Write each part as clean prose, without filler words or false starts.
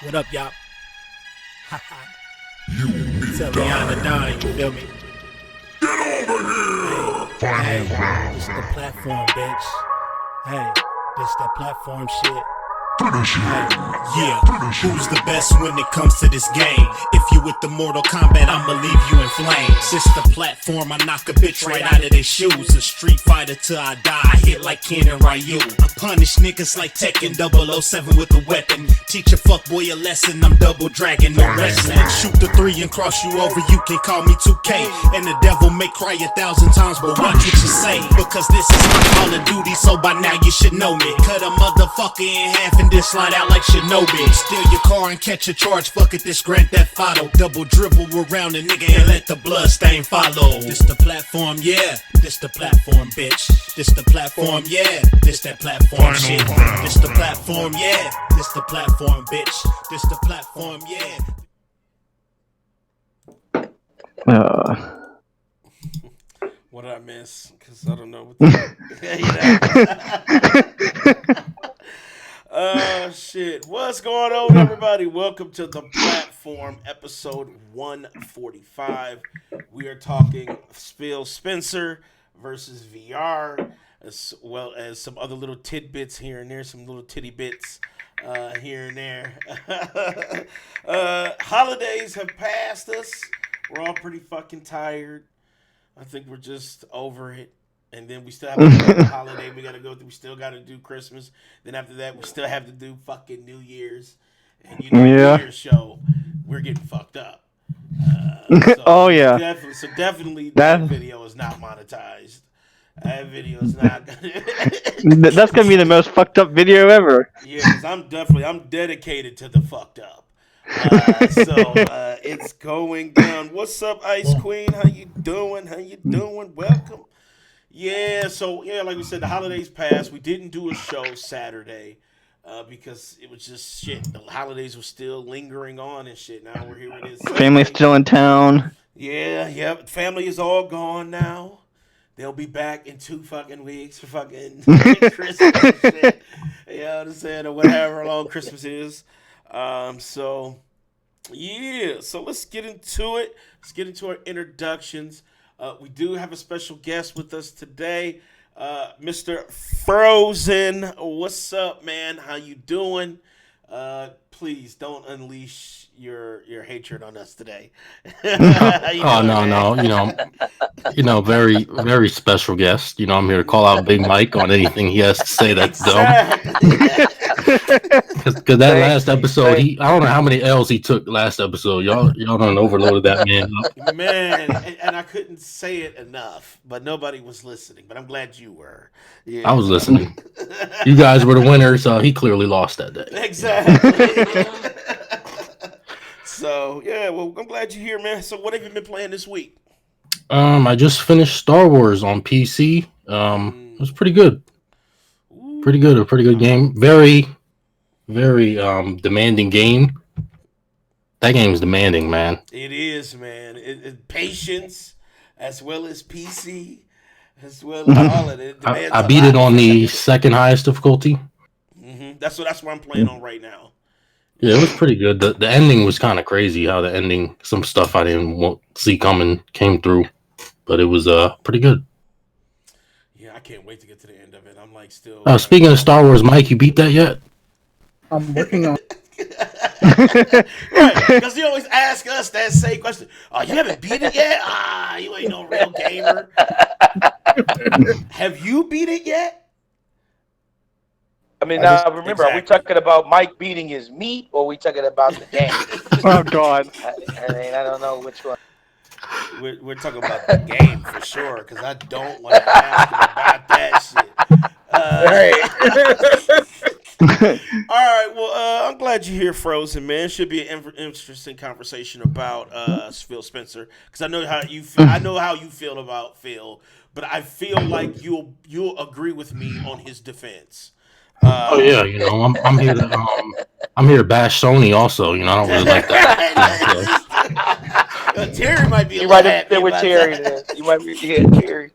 What up, y'all? Tell Rihanna Don, you feel me? Hey, this the platform, bitch. Hey, this that platform shit. Yeah, who's the best when it comes to this game? If you with the Mortal Kombat, I'ma leave you in flames. This the platform, I knock a bitch right out of their shoes. A street fighter till I die, I hit like Ken and Ryu. I punish niggas like Tekken 007 with a weapon. Teach a fuckboy a lesson, I'm double dragon, no wrestling. Shoot the 3 and cross you over, you can call me 2K. And the devil may cry 1,000 times, but watch what you say. Because this is my Call of Duty, so by now you should know me. Cut a motherfucker in half and then slide out like Shinobi. Steal your car and catch a charge, fuck it, this Grand Theft Auto. Double dribble around a nigga and let the blood stain follow. This the platform, yeah, this the platform, bitch. This the platform, yeah, this that platform shit. This the platform, yeah, this the platform, bitch. This the platform, yeah. What did I miss? Because I don't know what the shit. What's going on, everybody? Welcome to the platform, episode 145. We are talking Phil Spencer versus VR, as well as some other little tidbits here and there, some little titty bits here and there. Holidays have passed us. We're all pretty fucking tired. I think we're just over it. And then we still have another holiday we got to go through. We still got to do Christmas. Then after that, we still have to do fucking New Year's. And New Year's show, we're getting fucked up. Definitely that video is not monetized. That video is not. That's gonna be the most fucked up video ever. Yeah, because I'm dedicated to the fucked up. It's going down. What's up, Ice Queen? How you doing? Welcome. Yeah, like we said, the holidays passed. We didn't do a show Saturday because it was just shit. The holidays were still lingering on and shit. Now we're here with this. Family's still in town. Yeah. Family is all gone now. They'll be back in 2 fucking weeks for fucking Christmas and shit. You know what I'm saying? Or whatever long Christmas is. So let's get into it. Let's get into our introductions. We do have a special guest with us today, Mr. Frozen. What's up, man? How you doing? Please don't unleash your hatred on us today. No. Very, very special guest. I'm here to call out Big Mike on anything he has to say that's dumb. Because that last episode, I don't know how many L's he took last episode. Y'all done overloaded that man. Man, and I couldn't say it enough, but nobody was listening. But I'm glad you were. Yeah. I was listening. You guys were the winners, so he clearly lost that day. Exactly. So, I'm glad you're here, man. So what have you been playing this week? I just finished Star Wars on PC. It was pretty good. A pretty good game. Very, very demanding game. That game's demanding, man. It is, man. Patience, as well as PC, as well as all of it. I beat it on the second highest difficulty. Mm-hmm. That's what I'm playing on right now. Yeah, it was pretty good. The ending was kind of crazy. How the ending, some stuff I didn't see coming, came through, but it was pretty good. Yeah, I can't wait to get to the end of it. I'm like still. Speaking of Star Wars, Mike, you beat that yet? I'm working on. Right, because he always ask us that same question. Oh, you haven't beat it yet? You ain't no real gamer. Have you beat it yet? I mean, now remember, Are we talking about Mike beating his meat, or are we talking about the game? Oh God! I don't know which one. We're talking about the game for sure, because I don't want to ask him about that shit. All right. Well, I'm glad you're here, Frozen, man. Should be an interesting conversation about Phil Spencer, because I know how you feel. I know how you feel about Phil, but I feel like you'll agree with me on his defense. I'm here to bash Sony also. I don't really like that. Terry might be. You might have been with Terry. You might be Terry.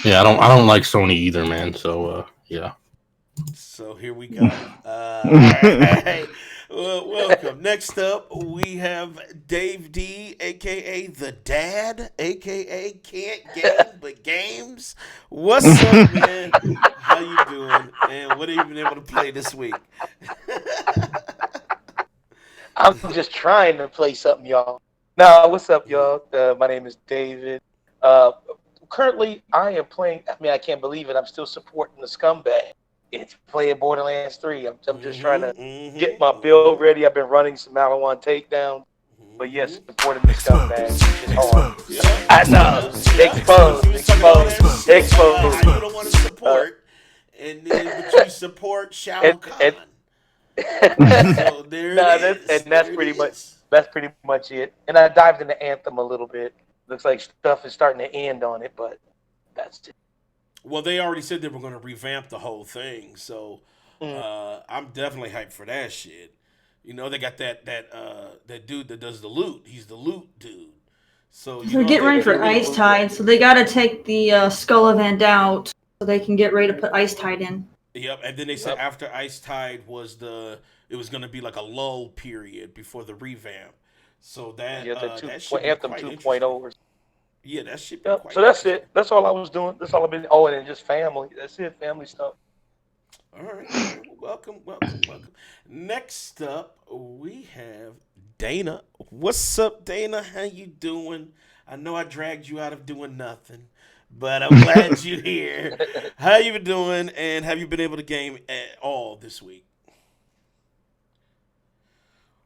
Yeah, I don't like Sony either, man. So yeah. So here we go. All right. Well, welcome. Next up, we have Dave D, aka the Dad, aka Can't Game but Games. What's up, man? How you doing? And what have you been able to play this week? I'm just trying to play something, y'all. Now, what's up, y'all? My name is David. Currently, I am playing. I mean, I can't believe it. I'm still supporting the scumbag. It's playing Borderlands 3. I'm just trying to get my build ready. I've been running some Malawan takedowns. But yes, supporting the scumbag is hard. I know. Exposed. You don't want to support, and then but you support Shao Kahn. So there that's pretty much it. And I dived into Anthem a little bit. Looks like stuff is starting to end on it, but that's it. Well, they already said they were going to revamp the whole thing, so I'm definitely hyped for that shit. You know, they got that dude that does the loot. He's the loot dude. So they're getting ready for Ice Tide, so they got to take the Skull event out so they can get ready to put Ice Tide in. Yep, and then they said after Ice Tide it was going to be like a lull period before the revamp. So that that should Anthem 2.0. Yeah, that should be quite so that's it. That's all I was doing. That's all I've been. Oh, and then just family. That's it. Family stuff. All right. Welcome. Next up, we have Dana. What's up, Dana? How you doing? I know I dragged you out of doing nothing, but I'm glad you're here. How you been doing, and have you been able to game at all this week?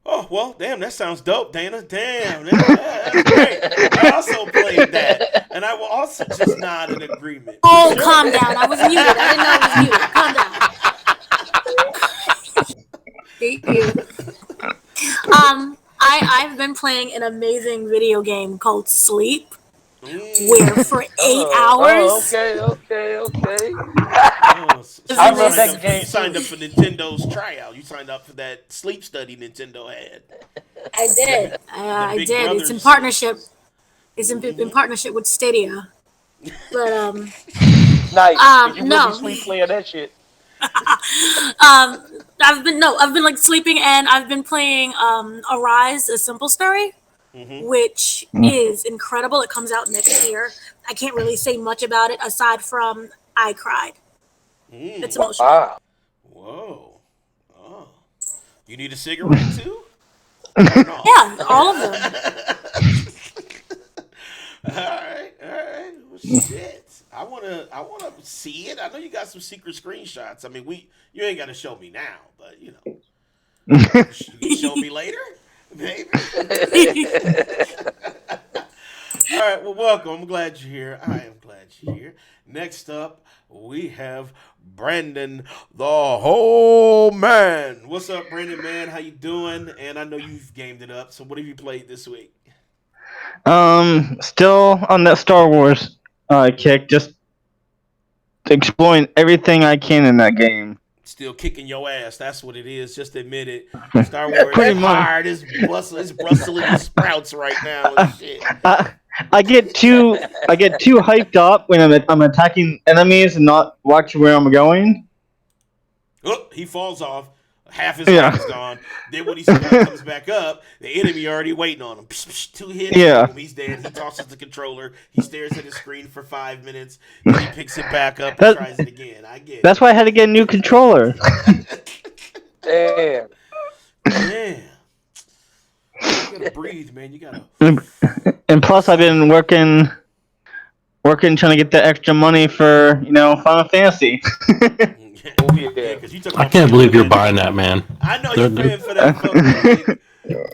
Oh, well, damn, that sounds dope, Dana. Damn, that's great. I also played that, and I will also just nod in agreement. Oh, calm down. I was muted. I didn't know I was muted. Calm down. Thank you. I've been playing an amazing video game called Sleep, where for 8 hours. Okay. I love that game. You signed up for Nintendo's tryout. You signed up for that sleep study Nintendo had. I did. I did. It's in partnership. It's in partnership with Stadia. But nice. You no. Really sleep playing that shit. I've been like sleeping, and I've been playing Arise: A Simple Story. Which is incredible. It comes out next year. I can't really say much about it aside from I cried. It's emotional. Wow. Whoa. Oh. You need a cigarette too? Yeah, all of them. All right. Well, shit. I wanna see it. I know you got some secret screenshots. I mean, you ain't gotta show me now, but you know, you can show me later. Maybe. All right, well, welcome. I'm glad you're here. I am glad you're here. Next up, we have Brandon, the whole man. What's up, Brandon, man? How you doing? And I know you've gamed it up, so what have you played this week? Still on that Star Wars kick, just exploring everything I can in that game. Still kicking your ass. That's what it is. Just admit it. Star Wars is hard. It's Brussels sprouts right now and shit. I get too hyped up when I'm attacking enemies and not watching where I'm going. Oh, he falls off. Half his life is gone. Then when he comes back up, the enemy already waiting on him. 2 hits. Yeah. Boom, he's dead. He tosses the controller. He stares at his screen for 5 minutes. Then he picks it back up and tries it again. I get it. That's why I had to get a new controller. Damn. You gotta breathe, man. You gotta. And plus, I've been working trying to get the extra money for Final Fantasy. I can't believe you're buying that, man. I know you're paying for that fucking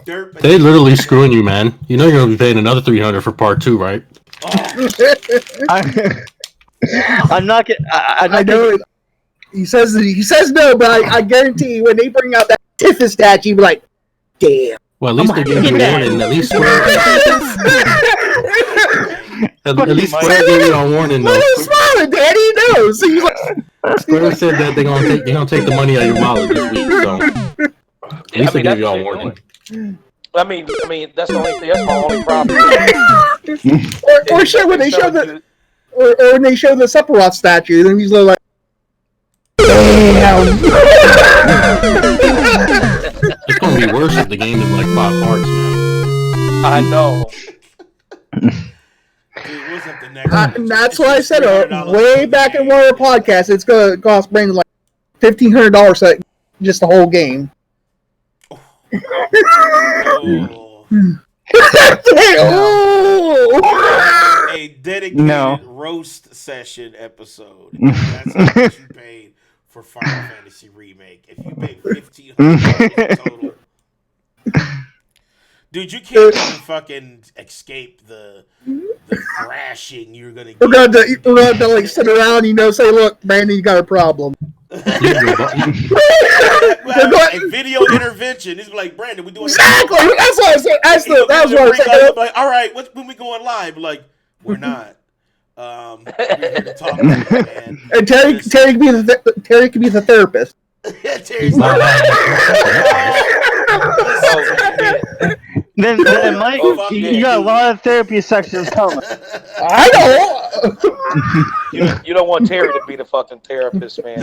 dirt. They literally screwing you, man. You know you're gonna be paying another $300 for part 2, right? I'm not getting. I know it. He says no, but I guarantee you when they bring out that Tifa statue, you'll be like, damn. Well, at least they gave you a warning. At least Square gave you a warning, though. He's smiling, Daddy. He knows. He's like, Square said that they're gonna take the money out of your wallet this week. So at least they gave you a warning. I mean, that's the only thing. That's my only problem. or show when they show the, or when they show the Sephiroth statue, then he's like, damn. It's gonna be worse if the game is like 5 parts, man. I know. Dude, what's up the next one? That's what I said $300 way back in one of our podcasts. It's going to cost Brandon like $1,500 for just the whole game. Oh. A dedicated roast session episode. That's how much you paid for Final Fantasy Remake. If you paid $1,500 total. Dude, you can't even fucking escape the thrashing you're gonna get. We're gonna like sit around, say, look, Brandon, you got a problem. A video intervention. It's like, Brandon, we doing exactly. That's what I said. That's what I said. Like, all right, when we going live? Like, we're not. We're here to talk about it, man. And Terry can be the therapist. Terry's like, Then Mike, you got a lot of therapy sections coming. I know. You don't want Terry to be the fucking therapist, man.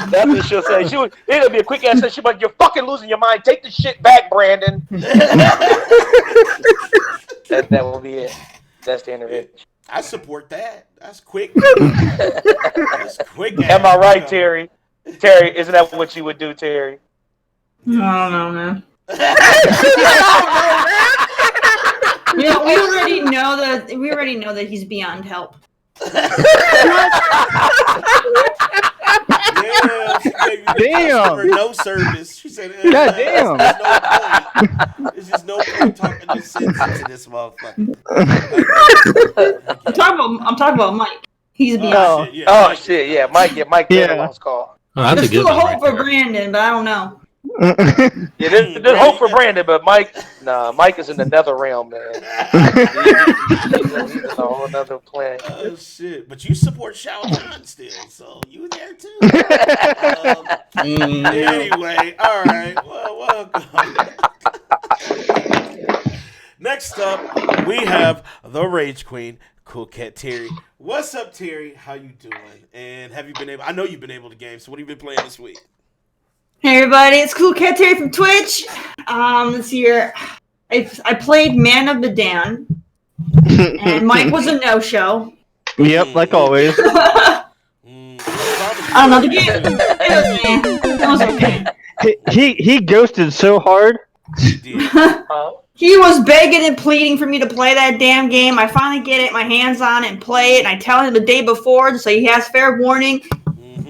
That's what she'll say. It'll be a quick answer. She'll be like, "You're fucking losing your mind. Take the shit back, Brandon." that will be it. That's the intervention. I support that. That's quick. That's quick. Am I right, Terry? Terry, isn't that what you would do, Terry? I don't know, man. We already know that he's beyond help. Yeah, she gave you Damn. no service. She said, God damn. There's just no point talking this sense into this motherfucker. I'm talking about Mike. He's beyond. Shit, yeah. Mike Taylor's call. There's still hope for Brandon, but I don't know. Yeah, there's hope for Brandon, but Mike is in the nether realm, man. He's in a whole other planet. Oh shit! But you support Shao Kahn still, so you there too. Anyway, all right. Well, welcome. Next up, we have the Rage Queen, Cool Cat Terry. What's up, Terry? How you doing? And have you been able? I know you've been able to game. So what have you been playing this week? Hey everybody, it's Cool Cat Terry from Twitch. This year, I played Man of the Dan, and Mike was a no-show. Yep, like always. I don't know, the game, it was okay. He ghosted so hard. He was begging and pleading for me to play that damn game. I finally get it, my hands on it, and play it, and I tell him the day before so he has fair warning,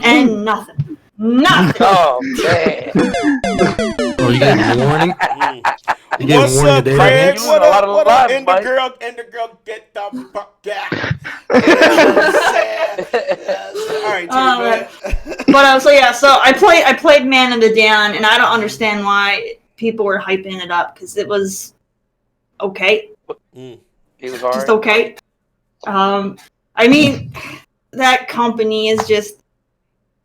and nothing. Nothing. Oh man! Oh, you getting a warning? What's up, Craig? What up? And the Mike. girl, get the fuck out. All right, Terry, so I played Man of the Dan, and I don't understand why people were hyping it up because it was okay. It was alright. Just okay. I mean, that company is just.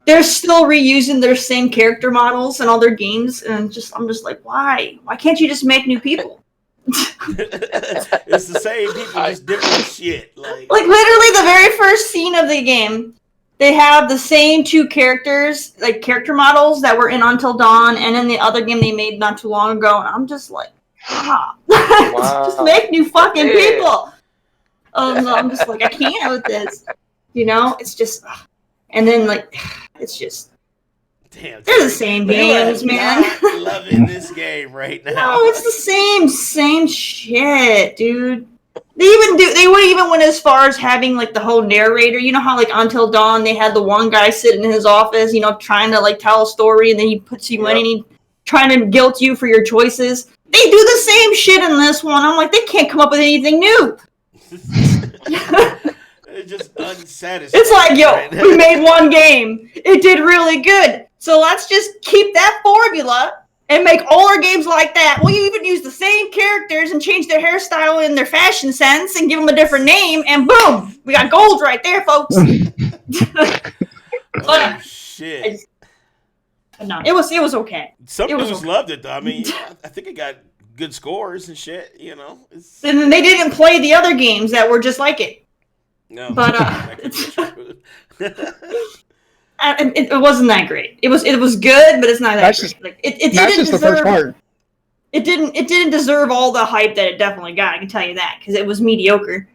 They're still reusing their same character models in all their games, and I'm just like, why? Why can't you just make new people? It's the same people, just different shit. Like literally, the very first scene of the game, they have the same two characters, like character models that were in Until Dawn, and in the other game they made not too long ago, and I'm just like, wow. Just make new fucking people. I'm just like, I can't with this. It's just. And then, it's just... Damn, they're the same games, man. I'm loving this game right now. Oh, it's the same shit, dude. They wouldn't even went as far as having, the whole narrator. You know how, Until Dawn, they had the one guy sitting in his office, trying to, tell a story, and then he puts you in, and he trying to guilt you for your choices. They do the same shit in this one. I'm like, they can't come up with anything new. It's just unsatisfying. It's like, we made one game. It did really good. So let's just keep that formula and make all our games like that. We'll even use the same characters and change their hairstyle and their fashion sense and give them a different name, and boom, we got gold right there, folks. Oh, shit. No, it was okay. Some dudes loved it, though. I mean, I think it got good scores and shit, And then they didn't play the other games that were just like it. No, but it wasn't that great. It was good, but it's not that great. Like it That's didn't just the first deserve. part. It didn't deserve all the hype that it definitely got. I can tell you that because it was mediocre.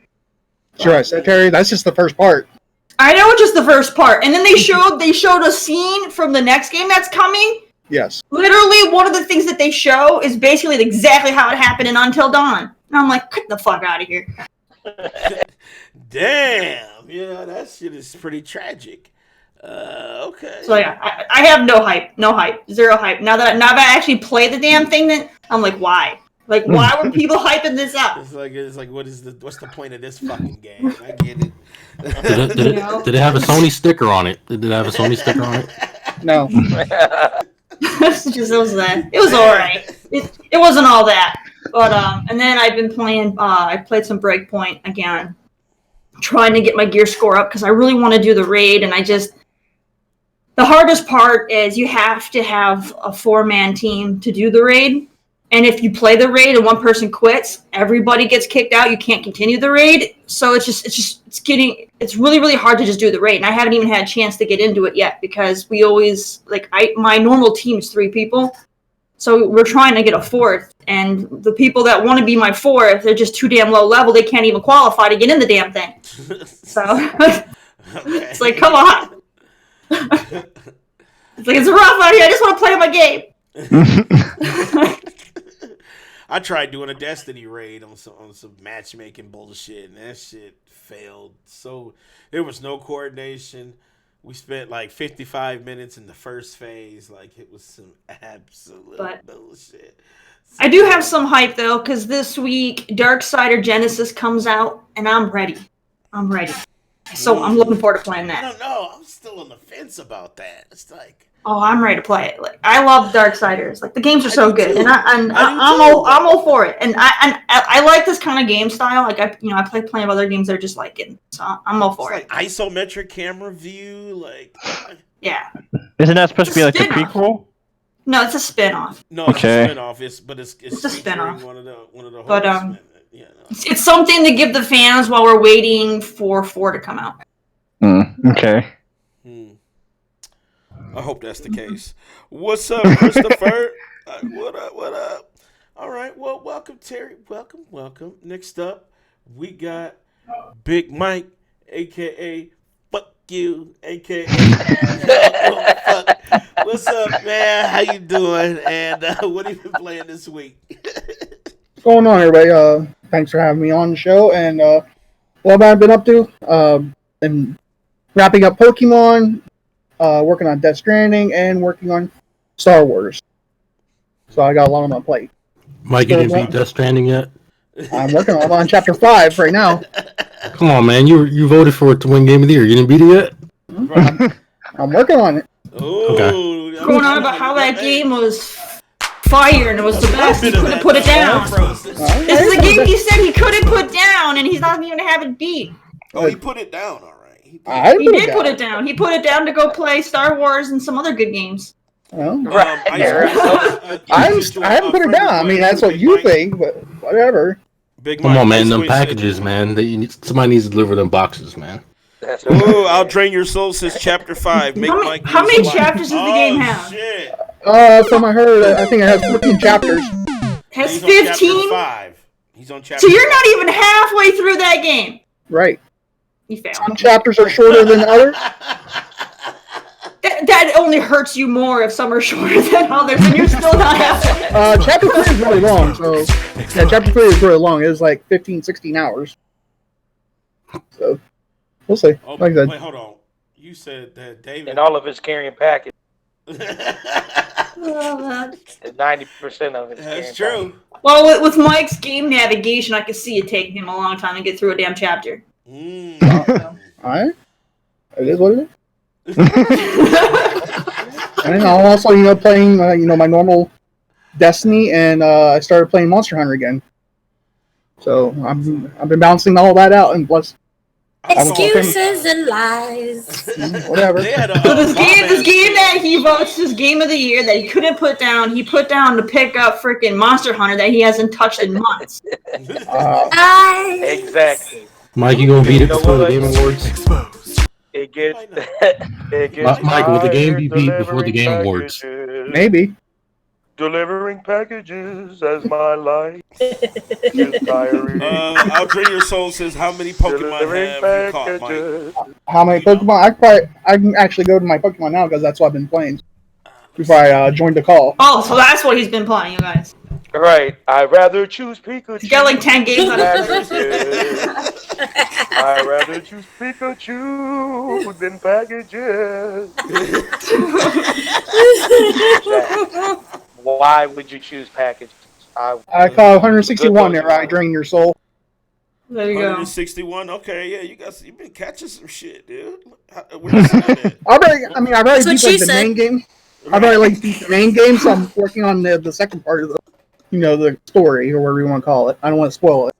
Sure, I said, Terry, that's just the first part. I know it's just the first part, and then they showed a scene from the next game that's coming. Yes. Literally, one of the things that they show is basically exactly how it happened in Until Dawn. And I'm like, get the fuck out of here. Damn, that shit is pretty tragic. Okay. So yeah, I have no hype, zero hype. Now that I actually play the damn thing, then I'm like, why? Like, why were people hyping this up? It's like, what's the point of this fucking game? I get it. Did it have a Sony sticker on it? Did it have a Sony sticker on it? No. It was alright. It wasn't all that. But and then I've been playing. I played some Breakpoint again, trying to get my gear score up because I really want to do the raid, and the hardest part is you have to have a 4-man team to do the raid. And if you play the raid and one person quits, everybody gets kicked out. You can't continue the raid. So it's really, really hard to just do the raid. And I haven't even had a chance to get into it yet because we always my normal team is 3 people. So we're trying to get a 4th. And the people that want to be my 4th, they're just too damn low level. They can't even qualify to get in the damn thing. So it's like, come on. It's like, it's rough out here. I just want to play my game. I tried doing a Destiny raid on some matchmaking bullshit, and that shit failed. So there was no coordination. We spent like 55 minutes in the first phase. Like, it was some absolute bullshit. I do have some hype though, because this week Darksider Genesis comes out, and I'm ready. So I'm looking forward to playing that. I don't know. I'm still on the fence about that. It's like, oh, I'm ready to play it. Like, I love Darksiders. Like, the games are so good, and I'm all for it. And I like this kind of game style. Like, I play plenty of other games that are just like it. So I'm all for it. Like isometric camera view, like. Yeah. Isn't that supposed to be like a prequel? No, it's a spin-off. No, it's a spin-off. It's a spin-off. One of the but it's something to give the fans while we're waiting for 4 to come out. Okay. I hope that's the case. What's up, Christopher? What up? All right. Well, welcome, Terry. Welcome. Next up, we got Big Mike, a.k.a. Fuck You, a.k.a. Fuck. What's up, man? How you doing? And what have you been playing this week? What's going on, everybody? Thanks for having me on the show. And what have I been up to? I'm wrapping up Pokemon, working on Death Stranding, and working on Star Wars. So I got a lot on my plate. Mike, you didn't beat Death Stranding yet? I'm working on Chapter 5 right now. Come on, man. You voted for it to win Game of the Year. You didn't beat it yet? I'm working on it. Okay. Going on about how that game was fire and it was the best. He couldn't put it down. This is a game he said he couldn't put down, and he's not even have it beat. Oh, he put it down, all right. He did put it down. He put it down to go play Star Wars and some other good games. Well, I haven't put it down. I mean, that's what you think, but whatever. Come on, man. Them packages, man. Somebody needs to deliver them boxes, man. Ooh, I'll Drain Your Soul says Chapter 5. How many chapters does the game have? Shit. From I heard, I think it has 14 chapters. Has 15? He's on chapter 5. So you're not even halfway through that game. Right. You failed. Some chapters are shorter than others. That only hurts you more if some are shorter than others, and you're still not halfway. Chapter 3 is really long, so yeah, Chapter 3 is really long. It's like 15, 16 hours. So we'll see. Oh, like that. Wait, hold on. You said that David and all of it's carrying package. 90% of it. That's true. Well, with Mike's game navigation, I could see it taking him a long time to get through a damn chapter. Alright. It is what it is. And I'm also, playing, my normal Destiny, and I started playing Monster Hunter again. So I've been balancing all that out, and plus excuses and lies. Whatever. So this game that he votes his game of the year that he couldn't put down, he put down to pick up freaking Monster Hunter that he hasn't touched in months. Exactly. Mike, you gonna beat it before the Game Awards? It gets Might not. it gets Michael, would the game tired be beat before the delivering Game Awards? packages. Maybe. Delivering packages as my life is tiring. Aldrin Your Soul says, how many Pokemon Delivering have you caught, Mike? packages. How many You know? Pokemon? I can actually go to my Pokemon now because that's what I've been playing before I joined the call. Oh, so that's what he's been playing, you guys. Right. I'd rather choose Pikachu. He's got like 10 games on his Packages. I'd rather choose Pikachu than packages. Why would you choose packages? I call 161 there. I drain your soul. There you go. 161. Okay, yeah, you've been catching some shit, dude. Where you seeing it? I've already That's what beat she like, the said. main game. I've already beat the main game, so I'm working on the second part of the story or whatever you want to call it. I don't want to spoil it.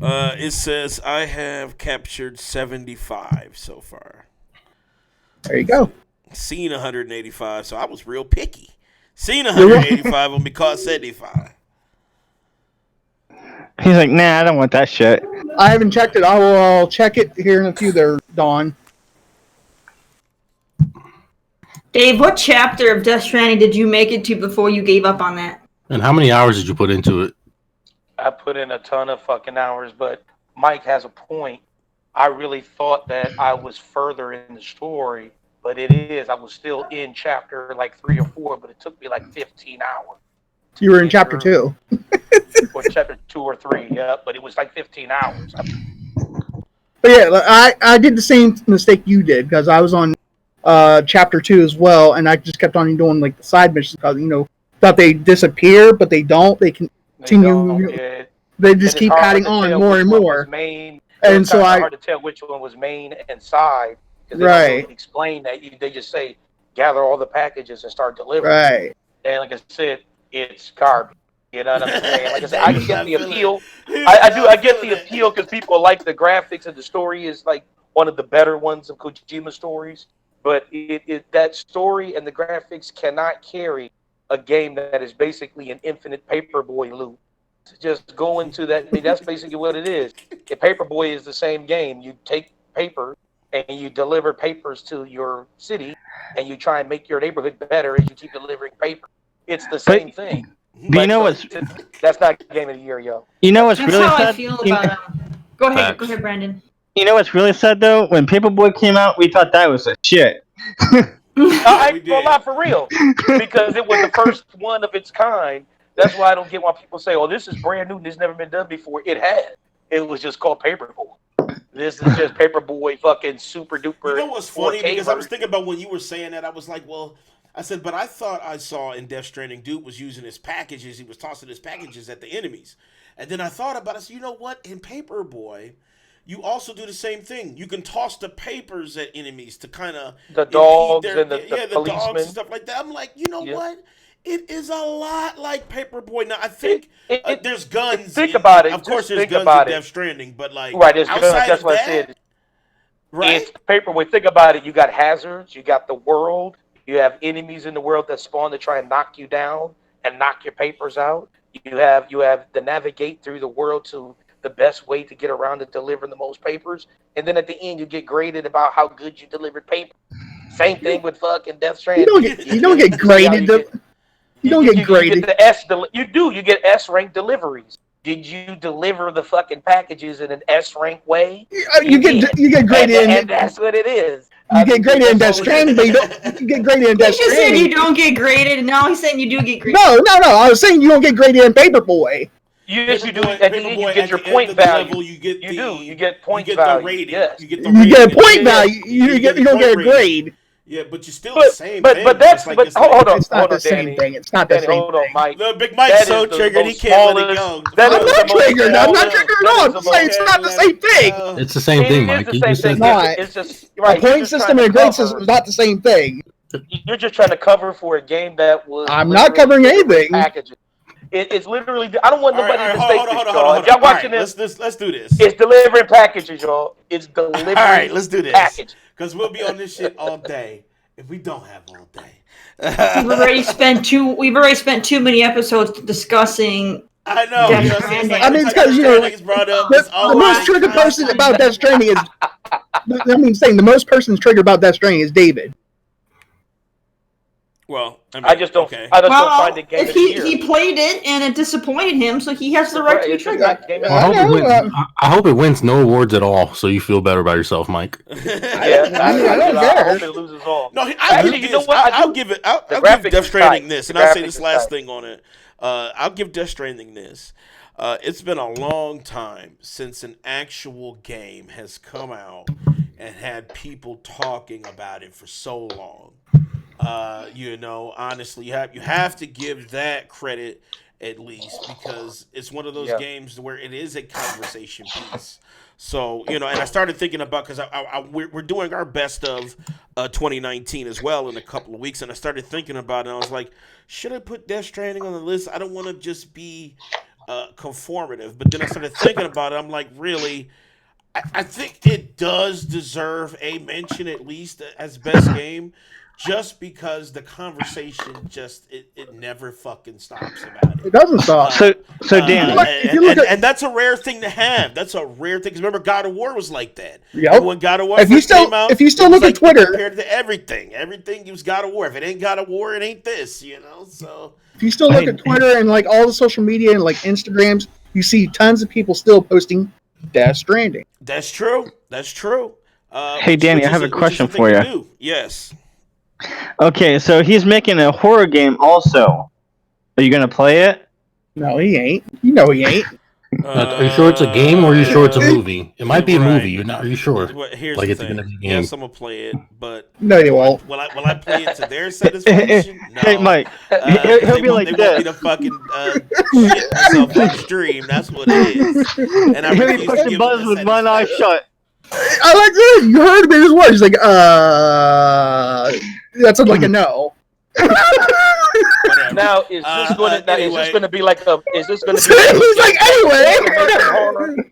It says I have captured 75 so far. There you go. Seen 185, so I was real picky. Seen 185 when we caught 75. He's like, nah, I don't want that shit. I haven't checked it. I will check it here in a few there, Dawn. Dave, what chapter of Death Stranding did you make it to before you gave up on that? And how many hours did you put into it? I put in a ton of fucking hours, but Mike has a point. I really thought that I was further in the story, but it is. I was still in chapter like 3 or 4, but it took me like 15 hours. You were in chapter 2. Or chapter 2 or 3, yeah, but it was like 15 hours. But yeah, I did the same mistake you did because I was on chapter 2 as well, and I just kept on doing like the side missions because thought they disappear, but they don't. They continue. They just keep adding on more and more. And so hard to tell which one was main and side because they don't really explain that. They just say gather all the packages and start delivering. Right. And like I said, it's garbage. You know what I'm saying? Like I said, I get the appeal. I get the appeal because people like the graphics and the story is like one of the better ones of Kojima stories. But that story and the graphics cannot carry a game that is basically an infinite Paperboy loop. To just go into that, I mean, that's basically what it is. A Paperboy is the same game. You take paper and you deliver papers to your city, and you try and make your neighborhood better as you keep delivering paper. It's the same thing. Do you know what's? That's not Game of the Year, yo. You know what's That's really how sad? I feel about Go ahead, Brandon. You know what's really sad though? When Paperboy came out, we thought that was a shit. I ain't gonna lie, for real, because it was the first one of its kind. That's why I don't get why people say, "Oh, this is brand new. This never been done before." It had. It was just called Paperboy. This is just Paperboy, fucking super duper. You know what's funny? 4K Because I was version. thinking about when you were saying that, I was like, well, I said, but I thought I saw in Death Stranding, dude was using his packages. He was tossing his packages at the enemies. And then I thought about it. I said, you know what? In Paperboy, you also do the same thing. You can toss the papers at enemies to kind of The dogs and the dogs policemen. and stuff like that. I'm like, you know what? It is a lot like Paperboy. Now I think there's guns. Think about it. Of course, Just there's think guns about in it. Death Stranding, but like Right, there's guns. outside That's of what that, I said. right? It's Paperboy. Think about it. You got hazards. You got the world. You have enemies in the world that spawn to try and knock you down and knock your papers out. You have to navigate through the world to the best way to get around to delivering the most papers. And then at the end, you get graded about how good you delivered paper. Same thing with fucking Death Stranding. You don't get graded. You don't get graded. You get the S. You do. You get S rank deliveries. Did you deliver the fucking packages in an S rank way? You get graded and that's what it is. You get graded in Death Stranding, but you get graded in Death He just said Stranding. you don't get graded, and now he's saying you do get graded. No. I was saying you don't get graded in Paperboy. Yes, you do. Paperboy- At the end, you Paperboy, get at your the end point of the value. level, you get You get point you get value. the rating. Yes. You get the You rating. get a point Yeah. value. You don't get a point rating. grade. Yeah, but you're still the same But thing. that's It's like- but it's like- hold on, It's not hold the on, same Danny. thing. It's not the Danny, same hold on, thing. Mike. The Big Mike's That so is the triggered he most can't let it smallest- go. that I'm is not the most triggered. I'm not smallest- triggered at that all. is the I'm saying it's most- not the same thing. It's the same It thing, is Mike. the You same just thing. said not. It's just A right. point system and a grade system is not the same thing. You're just trying to cover for a game that was. I'm not literally covering delivering anything. Packages. It's literally. I don't want All right, nobody to hold mistake on. this, y'all. If y'all All right, watching this, let's do this. it's delivering packages, y'all. It's delivering. All right, let's do this. Package. Because we'll be on this shit all day, and we don't have all day. We've already spent too many episodes discussing I know. Death You know what I'm saying? It's like Stranding. I mean, every it's time 'cause, you Death know, Stranding is brought up, The, it's the always most triggered person constantly- about Death Stranding is. I mean, saying the most person's triggered about Death Stranding is David. Well, I mean, I just don't. Okay. I just don't Well, find it game if of the year. he played it and it disappointed him, so he has the right to be It's just triggered. not game of Well, I the hope, year. it wins, I hope it wins no awards at all, so you feel better about yourself, Mike. Yeah, I mean, I don't I care. hope it loses all. No, Actually, you know what? I'll give it. I'll give graphics Death is Stranding tight. this, The and I'll say graphics this is last tight. thing on it. I'll give Death Stranding this. It's been a long time since an actual game has come out and had people talking about it for so long. Honestly, you have to give that credit at least, because it's one of those games where it is a conversation piece. So, and I started thinking about, because we're doing our best of 2019 as well in a couple of weeks, and I started thinking about it, and I was like, should I put Death Stranding on the list? I don't want to just be conformative. But then I started thinking about it. I'm like, really? I think it does deserve a mention, at least as best game, just because the conversation it never fucking stops about it. It doesn't stop. So Danny, And that's a rare thing to have. That's a rare thing. 'Cause remember, God of War was like that. Yep. When God of War If you first still- came out, if you still it was look at Twitter- compared to everything was God of War. If it ain't God of War, it ain't this. So If you still look at Twitter and like all the social media and like Instagrams, you see tons of people still posting Death Stranding. that's true. That's true. Hey, Danny, I have a question for you. you. Yes. okay, so he's making a horror game also. Are you gonna play it? No, he ain't. You know he ain't. Are you sure it's a game, or are you sure it's a movie? It might be a movie. You're not. Are you sure? Here's Like the it's thing. gonna be a game. Yes, I'm gonna play it, but No, you won't. will I play it to their satisfaction? No. Hey, Mike, They he'll be want- like they want me this. to fucking shit myself on stream. That's what it is. And I He'll be refuse to pushing give buttons them with one eye shut. I like that. You heard him in his words. He's like, that sounds like a no. Whatever. Now, is this going to? Is this going to be like a? Is this going to be? He's like, anyway.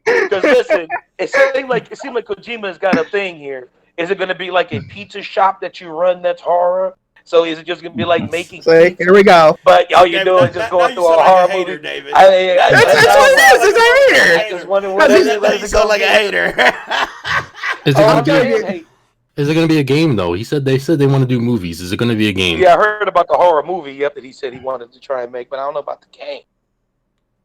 Because listen, it seemed like Kojima's got a thing here. Is it going to be like a pizza shop that you run that's horror? So is it just going to be like making? Say, here we go. But all you're David, doing is just going through a like horror a hater, movie. David. That's what it is. It's a hater. I just wondering what it is. You sound like a hater. Is it Oh, gonna I'm be? saying, hey, Is it gonna be a game though? They said they want to do movies. Is it gonna be a game? yeah, I heard about the horror movie. Yep, that he said he wanted to try and make, but I don't know about the game.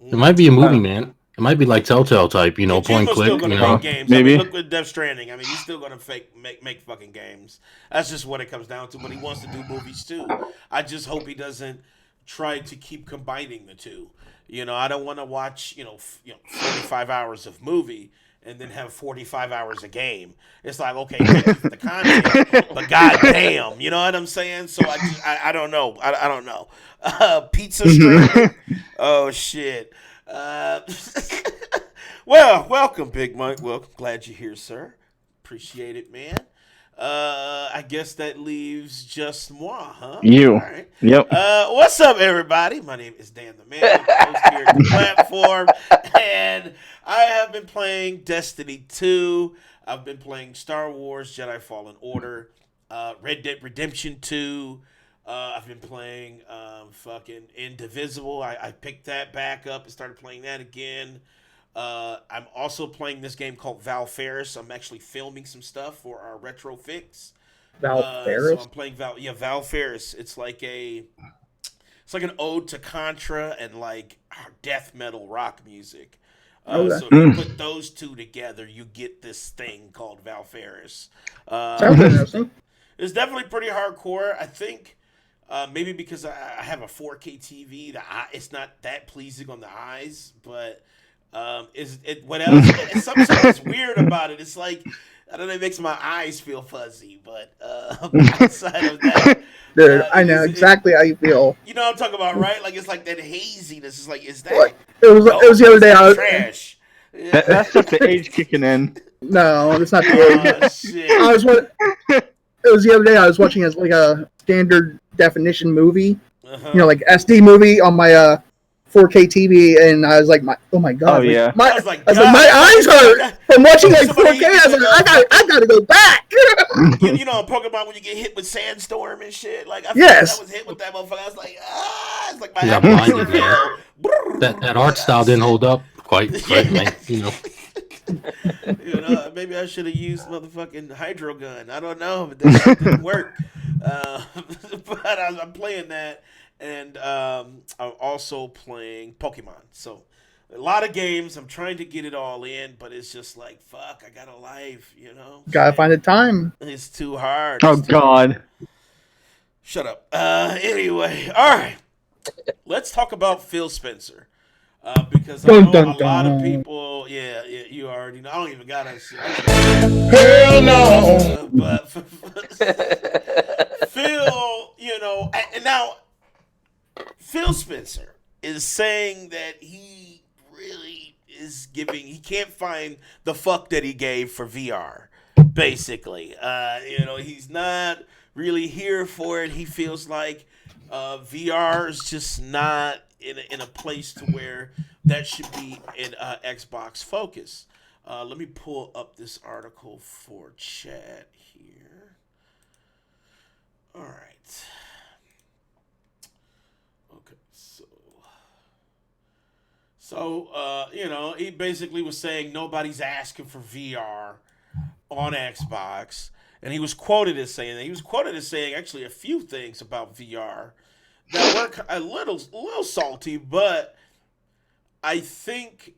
It might be a movie, man. It might be like Telltale type, point and Kojima's click. still gonna You know, make games. maybe. I mean, look with Death Stranding. I mean, he's still gonna make fucking games. That's just what it comes down to. But he wants to do movies too. I just hope he doesn't try to keep combining the two. I don't want to watch 45 hours of movie and then have 45 hours a game. It's like, okay, thank you for the content, but goddamn, you know what I'm saying? So I don't know. I don't know. Pizza Stranding. Oh shit. Well, welcome, Big Mike. Welcome. Glad you're here, sir. Appreciate it, man. I guess that leaves just moi, huh? You. All right. Yep. What's up, everybody? My name is Dan the Man. I'm the host here at the platform, and I have been playing Destiny 2. I've been playing Star Wars Jedi Fallen Order, Red Dead Redemption 2. I've been playing fucking Indivisible. I picked that back up and started playing that again. I'm also playing this game called Val Ferris. I'm actually filming some stuff for our Retro Fix. Val Ferris? So I'm playing Val Ferris. It's like an ode to Contra and like death metal rock music. So if you put those two together, you get this thing called Val Ferris. Sounds interesting. It's definitely pretty hardcore. I think maybe because I have a 4K TV, it's not that pleasing on the eyes, but what else? And something that's weird about it. It's like, I don't know, it makes my eyes feel fuzzy, but outside of that, Dude, I know exactly how you feel. You know what I'm talking about, right? Like it's like that haziness. It's like, is that? What? It was the other day. Trash. That's just the age kicking in. No, it's not the Oh, age. shit. It was the other day. I was watching like a standard definition movie, like SD movie on my 4K TV, and I was like, oh my god! Oh, yeah. I was like, my eyes hurt from watching like 4K. I was like, I gotta go back. you know, in Pokemon when you get hit with Sandstorm and shit. Like, I Yes. was hit with that motherfucker. I was like, it's like my You got eyes blinded, man. That art style didn't hold up quite, man. Maybe I should have used motherfucking hydro gun. I don't know, but that shit didn't work. But I'm playing that, and I'm also playing Pokemon. So a lot of games. I'm trying to get it all in, but it's just like fuck. I got a life, Gotta find the time. It's too hard. Oh God. Shut up. Anyway, all right. Let's talk about Phil Spencer. Because I know a lot of people, you already know. I don't even got that shit. Hell no! But Phil, and now Phil Spencer is saying that he really is he can't find the fuck that he gave for VR, basically. He's not really here for it. He feels like VR is just not in a place to where that should be in Xbox focus. Let me pull up this article for chat here. All right. Okay, so he basically was saying nobody's asking for VR on Xbox, and he was quoted as saying that. He was quoted as saying actually a few things about VR that were a little salty, but I think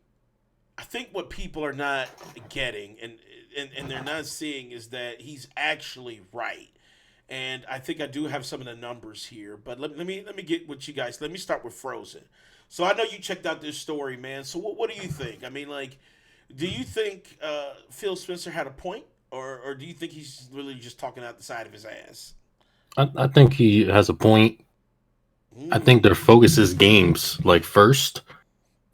what people are not getting and they're not seeing is that he's actually right. And I think I do have some of the numbers here, but let me get with you guys. Let me start with Frozen. So I know you checked out this story, man. So what do you think? I mean, like, do you think Phil Spencer had a point, or do you think he's really just talking out the side of his ass? I think he has a point. I think their focus is games, like first.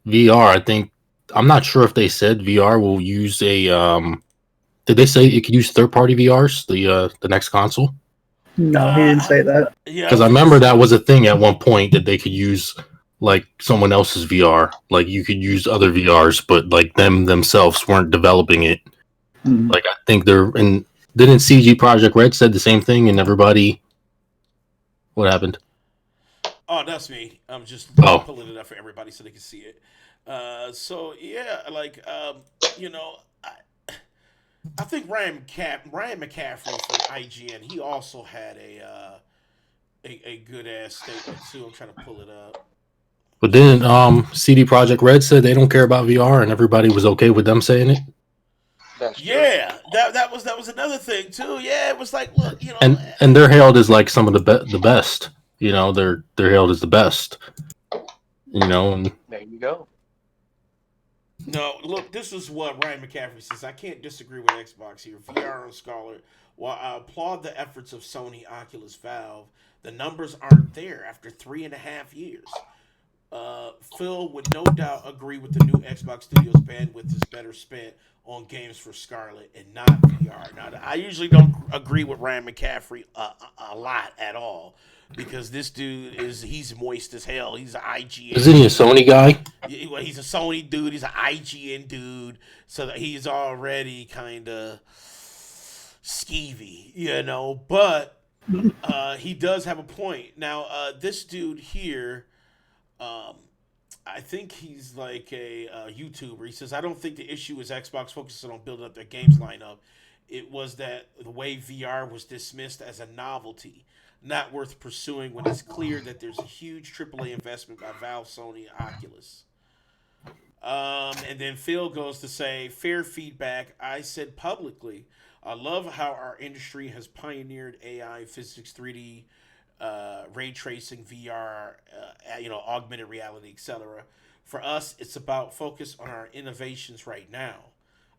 VR, I'm not sure if they said VR will use a did they say it could use third-party VRs, the next console? No, he didn't say that. Because I remember that was a thing at one point that they could use like someone else's VR. Like you could use other VRs, but like themselves weren't developing it. Like I think didn't CG Project Red said the same thing and everybody what happened? Oh, that's me. I'm just pulling it up for everybody so they can see it. I think Ryan McCaffrey from IGN, he also had a good ass statement too. I'm trying to pull it up. But then CD Projekt Red said they don't care about VR, and everybody was okay with them saying it. Yeah, that was another thing too. Yeah, it was like, look, and they're hailed as like some of the best. They're hailed as the best. And there you go. No, look, this is what Ryan McCaffrey says. I can't disagree with Xbox here. VR on Scholar. While I applaud the efforts of Sony, Oculus, Valve, the numbers aren't there after 3.5 years. Phil would no doubt agree with the new Xbox Studios bandwidth is better spent on games for Scarlet and not VR. Now, I usually don't agree with Ryan McCaffrey a lot at all. Because this dude he's moist as hell. He's an IGN. Isn't he a Sony guy? Well, he's a Sony dude. He's an IGN dude. So that he's already kind of skeevy, But he does have a point. Now, this dude here, I think he's like a YouTuber. He says, I don't think the issue is Xbox focusing on building up their games lineup. It was that the way VR was dismissed as a novelty. Not worth pursuing when it's clear that there's a huge AAA investment by Valve, Sony, and Oculus. And then Phil goes to say, fair feedback. I said publicly, I love how our industry has pioneered AI, physics, 3D, ray tracing, VR, augmented reality, etc. For us, it's about focus on our innovations right now.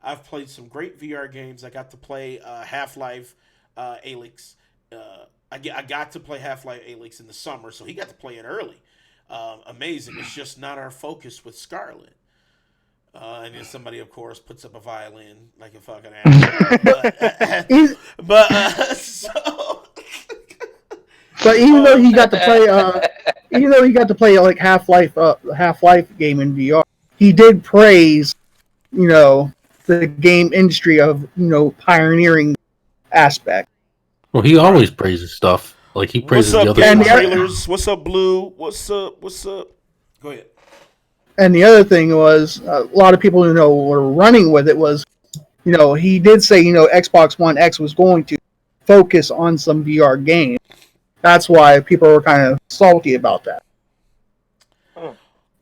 I've played some great VR games. I got to play Half-Life Alyx. I got to play Half-Life Alyx in the summer, so he got to play it early. Amazing. It's just not our focus with Scarlet. And then somebody, of course, puts up a violin like a fucking asshole. But even though he got to play, like Half-Life game in VR, he did praise, the game industry of pioneering aspect. Well, he always praises stuff. Like he praises the other trailers. What's up, Blue? What's up? Go ahead. And the other thing was, a lot of people who were running with it was, he did say, Xbox One X was going to focus on some VR games. That's why people were kind of salty about that.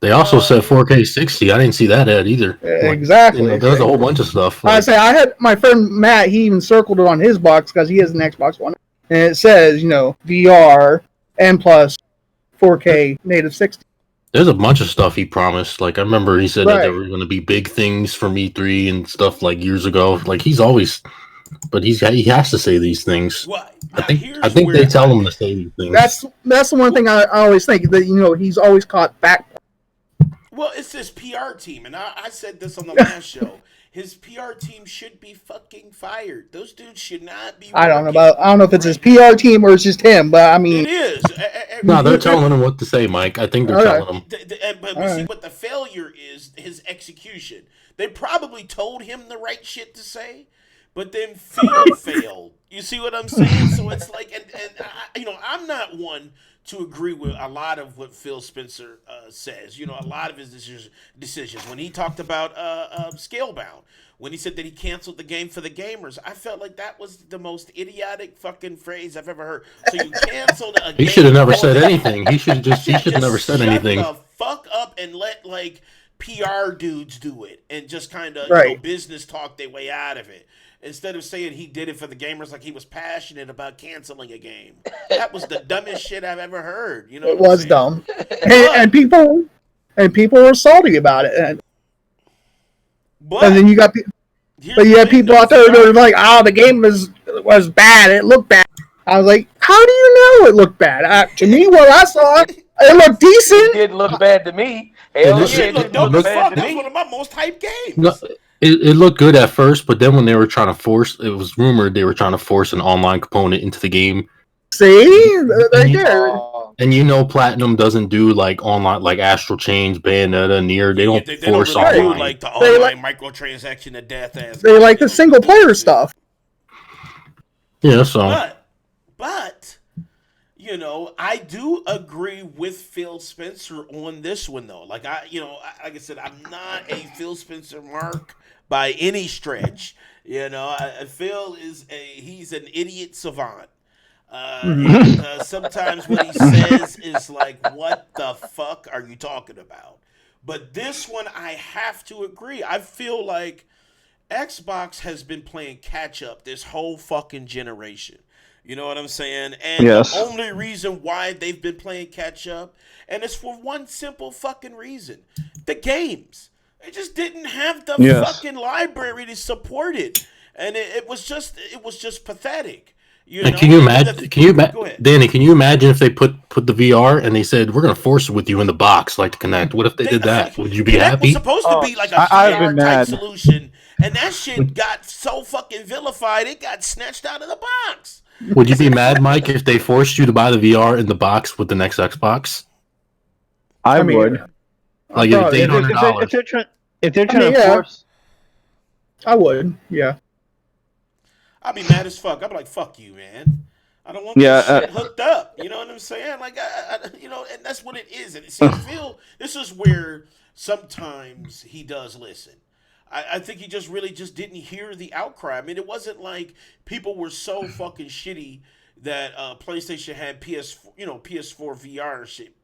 They also said 4K 60. I didn't see that ad either. Exactly. There's a whole bunch of stuff. I had my friend Matt. He even circled it on his box because he has an Xbox One, and it says, VR and plus 4K native 60. There's a bunch of stuff he promised. Like, I remember he said that there were going to be big things from E3 and stuff like years ago. Like, he's always, but he has to say these things. Well, I think they tell him to say these things. That's the one thing I always think, that he's always caught back. Well, it's his PR team, and I said this on the last show. His PR team should be fucking fired. Those dudes should not be. I don't know if it's his PR team or it's just him, but I mean, it is. No, they're telling him what to say, Mike. I think they're telling him. But see, what the failure is his execution. They probably told him the right shit to say, but then Phil failed. You see what I'm saying? So it's like, I'm not one to agree with a lot of what Phil Spencer says. A lot of his decisions. When he talked about Scalebound, when he said that he canceled the game for the gamers, I felt like that was the most idiotic fucking phrase I've ever heard. So you canceled a game. He should have never said anything. He should have never said anything. Shut the fuck up and let PR dudes do it and just kind of business talk their way out of it. Instead of saying he did it for the gamers, like he was passionate about canceling a game. That was the dumbest shit I've ever heard. It was dumb, and people were salty about it. And then you got people out there that were like, "Oh, the game was bad. It looked bad." I was like, "How do you know it looked bad?" To me, I saw it looked decent. It didn't look bad to me. Hell yeah, it didn't look bad to me. That's one of my most hyped games. No, it looked good at first, but then when they were trying to it was rumored they were trying to force an online component into the game. See, right there. And Platinum doesn't do like online, like Astral Chain, Bayonetta, Nier. They don't force online. online. Do like the online microtransaction to death. They like the single player stuff. Yeah, so. But I do agree with Phil Spencer on this one though. Like like I said, I'm not a Phil Spencer mark by any stretch. Phil he's an idiot savant. Sometimes what he says is like, what the fuck are you talking about? But this one, I have to agree. I feel like Xbox has been playing catch up this whole fucking generation. You know what I'm saying? And the only reason why they've been playing catch up, and it's for one simple fucking reason. The games. They just didn't have the fucking library to support it. And it was just pathetic. Can you imagine, Danny, can you imagine if they put the VR and they said, we're going to force it with you in the box, like to connect? What if they did that? Would you be happy? It was supposed to be like a VR type solution, and that shit got so fucking vilified, it got snatched out of the box. Would you be mad, Mike, if they forced you to buy the VR in the box with the next Xbox? I would. Like, it's $800. If they're trying to force... I would, yeah. I'd be mad as fuck. I'd be like, fuck you, man. I don't want this shit hooked up. You know what I'm saying? Like, and that's what it is. And see, Phil, this is where sometimes he does listen. I think he just really just didn't hear the outcry. I mean, it wasn't like people were so fucking shitty that PlayStation had PS4 VR shit.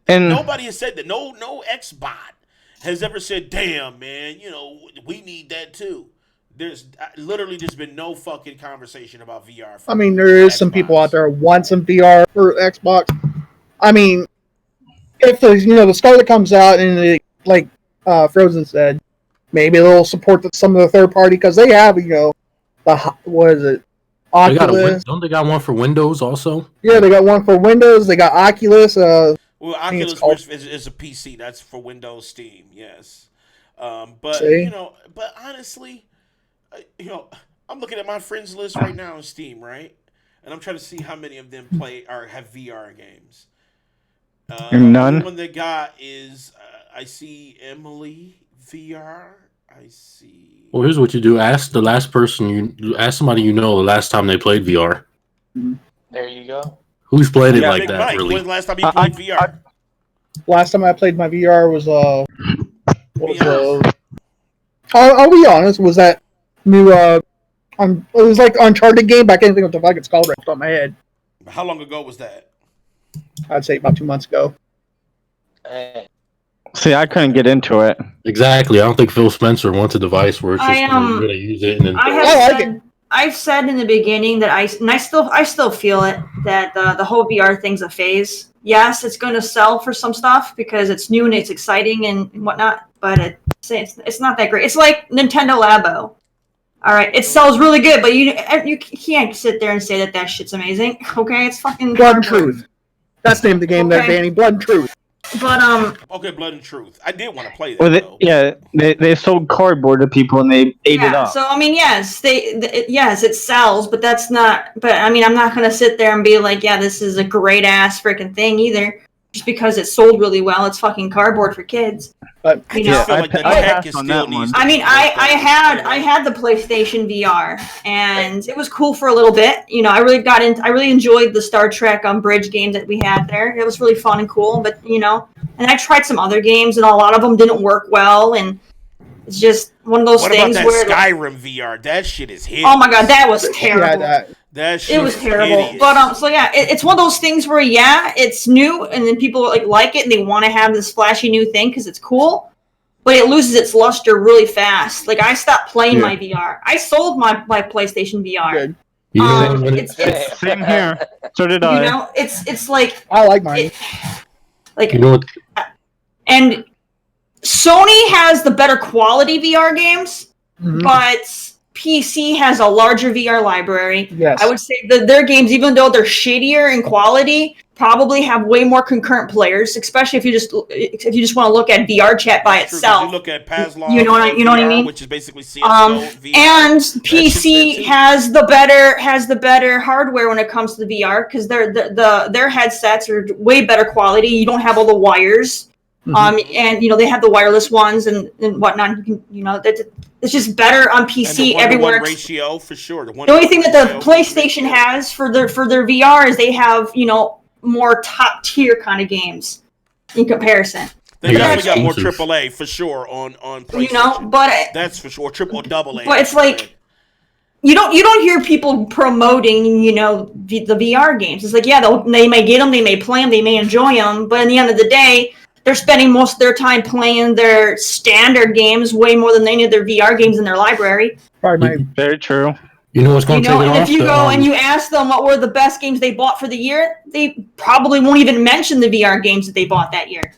Nobody has said that. No Xbot has ever said, damn, man, we need that too. There's literally just been no fucking conversation about VR. I mean, there is some people out there who want some VR for Xbox. I mean, if the Scarlet comes out and like Frozen said, maybe they'll support some of the third party because they have what is it? Oculus. Don't they got one for Windows also? Yeah, they got one for Windows. They got Oculus. Well, Oculus is a PC. That's for Windows, Steam. Yes, but honestly. I'm looking at my friends list right now on Steam, right? And I'm trying to see how many of them play or have VR games. None. The one they got is I see Emily VR. I see. Well, here's what you do: ask the last person you ask somebody the last time they played VR. There you go. Who's played it like that? Mike, really? when's the last time you played VR? Last time I played my VR was I'll be honest, was that new it was like Uncharted game, but I can't think of what the fuck it's called right off the top of my head. How long ago was that? I'd say about 2 months ago. See, I couldn't get into it. Exactly. I don't think Phil Spencer wants a device where it's just you're gonna use it and then. I've said in the beginning that I still feel it that the whole VR thing's a phase. Yes, it's going to sell for some stuff because it's new and it's exciting and whatnot, but it's not that great. It's like Nintendo Labo. All right, it sells really good, but you can't sit there and say that shit's amazing. Okay, it's fucking Blood and Truth. That's the name of the game there, Danny. Blood and Truth. But okay, Blood and Truth. I did want to play that. Well, they sold cardboard to people and they ate it up. So I mean, yes, it sells, but that's not. But I mean, I'm not gonna sit there and be like, yeah, this is a great ass freaking thing either, just because it sold really well. It's fucking cardboard for kids. But you know, I passed on that one. I mean, I had the PlayStation VR, and it was cool for a little bit. You know, I really enjoyed the Star Trek Bridge game that we had there. It was really fun and cool. But you know, and I tried some other games, and a lot of them didn't work well, and it's just one of those things where. What about that Skyrim VR? That shit is hideous. Oh my god, that was terrible. That shit was terrible. Hideous. But so yeah, it's one of those things where it's new, and then people like it, and they want to have this flashy new thing because it's cool. But it loses its luster really fast. Like I stopped playing my VR. I sold my PlayStation VR. Good. Same here. So did I. You know, it's like I like mine. You know what? And Sony has the better quality VR games, but PC has a larger VR library. Yes. I would say that their games, even though they're shittier in quality, probably have way more concurrent players, especially if you just want to look at VR chat by itself. You look at Pavlov, you know what I mean? Which is basically CS:GO VR. And PC has the better hardware when it comes to the VR because their headsets are way better quality. You don't have all the wires. And you know they have the wireless ones and whatnot. It's just better on PC and the everywhere. Ratio for sure. The only thing that the PlayStation has for their VR is they have more top tier kind of games in comparison. They definitely got more AAA for sure on PlayStation. You know, but that's for sure. Triple double A. But it's like you don't hear people promoting the VR games. It's like they may get them, they may play them, they may enjoy them, but at the end of the day. They're spending most of their time playing their standard games way more than any of their VR games in their library. Very true. You know what's going to take it off? And if you go and you ask them what were the best games they bought for the year, they probably won't even mention the VR games that they bought that year.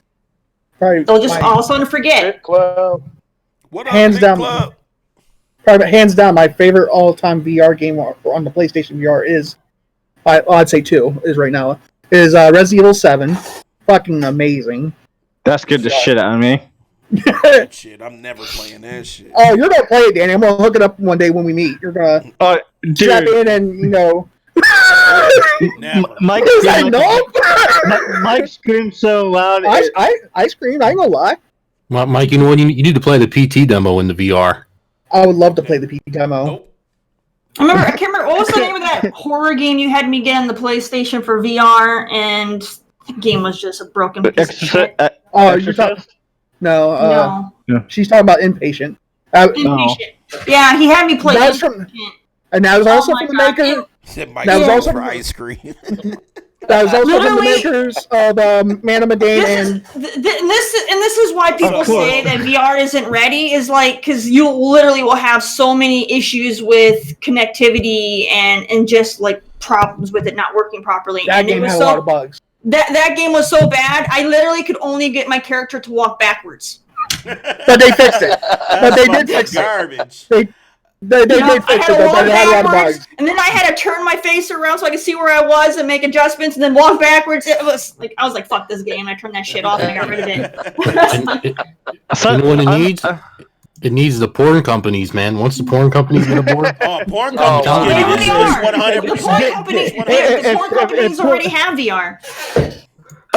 They'll just all of a sudden forget. Hands down, my favorite all-time VR game on the PlayStation VR is, I'd say 2 is right now, is Resident Evil 7. Fucking amazing. That scared the shit out of me. Shit, I'm never playing that shit. Oh, you're gonna play it, Danny. I'm gonna hook it up one day when we meet. You're gonna strap in and Mike screamed so loud. I screamed. I ain't gonna lie. Mike, you know what? You need to play the PT demo in the VR. I would love to play the PT demo. Nope. I can't remember what was the name of that horror game you had me get on the PlayStation for VR, and the game was just a broken piece of shit. You're talking? No. She's talking about Inpatient. Inpatient. Yeah, he had me play Inpatient. And that was also from the maker. That was also for ice cream. That was also from the makers of Man of Medan and this is why people say that VR isn't ready is because you literally will have so many issues with connectivity and just problems with it not working properly. That game had a lot of bugs. That game was so bad, I literally could only get my character to walk backwards. But they fixed it. But they did fix garbage. They did fix it, but they had a lot of bugs. And then I had to turn my face around so I could see where I was and make adjustments and then walk backwards. It was I was like, fuck this game. I turned that shit off and I got rid of it. You know what it needs? It needs the porn companies, man. Once the porn companies get aboard. Porn companies. They really are. The porn companies already have VR.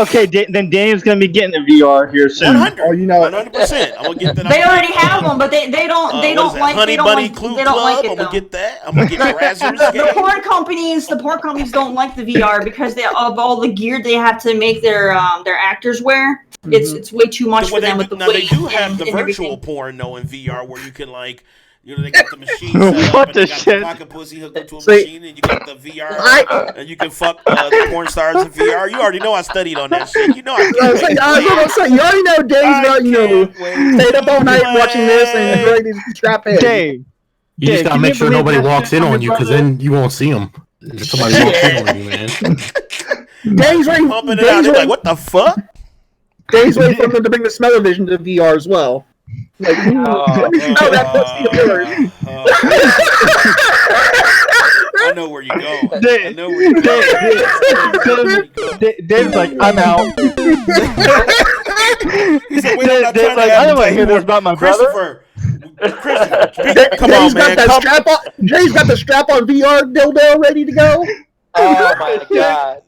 Okay, then Daniel's gonna be getting a VR here soon. 100. Oh, you know it. 100%. I'm gonna get that. They already have them, but they don't What is that, like Honey they don't Bunny like Clue they don't Club. like it I'm gonna though. get that. I'm gonna get Brazzers The game. porn companies don't like the VR because of all the gear they have to make their actors wear. It's way too much for them with the weight. They do have the and virtual everything. porn though in VR where you can like. You know, they got the machine set What up, and the they got shit? the pocket pussy hooked up to a See, machine, and you got the VR, and you can fuck the porn stars in VR. You already know I studied on that shit. You know I I was gonna say, you already know Dave's about, stayed up all night watching this and ready to strap in. Dave, You just gotta can make you sure believe nobody that walks shit in from on your you, because brother? then you won't see them. Somebody walks in on you, man. Dave's waiting, pumping it out. They're like, what the fuck? Dave's waiting for them to bring the smell-o-vision to VR as well. Like, let me smell that pussy of yours. I know where you go. I Dave, know where you go. Dave's like, I'm out. He said, wait, I'm not Dave's trying like, to I don't want to advertise hear this more. about my brother. Christopher, come on, Dave's got man. that Come. strap on. Dave's got the strap-on VR dildo ready to go. Oh my god.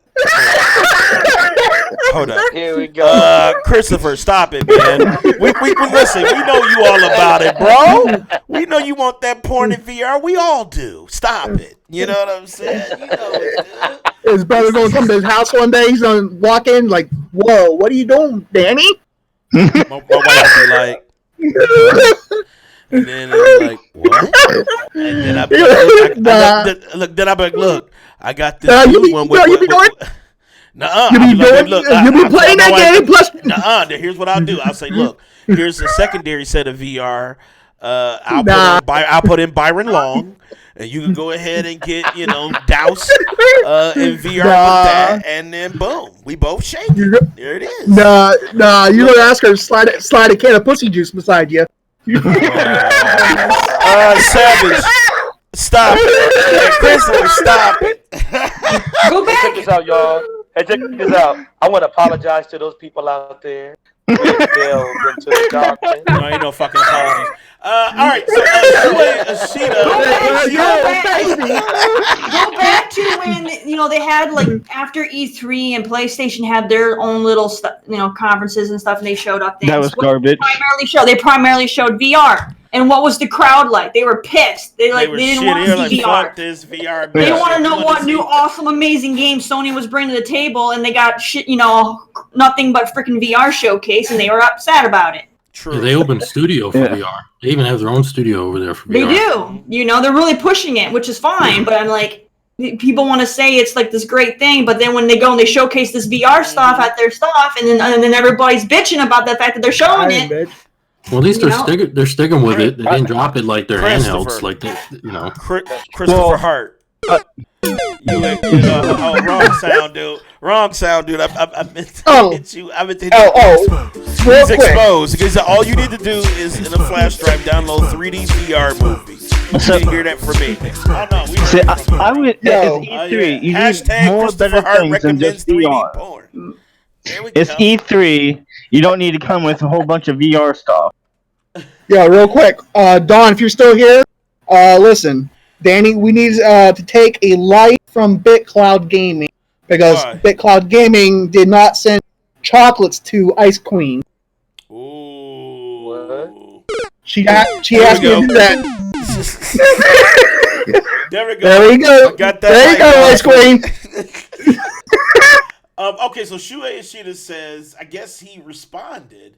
Hold up. Here we go. Christopher, stop it, man. We listen. We know you all about it, bro. We know you want that porn in VR. We all do. Stop it. You know what I'm saying? You know it, dude. His brother's gonna come to his house one day. He's gonna walk in like, "Whoa, what are you doing, Danny?" My wife would be like, and then I'd be like, what? And then I'd be like, then I'd be like, look, I got this new one. You be doing. Nuh-uh. You be like, doing. look, You be playing that game. Plus, nuh-uh. Here's what I'll do. I'll say, look, here's the secondary set of VR. I'll put in Byron Long, and you can go ahead and get Douse in VR with that, and then boom, we both shake it. There it is. Nah. You gonna ask her to slide a can of pussy juice beside you. Savage. Stop it. Hey, Christopher, stop it. Go back. Check this out, y'all. Hey, check this out. I want to apologize to those people out there who delved into the darkness. No, ain't no fucking apologies. All right, so Go back to when they had like after E3 and PlayStation had their own little conferences and stuff, and they showed up. That was garbage. They primarily showed VR. And what was the crowd like? They were pissed. They didn't want to see VR. Fuck this VR. They want to know what new awesome, amazing games Sony was bringing to the table, and they got shit, nothing but freaking VR showcase, and they were upset about it. True. Yeah, they opened studio for VR. They even have their own studio over there for VR. They do. They're really pushing it, which is fine. But I'm like, people want to say it's like this great thing, but then when they go and they showcase this VR stuff at their stuff, and then everybody's bitching about the fact that they're showing it. Bitch. Well, at least they're sticking with it. They didn't drop it like their handhelds, like Christopher Hart. Wrong sound, dude. Wrong sound, dude. I meant to hit you. I meant to hit you. It's exposed. Because all you need to do is in a flash drive download 3D VR movies. You didn't hear that from me. Oh no, I would. It's E3. You Hashtag need more Christopher better Hart things than recommends just 3D VR. porn. It's E3. You don't need to come with a whole bunch of VR stuff. Yeah, real quick. Don, if you're still here, listen. Danny, we need to take a light from BitCloud Gaming because BitCloud Gaming did not send chocolates to Ice Queen. Ooh. What? She asked me to do that. There we go. There we go. I got that. There you go, Ice Queen. Okay, so Shuei Ishida says, I guess he responded,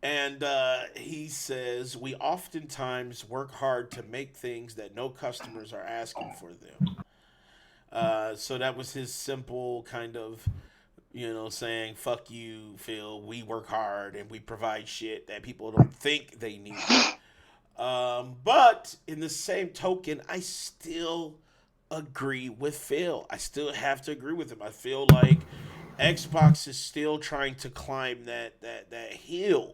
and he says, we oftentimes work hard to make things that no customers are asking for them. So that was his simple kind of, saying, fuck you, Phil, we work hard and we provide shit that people don't think they need. But in the same token, I still agree with Phil. I still have to agree with him. I feel like Xbox is still trying to climb that hill,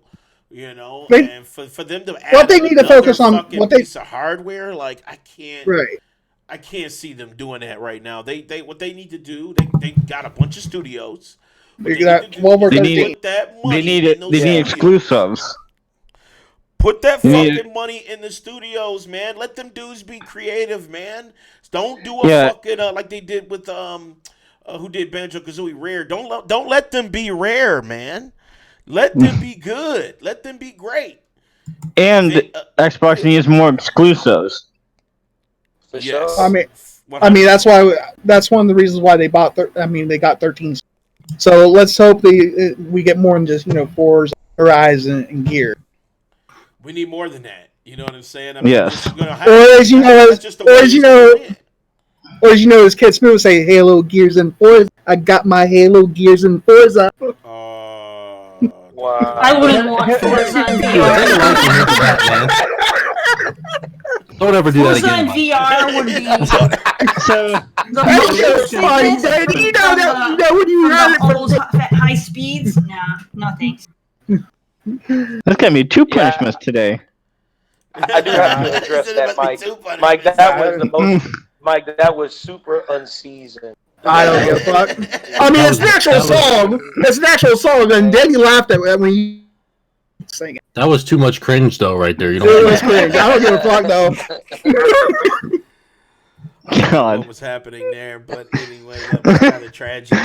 and for them to add what they need to focus on, what piece of hardware, like I can't see them doing that right now. They what they need to do, they got a bunch of studios. They need exclusives. Put that fucking money in the studios, man. Let them dudes be creative, man. Don't do a fucking like they did with who did Banjo-Kazooie Rare. Don't let them be rare, man. Let them be good. Let them be great. And Xbox needs more exclusives. For Yes. sure. I mean that's one of the reasons why they bought. They got 13. So let's hope we get more than just Forza Horizon and Gear. We need more than that. You know what I'm saying? Yes. Or as you know, as Kid Smooth say, Halo, Gears, and Forza. I got my Halo, Gears, and Forza. Wow. I wouldn't want Forza in VR. Don't ever do that Forza in again. VR would be So the most safest. You know when you heard it all from those high speeds. Nah, no thanks. there's gonna be 2 punishments today. I do have to address that, Mike. Mike, that was the most. Mike, that was super unseasoned. I don't give a fuck. I mean, it's an actual song. It's an actual song, and Danny laughed at when he sang it. That was too much cringe, though, right there. You It was don't. cringe. I don't give a fuck though. I don't know God. what was happening there, but anyway, that was kind of tragic.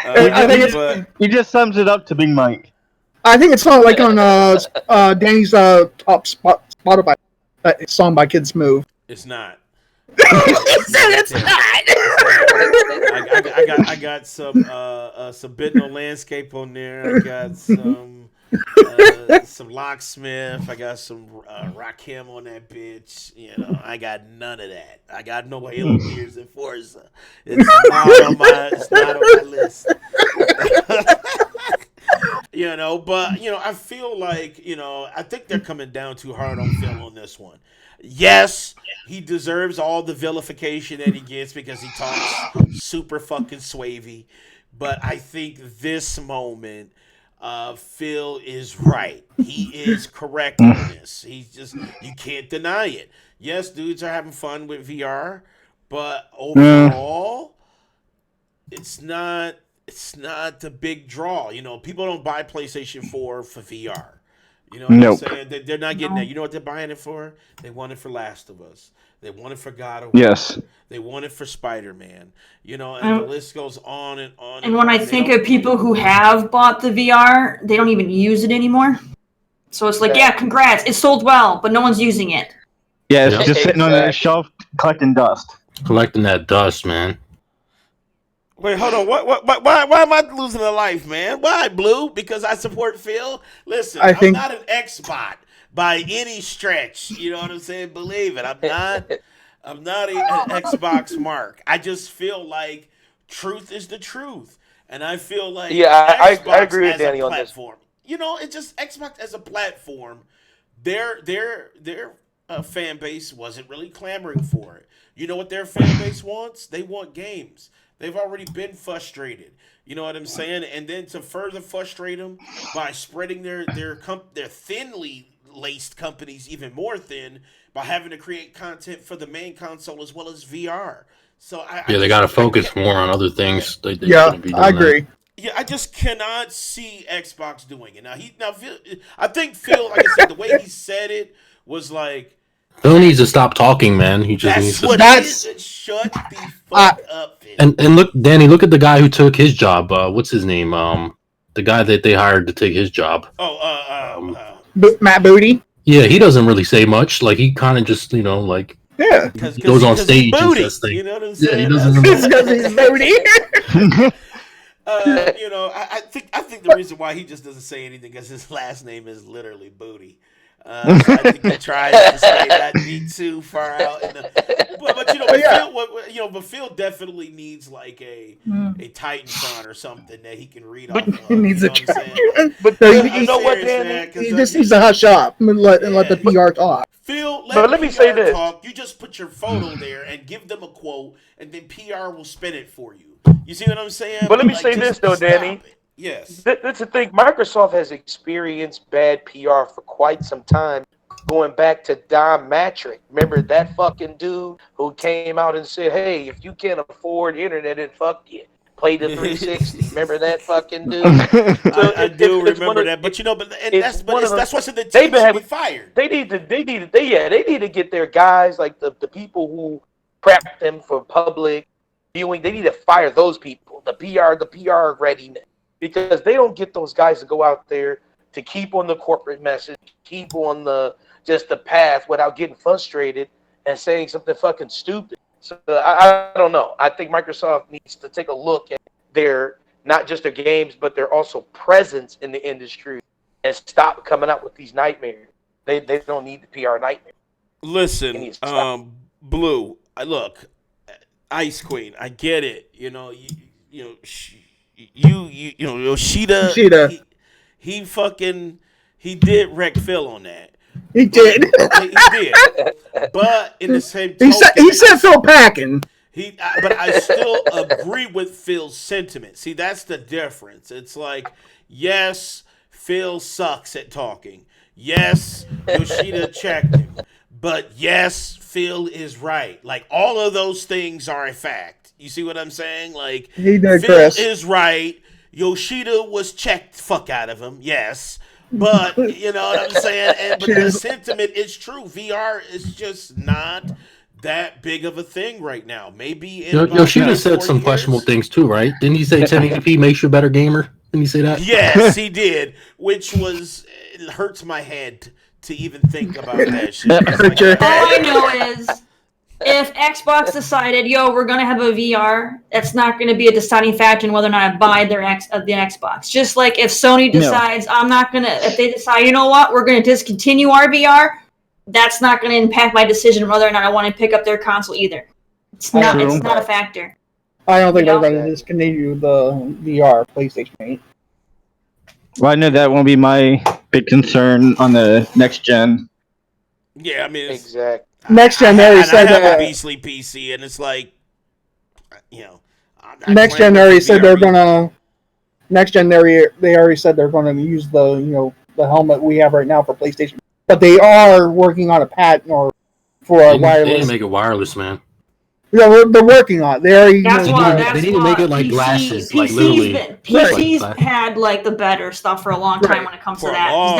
I think He just sums it up to Big Mike. I think it's not like on Danny's top Spotify song by Kid Smooth. it's not. He said it's not. I got some Bit Landscape on there. I got some Locksmith. I got some Rakim on that bitch. You know, I got none of that. I got no Halo Gears and Forza. It's not on my list. But I feel like I think they're coming down too hard on Phil on this one. Yes, he deserves all the vilification that he gets because he talks super fucking swavy. But I think this moment, Phil is right. He is correct on this. You can't deny it. Yes, dudes are having fun with VR, but overall, it's not the big draw. People don't buy PlayStation 4 for VR. You know what I'm saying? They're not getting that. You know what they're buying it for? They want it for Last of Us. They want it for God of War. Yes. They want it for Spider-Man. And the list goes on and on. And when I think of people who have bought the VR, they don't even use it anymore. So it's like, yeah, congrats, it sold well, but no one's using it. Yeah, it's just sitting on that shelf collecting dust. Collecting that dust, man. Wait, hold on. Why am I losing a life, man? Why, Blue? Because I support Phil? Listen, I'm not an Xbot by any stretch. You know what I'm saying? Believe it. I'm not an Xbox mark. I just feel like truth is the truth. And I feel like I agree with Danny on this. It's just Xbox as a platform, their fan base wasn't really clamoring for it. You know what their fan base wants? They want games. They've already been frustrated. You know what I'm saying? And then to further frustrate them by spreading their thinly laced companies even more thin by having to create content for the main console as well as VR. So they got to focus more on other things. They I agree. Yeah, I just cannot see Xbox doing it. I think Phil, like I said, the way he said it was like, Phil needs to stop talking, man. He just needs to shut the fuck up. And look, Danny, look at the guy who took his job. What's his name? The guy that they hired to take his job. Matt Booty. Yeah, he doesn't really say much. Like he kind of just, he goes on stage and says things. You know what I'm saying? Yeah, he doesn't. Because he's booty. I think the reason why he just doesn't say anything is his last name is literally Booty. So I think he tries to say that be too far out. But Phil definitely needs like a Titantron or something that he can read off of. He needs a Titantron. But you know what, Danny? He just needs to hush up and let the PR talk. Phil, let me say this. Talk. You just put your photo there and give them a quote, and then PR will spin it for you. You see what I'm saying? But let me say this, though, Danny. Yes. That's the thing. Microsoft has experienced bad PR for quite some time, going back to Don Matrick. Remember that fucking dude who came out and said, hey, if you can't afford internet, then fuck you. Play the 360. Remember that fucking dude? I do remember that. But that's what's in the team to be fired. They need to get their guys, like the people who prep them for public viewing. They need to fire those people. the PR readiness, because they don't get those guys to go out there to keep on the corporate message, keep on the path without getting frustrated and saying something fucking stupid. So I don't know. I think Microsoft needs to take a look at their, not just their games, but their also presence in the industry and stop coming out with these nightmares. They don't need the PR nightmare. Listen, Blue, look, Ice Queen, I get it. Yoshida. He did wreck Phil on that. He did. He did. But in the same token, he said Phil packing. But I still agree with Phil's sentiment. See, that's the difference. It's like, yes, Phil sucks at talking. Yes, Yoshida checked him. But yes, Phil is right. Like, all of those things are a fact. You see what I'm saying? Like, Phil is right. Yoshida was checked the fuck out of him. Yes. But, you know what I'm saying? But the sentiment is true. VR is just not that big of a thing right now. Maybe in Yoshida said some questionable things too, right? Didn't he say 1080p makes you a better gamer? Didn't he say that? Yes, he did. Which it hurts my head to even think about that shit. All I know is, if Xbox decided, we're gonna have a VR, that's not gonna be a deciding factor in whether or not I buy the Xbox. Just like if Sony decides if they decide, you know what, we're gonna discontinue our VR, that's not gonna impact my decision whether or not I want to pick up their console either. It's not a factor. I don't think they're gonna discontinue the VR PlayStation 8. Well, I know that won't be my big concern on the next gen. Yeah, I mean, exactly. Next gen, they already said I have a beastly PC, and it's like, next gen, they already said they're gonna. Next gen, they already said they're gonna use the helmet we have right now for PlayStation, but they are working on a patent for a wireless. They need to make it wireless, man. Yeah, they're working on it. They already. They need to make it like glasses, like literally. PCs had like the better stuff for a long time when it comes to that.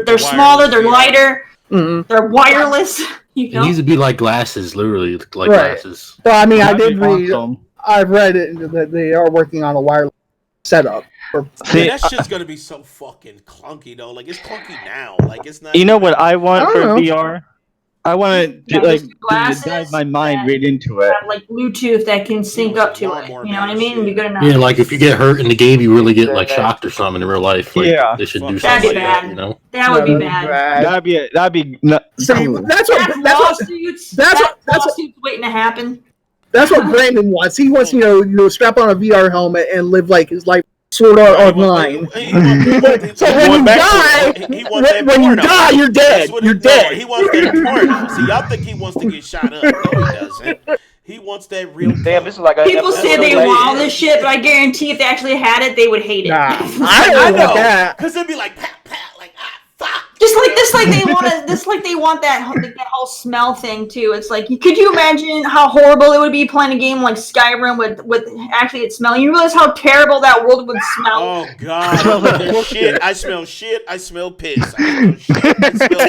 They're smaller, they're lighter, they're wireless. It needs to be like glasses, literally like glasses. But I mean, I've read it that they are working on a wireless setup. That shit's gonna be so fucking clunky though. Like, it's clunky now. Like, it's not. You know what I want for VR? I want to dive my mind right into it. Have, like Bluetooth that can sync up to it. You know what I mean? Be good enough. Yeah, like if you get hurt in the game, you really get like shocked or something in real life. Like, they should do something like that. You know, that would be bad. That'd be. That's lawsuits waiting to happen. That's what Brandon wants. He wants strap on a VR helmet and live like his life sort of online. So when you die, you're dead. You're dead. He wants that porno. See, y'all think he wants to get shot up. No, he doesn't. He wants that real. Damn, this is like people say they want all this shit, but I guarantee if they actually had it, they would hate it. Nah, I know that. Because they'd be like, pat, like, fuck. Just like they want that whole smell thing too. It's like, could you imagine how horrible it would be playing a game like Skyrim with actually it smelling? You realize how terrible that world would smell? Oh god, shit! I smell shit. I smell piss. I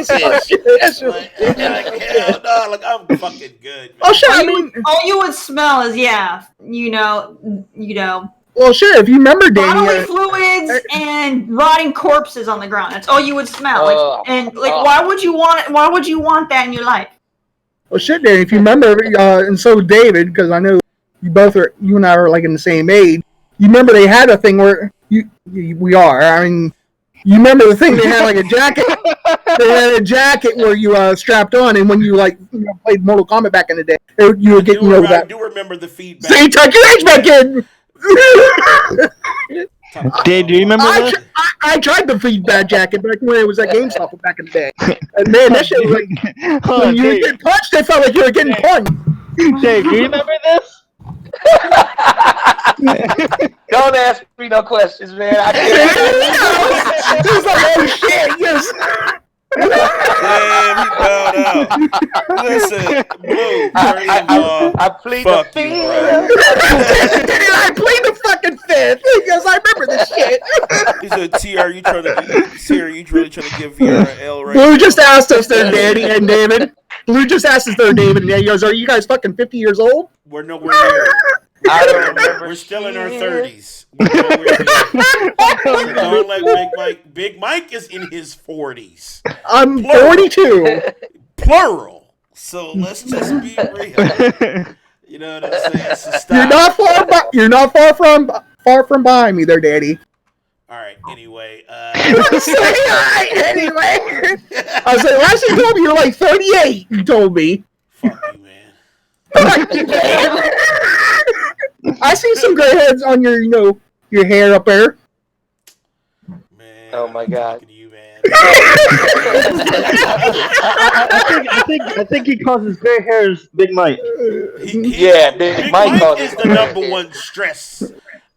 smell piss. Like, hell no! Like, I'm fucking good. Man. Oh shit! All you would smell is Well, sure. If you remember, Danny, bodily fluids and rotting corpses on the ground. That's all you would smell. Why would you want it? Why would you want that in your life? Well, shit, Danny. If you remember, and so David, because I know you and I are like in the same age. You remember they had a thing where we are. I mean, you remember the thing they had like a jacket. They had a jacket where you strapped on, and when you played Mortal Kombat back in the day, you would get I do remember the feedback. See, tuck your age back in. Dave, do you remember that? I tried the feedback jacket back when it was at GameStop back in the day. And man, that shit was like, when you were getting punched, it felt like you were getting punched. Dave, do you remember this? Don't ask me no questions, man. It was like, oh shit, yes. Damn, he found out. Listen, Blue, I plead the fifth. I plead the fucking fifth because I remember this shit. He said, T, are you really trying to give VR an L right Blue now? just asked us there, Danny and David. Blue just asked us there, David, and he goes, are you guys fucking 50 years old? We're nowhere near it. I don't remember. We're still in our shit. 30s. We know we're so don't let Big Mike. Big Mike is in his 40s. I'm Plural. 42. Plural. So let's just be real. You know what I'm saying? So stop. You're not far from behind me there, Daddy. All right. Anyway. Anyway. I was like, last you told me you're like 38. You told me. Fuck you, man. I see some gray heads on your, your hair up there. Man. Oh my God. I'm talking to you, man. I think he calls his gray hairs Big Mike. Big Mike is the number one stress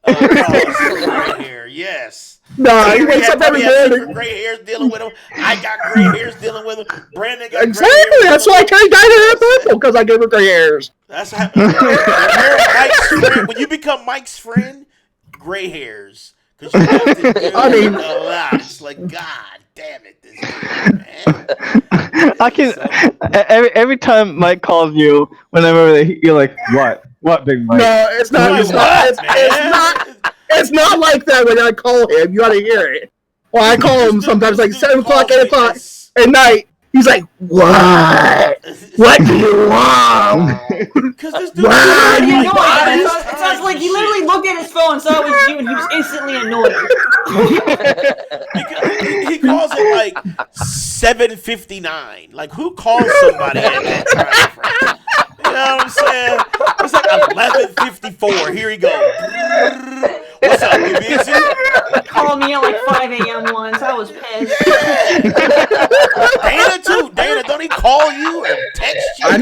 cause right here. Yes. Nah, he wakes up every morning. Gray hairs dealing with him. I got gray hairs dealing with him. Brandon got Exactly. gray hairs. That's why I turned dyed hair purple, because I gave her gray hairs. That's how. When you're Mike's friend, when you become Mike's friend, gray hairs. Because you have to do a lot. It's like, God damn it, this dude, man. I can every time Mike calls you, whenever you're like, what, Big Mike? No, it's not. It's not like that when I call him. You gotta hear it. Well, I call him sometimes like 7 o'clock, 8 o'clock at night. He's like, what? What do you want? Because this dude it sounds like he literally looked at his phone and saw it was you, and he was instantly annoyed. He calls it like 7:59. Like, who calls somebody at that time frame? You know what I'm saying? It's like 11:54. Here he goes. What's up? You busy? He called me at like 5 a.m. once. I was pissed. Dana too. Dana, don't he call you or text you? I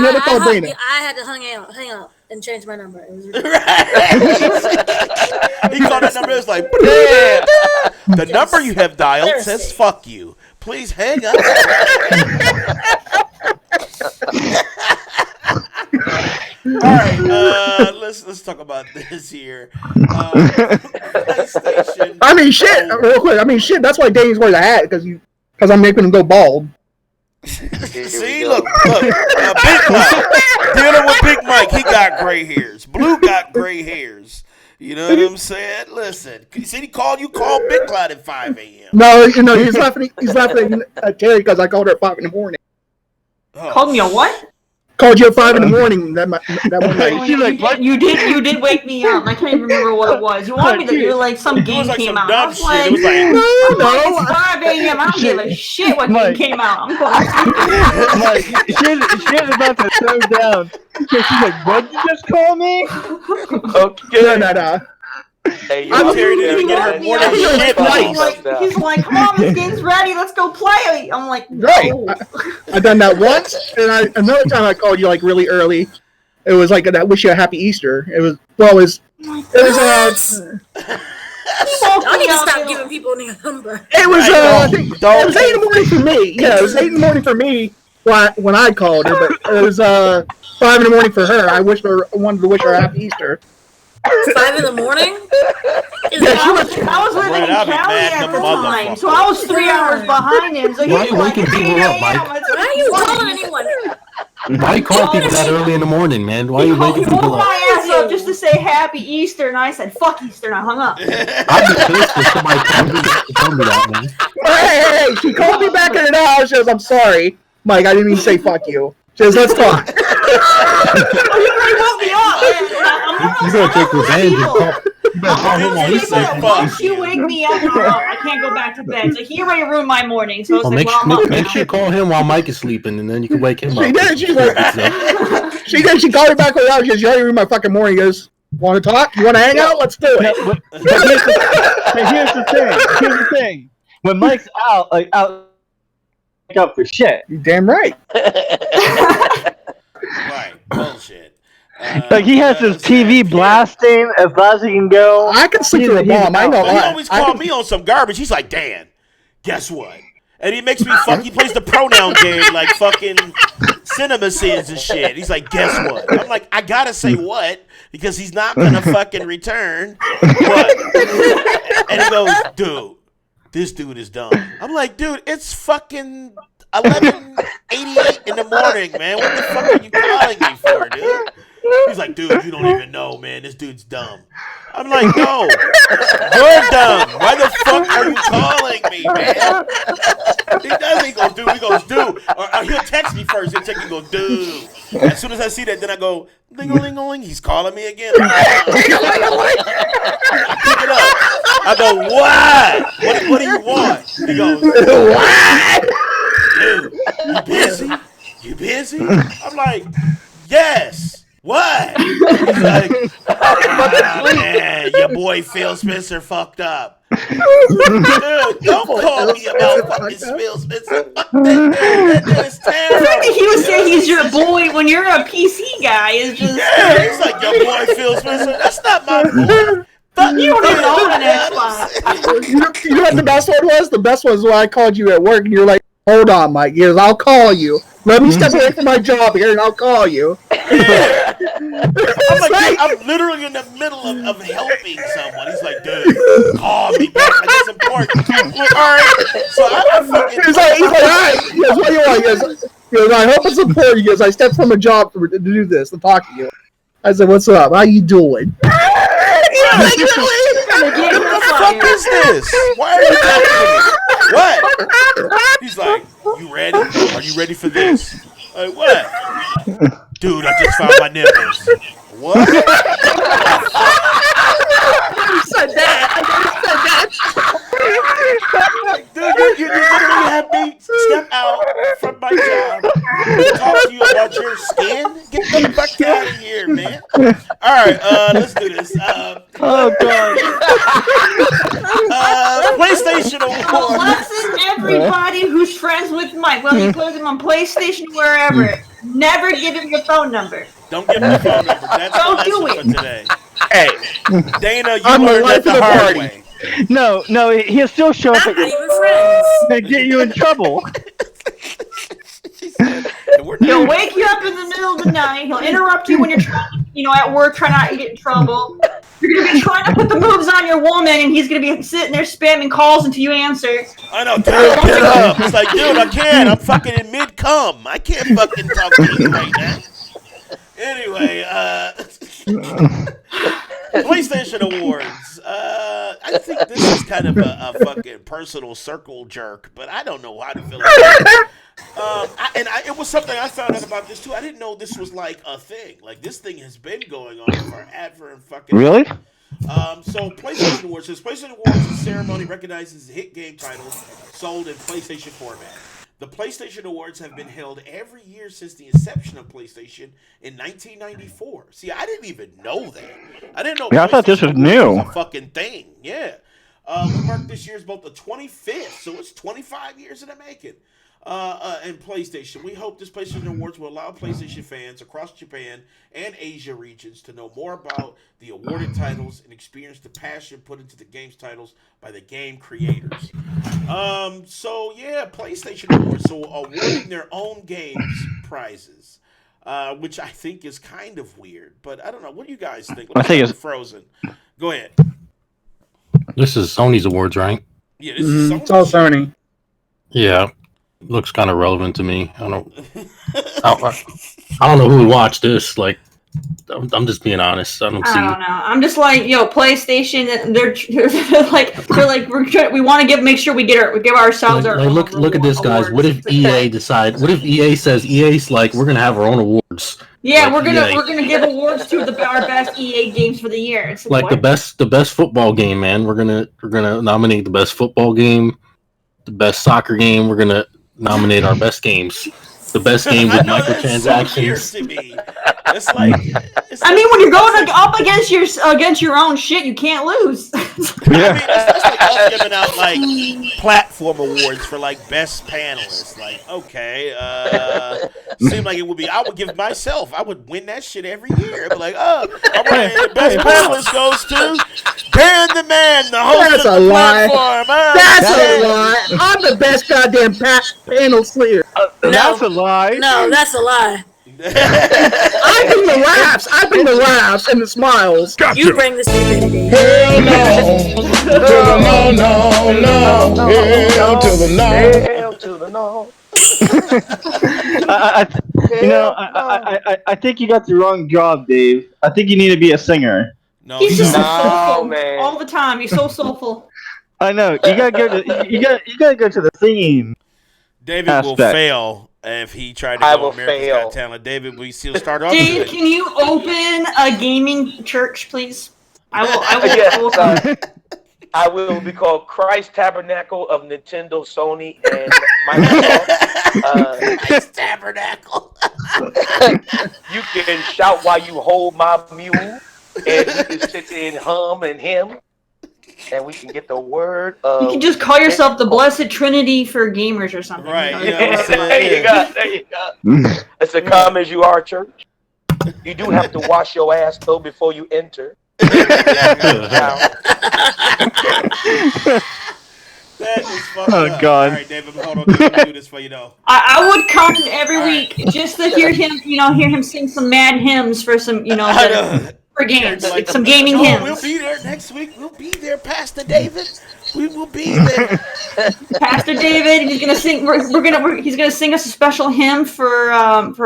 never called Dana. I had to hang up and change my number. It was He called that number. It's like, the number you have dialed says "fuck you." Please hang up. All right, let's talk about this here. PlayStation. I mean, shit. Real quick. I mean, shit. That's why Danny's wearing a hat because I'm making him go bald. See, look, Big Mike dealing with Big Mike. He got gray hairs. Blue got gray hairs. You know what I'm saying? Listen, see, he called Big Cloud at 5 a.m. No, he's laughing. He's laughing at Terry because I called her at 5 in the morning. Oh, Called me a what? Called you at 5 in the morning that one night. She's like, what? You did wake me up. I can't even remember what it was. You wanted me to do like some game like came some out. I was dumb like, shit. It was like, it's 5 a.m. I don't give a shit what game came out. I'm going Like, she's about to throw down. She's like, what did you just call me? Okay. No. Hey, I'm Terry didn't even get her morning shit. He's like, come on, this game's ready. Let's go play. I'm like, no. Right. I've done that once, and another time I called you like really early. It was like I wish you a happy Easter. It was I need to stop giving people a number. It was I think it was 8 in the morning for me. Yeah, it was 8 in the morning for me when I called her, but it was 5 in the morning for her. I wanted to wish her a happy Easter. 5 in the morning? I was living in Cali at the time, so I was 3 hours behind him. So Why are you waking people up, Mike? Why are you calling anyone? Why are you calling people that early in the morning, man? Why are you waking He people woke up? my ass up just to say Happy Easter, and I said, fuck Easter, and I hung up. I'd be pissed if somebody told me that, man. Hey, she called me back in an hour. She goes, I'm sorry, Mike. I didn't even say fuck you. She goes, let's talk. You really woke me up. You gotta take revenge and call him while he's sleeping. Once you wake me up, I can't go back to bed. So he already ruined my morning. So I was like, well, I'm up Make now. sure you call him while Mike is sleeping, and then you can wake him up. She did. She's like, she called me back in an hour. She goes, you already ruined my fucking morning. He goes, want to talk? You want to hang out? Let's do it. Here's the thing. When Mike's out for shit. You damn right. Right, bullshit. Like he has his TV blasting as loud as he can go. I can sleep through a bomb. I know He that. always called me on some garbage. He's like, Dan, guess what? And he makes me he plays the pronoun game like fucking cinema sins and shit. He's like, guess what? I'm like, I gotta say what? Because he's not gonna fucking return. What? And he goes, dude, this dude is dumb. I'm like, dude, it's fucking 11:88 in the morning, man. What the fuck are you calling me for, dude? He's like, dude, you don't even know, man. This dude's dumb. I'm like, no, you're dumb. Why the fuck are you calling me, man? He does. He goes, dude. He goes, dude. Or he'll text me first. He'll text me, go, dude. As soon as I see that, then I go, ling-a-ling-a-ling. He's calling me again. I pick it up. I go, what? What do you want? He goes, what? Dude, you busy? You busy? I'm like, yes. What? He's like, man, your boy Phil Spencer fucked up. Dude, don't call me about fucking Phil Spencer. Fuck that is terrible. The fact that he would say he's your boy when you're a PC guy is just... Yeah, he's like, your boy Phil Spencer. That's not my boy. Fuck you don't even own an Xbox. You know what the best one was? The best one was when I called you at work and you're like, hold on, Mike. He goes, I'll call you. Let me step away from my job here and I'll call you. Yeah. I'm literally in the middle of helping someone. He's like, dude, call me back. Like, it's important. I'm like, all right. So I fucking... He's like, all right. He goes, what do you want? He goes, I hope it's important. He goes, I stepped from a job to do this, to talk to you. I said, what's up? How you doing? What the fuck is this? Why are you talking to me? What? He's like, you ready? Are you ready for this? Like, what? Dude, I just found my nipples. What? You said that. Dude, you literally have me step out from my job to talk to you about your skin? Get the fuck out of here, man. Alright, let's do this. Oh, God. PlayStation Awards. Listen, everybody who's friends with Mike, well, he plays him on PlayStation, wherever. Never give him your phone number. Don't give him your phone number. That's Don't do the lesson it. for today. Hey, Dana, you I'm learned alive that in the the hard party. way. No, he'll still show up Not at even friends. and get you in trouble. He'll wake you up in the middle of the night. He'll interrupt you when you're trying, at work, trying not to get in trouble. You're gonna be trying to put the moves on your woman, and he's gonna be sitting there spamming calls until you answer. I know, dude, get up. It's like, dude, I can't. I'm fucking in mid-cum. I can't fucking talk to you right now. Anyway, PlayStation Awards. I think this is kind of a fucking personal circle jerk, but I don't know how to feel about it. It was something I found out about this too. I didn't know this was like a thing. Like, this thing has been going on forever and fucking. Really? So PlayStation Awards. This PlayStation Awards ceremony recognizes hit game titles sold in PlayStation format. The PlayStation Awards have been held every year since the inception of PlayStation in 1994. See, I didn't even know that. I didn't know. Yeah, I thought this was PlayStation new. Awards was a fucking thing. Yeah. We marked this year as both the 25th, so it's 25 years in the making. And PlayStation. We hope this PlayStation Awards will allow PlayStation fans across Japan and Asia regions to know more about the awarded titles and experience the passion put into the game's titles by the game creators. So yeah, PlayStation Awards. So awarding their own games prizes, which I think is kind of weird. But I don't know. What do you guys think? I think it's Frozen. Go ahead. This is Sony's awards, right? Yeah, this is It's all Sony. Yeah. Looks kind of relevant to me. I don't know who would watch this. Like, I'm just being honest. I don't see. I don't know. I'm just like, PlayStation. They're like we want to make sure we give ourselves our. Look at this, guys. awards. What if EA decide? What if EA says EA's like, we're gonna have our own awards? Yeah, like we're gonna give awards to our best EA games for the year. It's Like what? the best football game, man. We're gonna nominate the best football game, the best soccer game. We're gonna nominate our best games. The best game with microtransactions. So weird to me. It's like, I mean, when you're going up against your own shit, you can't lose. I mean, it's like us giving out like platform awards for like best panelists. Like, okay, seemed like it would be. I would give myself. I would win that shit every year. But like, all right, the best panelist goes to Dan the Man, the host That's of a the lie. platform. That's a lie. I'm the best goddamn panel slayer. That's a lie. No, that's a lie. I bring the laughs. I bring the laughs and the smiles. You bring the stupidity. Hell no. No. Hell to the no. Hell to the no. I think you got the wrong job, Dave. I think you need to be a singer. No, He's just so don't. soulful man. all the time. He's so soulful. I know. You gotta go to you gotta go to the singing. David will Aspect. fail if he tried to I go will America's fail. Got Talent. David, we still start off Dave, good. can you open a gaming church, please? I will. Yes, I will. I will be called Christ Tabernacle of Nintendo, Sony, and Microsoft. Christ Tabernacle. You can shout while you hold my mule, and we can sit and hum and hymn, and we can get the word of. You can just call yourself the Blessed Trinity for gamers or something. Right, You know, yeah. There you go. There you go. It's a come as you are church. You do have to wash your ass though before you enter. That is fucked Oh, up. God. All right, David, hold on. Let me do this for you, though. I would come every week just to hear him, hear him sing some mad hymns for some, for games, like some gaming hymns. We'll be there next week. We'll be there, Pastor David. We will be there. Pastor David, he's gonna sing. He's gonna sing us a special hymn for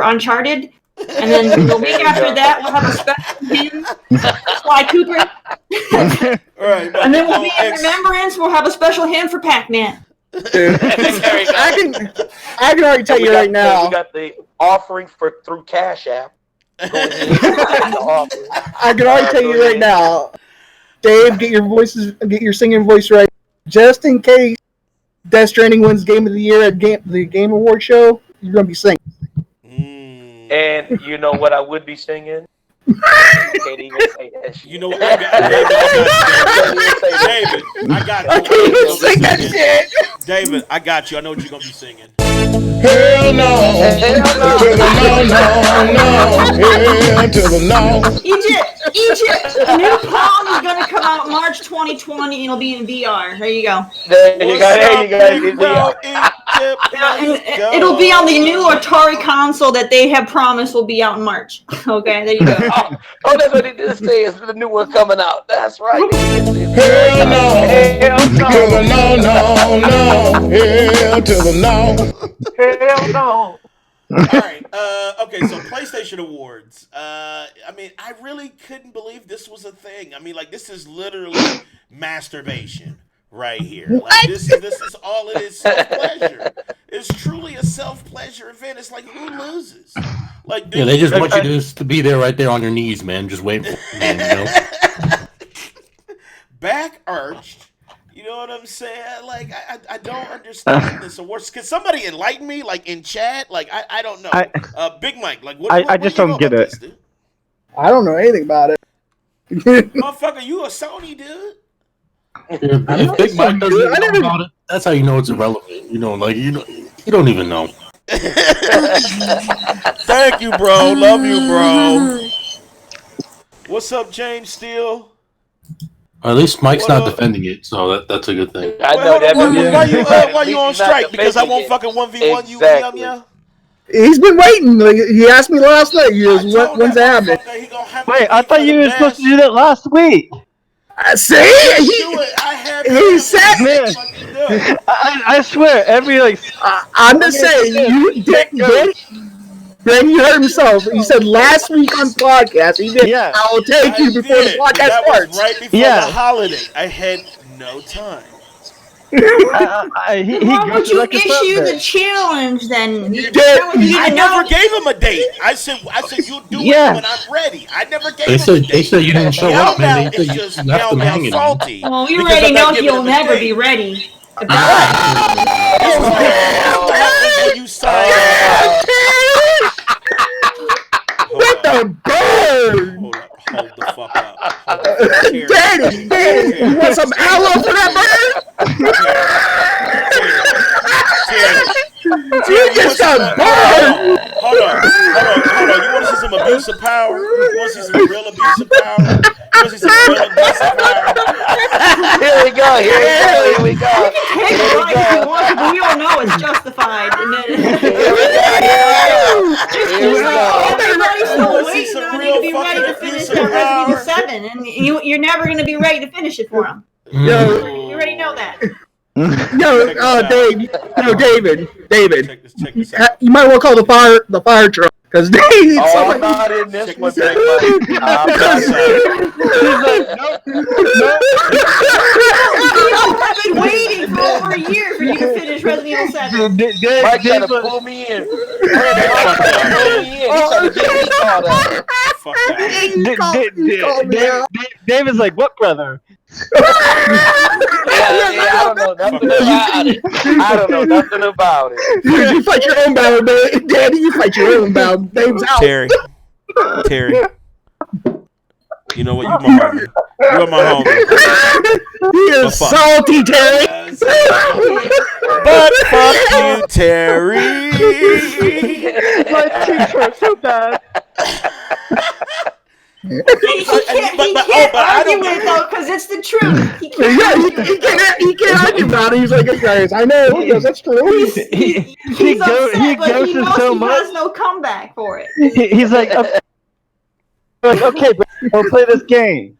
Uncharted, and then the week after that we'll have a special hymn, Sly Cooper. All right, and then we'll be in remembrance. We'll have a special hymn for Pac-Man. Dude, I can already tell you right now. We got the offering through Cash App. I can already tell you right now, Dave, get your singing voice right, just in case Death Stranding wins Game of the Year at the Game Award show. You're gonna be singing. And you know what I would be singing? Can't even say that shit. You know what? I got David, I got you. I can't even sing that shit. David, I got you. I know what you're gonna be singing. Hell no. To the no. Hell to the no. Egypt. The new Pong is gonna come out March 2020, and it'll be in VR. There you go. There you go. And it'll be on the new Atari console that they have promised will be out in March. Okay, there you go. Oh, that's what he did say. Is the new one coming out? That's right. Hell no. To the no. Hell to the no. Hell no. All right. Okay. So PlayStation Awards. I mean, I really couldn't believe this was a thing. I mean, like, this is literally masturbation right here. Like, this is all it is. Self-pleasure. It's truly a self-pleasure event. It's like, who loses? Like, Yeah, they just want you to be there right there on your knees, man. Just waiting for man, back arched. You know what I'm saying? Like, I don't understand this awards. Can somebody enlighten me, like, in chat? Like, I don't know. Big Mike, like, what I just don't get it. This, I don't know anything about it. Motherfucker, you a Sony dude? If Big Mike doesn't even know about it, that's how you know it's irrelevant. You don't even know. Thank you, bro. Love you, bro. What's up, James Steele? At least Mike's not defending it, so that's a good thing. I know that. Why you on strike? Because I won't fucking 1v1 you, yeah? He's been waiting. Like, he asked me last night. He goes, when's it happening? Wait, I thought you were supposed to do that last week. See? He said it. I swear, I'm just saying, you did. Then you heard himself. He said last week on podcast, he did. Yeah. I will take you before the podcast that starts. Was right before the holiday. I had no time. Why would you issue the challenge then? You did. I never gave him a date. I said you'll do it when I'm ready. I never gave him a date. They said you didn't show up, man. They said just you left them hanging. salty. Well, we already know he'll never be ready. You signed. With the bird. Hold the fuck up. Daddy, you want some aloe for that bird? You get some bird. Hold on. You want to see some abuse of power? You want to see some real abuse of power? You want to see some real abuse of power? Here we go. Take it right if you want to, but we all know it's justified. And then everybody's still waiting on you to be ready to finish that Resident Evil 7, and you're never going to be ready to finish it for them. You already know that. Dave. No, David. Check this out. You might want to call the fire truck because they need I'm not in this one, Big Mike. I'm not in I've been waiting for over a year for you to finish Resident Evil 7. Mike trying to pull me in. He's trying to get me caught up. Fuck that. David's like, what, brother? I don't know nothing about it. I don't know nothing about it. You fight your own battle, man. Daddy, you fight your own battle. Dave's out. Terry. You know what? You my homie. You're my homie. He is salty, Terry. But fuck you, Terry. My cheeks hurt so bad. He can't argue with it though, because it's the truth. He can't argue about it. He's like, hey guys, I know. He goes, that's true. He's upset, but he knows he has no comeback for it. He's like, okay, bro, we'll play this game.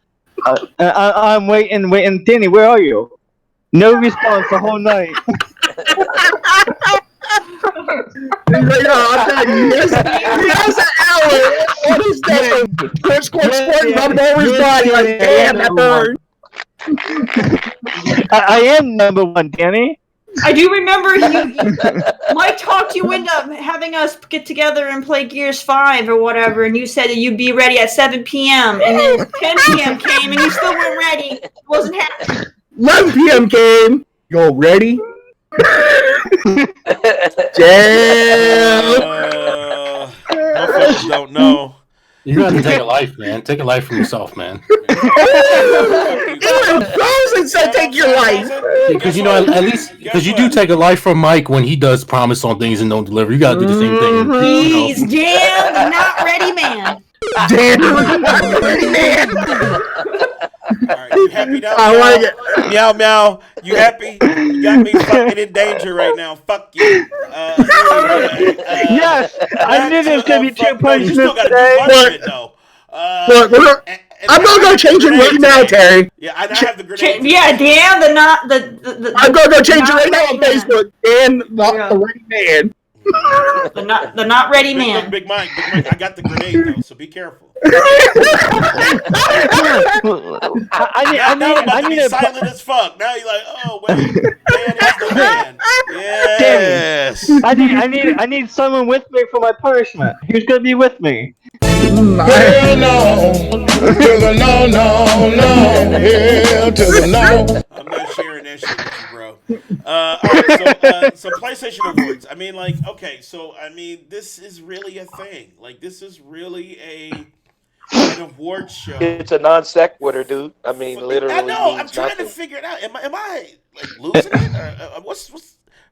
I'm waiting. Danny, where are you? No response the whole night. He's like, I'm telling you, he has an hour on his desk. Squirt, rubbing over his body. Like, damn, that burned. I am number one, Danny. I do remember Mike talked you into having us get together and play Gears 5 or whatever, and you said that you'd be ready at 7 p.m. and then 10 p.m. came and you still weren't ready. Wasn't happening. 11 p.m. came. Yo, ready? Damn. Motherfuckers don't know. You gotta take a life, man. Take a life from yourself, man. Even Frozen said take your life. Because at least because you do take a life from Mike when he does promise on things and don't deliver. You gotta do the same thing. He's damn the not ready man. Damn the not ready man. Alright, you happy now? I like it. Meow meow. You happy? You got me fucking in danger right now. Fuck you. Yes, I knew there was gonna be two punishments today. I'm gonna go change it right now, Terry. Yeah, I have the grenade. Yeah, damn the I'm gonna go change it right now on Facebook. And not the ready man. The not ready man. Big Mike, I got the grenade though, so be careful. I need to be silent as fuck. Now you're like, oh wait, man is the man. Yes. I need someone with me for my punishment. Who's gonna be with me? Hell no, to the no, hell to the no. I'm not sharing that shit with you, bro. Alright, so PlayStation Awards. I mean, like, okay, so I mean, this is really a thing. Like, this is really an award show. It's a non sequitur, dude. I mean, literally. I know. I'm trying nothing. to figure it out. Am I like losing it? Or, what's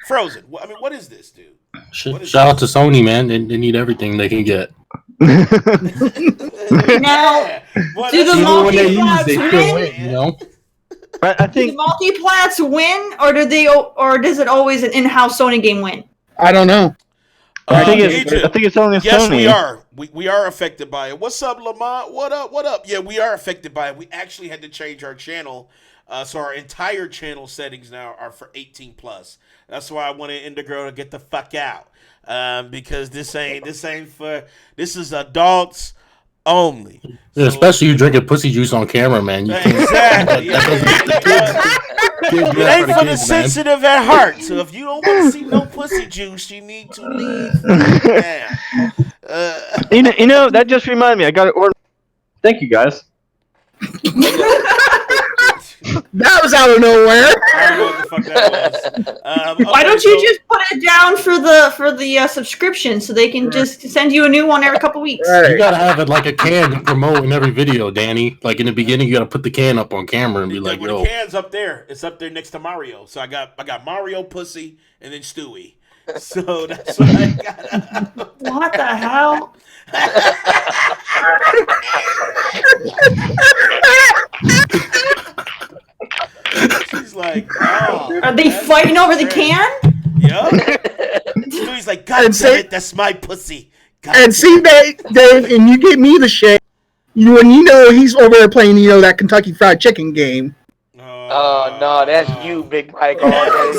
Frozen? I mean, what is this, dude? Shout out to Sony, man. They need everything they can get. Now, do the multi-plats win? You know? I think do the multi-plats win, or does it always an in-house Sony game win? I don't know. I think it's only Sony. Yes, we are. We are affected by it. What's up, Lamont? What up? What up? Yeah, we are affected by it. We actually had to change our channel, so our entire channel settings now are for 18 plus. That's why I wanted Indigo to get the fuck out, because this is adults only. Yeah, especially you drinking pussy juice on camera, man. You exactly. It ain't for the sensitive at heart. So if you don't want to see no pussy juice, you need to leave. You know, that just reminded me. I got to order. Thank you, guys. That was out of nowhere. I don't know what the fuck that was. Why don't you just put it down for the subscription so they can just send you a new one every couple weeks? Right. You gotta have it like a can to promote in every video, Danny. Like in the beginning, you gotta put the can up on camera and be like, "Yo." The can's up there. It's up there next to Mario. So I got Mario, pussy, and then Stewie. So that's what I got. What the hell? She's like, oh. Are they fighting over the can? Yep. Stewie's like, God damn it, that's my pussy. And see, Dave, and you give me the shit when you know he's over there playing, that Kentucky Fried Chicken game. Oh no, that's you, Big Mike. All day.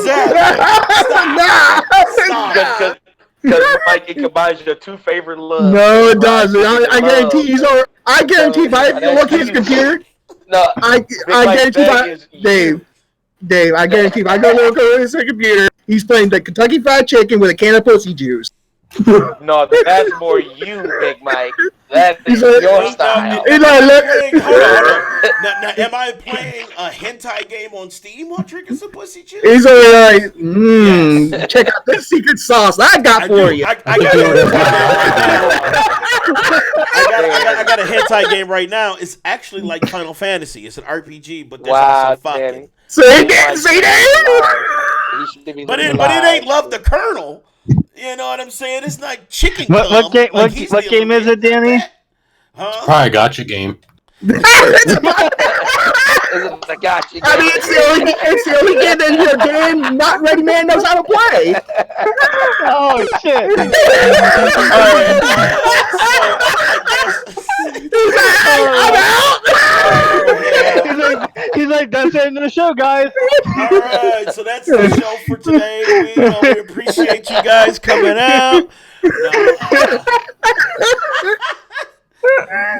Stop. Because Mike, it combines your two favorite loves. No, it doesn't. I guarantee he's over. I guarantee if I look at his computer, no, I guarantee Dave, I guarantee if I go look at his computer, he's playing the Kentucky Fried Chicken with a can of pussy juice. No, that's more you, Big Mike. That is your style. Hold on. Now, am I playing a hentai game on Steam while drinking some pussy juice? He's like, check out this secret sauce I got for you. I got a hentai game right now. It's actually like Final Fantasy. It's an RPG, but there's also fucking. Say that. But it ain't Love the Colonel. You know what I'm saying? It's not chicken. What game is it, Danny? Huh? Probably gotcha game. It's a gotcha game. I mean, it's the only game in your game not Ready Man knows how to play. Oh shit! He's like, that's the end of the show, guys. All right, so that's the show for today. We appreciate you guys coming out.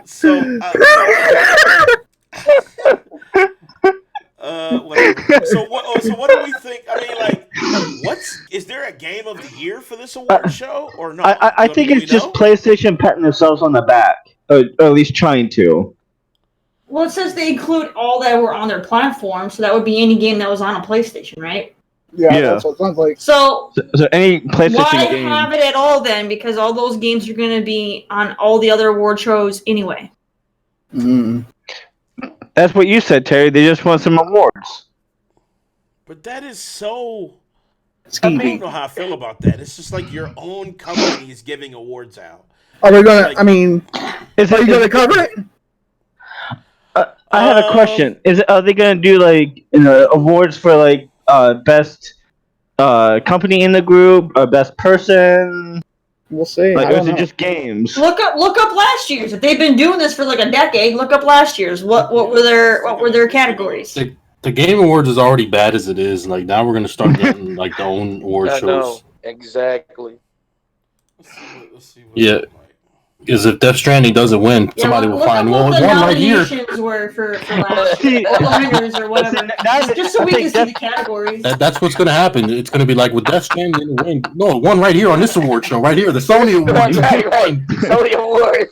So what do we think? I mean, like, is there a game of the year for this award show or not? I think it's just PlayStation patting themselves on the back, or at least trying to. Well, it says they include all that were on their platform, so that would be any game that was on a PlayStation, right? Yeah. That's what it sounds like. So any PlayStation game. Why have it at all then? Because all those games are going to be on all the other award shows anyway. That's what you said, Terry. They just want some awards. But that is so. I don't know how I feel about that. It's just like your own company is giving awards out. Are we gonna? Like, I mean, are you gonna cover it? I have a question. Are they gonna do like awards for like best company in the group or best person? We'll see. Like, or is it just games? Look up last year's. If they've been doing this for like a decade, look up last year's. What were their categories? The Game Awards is already bad as it is. Like now we're gonna start getting like their own award shows. No, exactly. Let's see what yeah. Because if Death Stranding doesn't win, somebody will find one right here. Nominations were for last year, or the winners or whatever. Just so we can see the categories. That's what's going to happen. It's going to be like with Death Stranding didn't win. No, one right here on this award show, right here, the Sony Award. Right. Sony Award.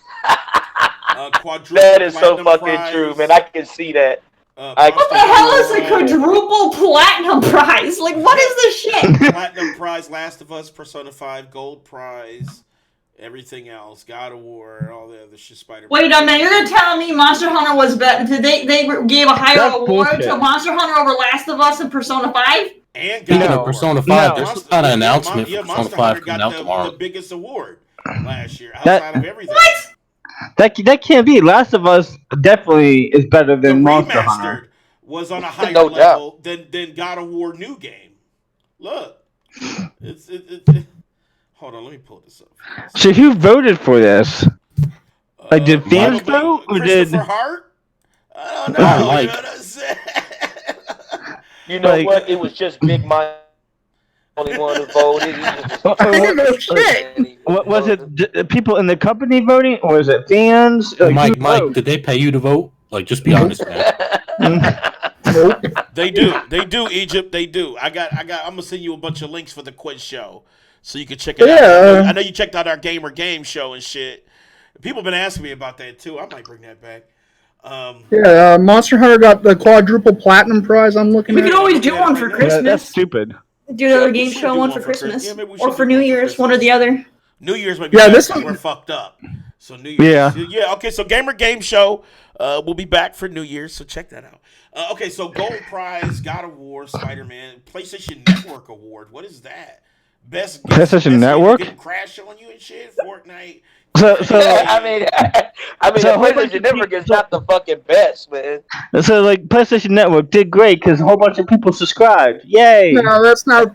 That is so fucking true, man. I can see that. What the hell is a quadruple platinum prize? Like, what is this shit? Platinum prize, Last of Us, Persona 5, Gold prize. Everything else, God of War, all the other shit. Spider-Man. Wait a minute, you're gonna tell me Monster Hunter was better? They gave a higher award to Monster Hunter over Last of Us and Persona 5? And God of War. Persona 5, there's not an announcement for Persona 5 coming out tomorrow. The biggest award last year outside of everything. What? That can't be. Last of Us definitely is better than Monster Hunter. Was on a higher level than God of War new game. Look, it's. Hold on, let me pull this up. So who voted for this? Like, did fans vote, or did Hart? I don't know. Mike. You know what I'm saying? You know what? It was just Big Mike, only one who voted. Was it people in the company voting, or was it fans? Like, Mike, did they pay you to vote? Like, just be honest, man. Nope. They do, Egypt. They do. I'm gonna send you a bunch of links for the quiz show. So you can check it out. I know you checked out our Gamer Game show and shit. People have been asking me about that too. I might bring that back. Monster Hunter got the quadruple platinum prize. I'm looking at. We could always do one for Christmas. Yeah, that's stupid. Do another game show one for Christmas. Or for New Year's, one or the other. New Year's might be this one we're fucked up. So New Year's. Yeah, okay, so Gamer Game show will be back for New Year's, so check that out. Okay, so Gold Prize, God of War, Spider-Man, PlayStation Network Award. What is that? Best PlayStation Network? Didn't crash on you and shit. Fortnite. So I mean, PlayStation Network is not the fucking best, man. So like PlayStation Network did great because a whole bunch of people subscribed. Yay! No, that's not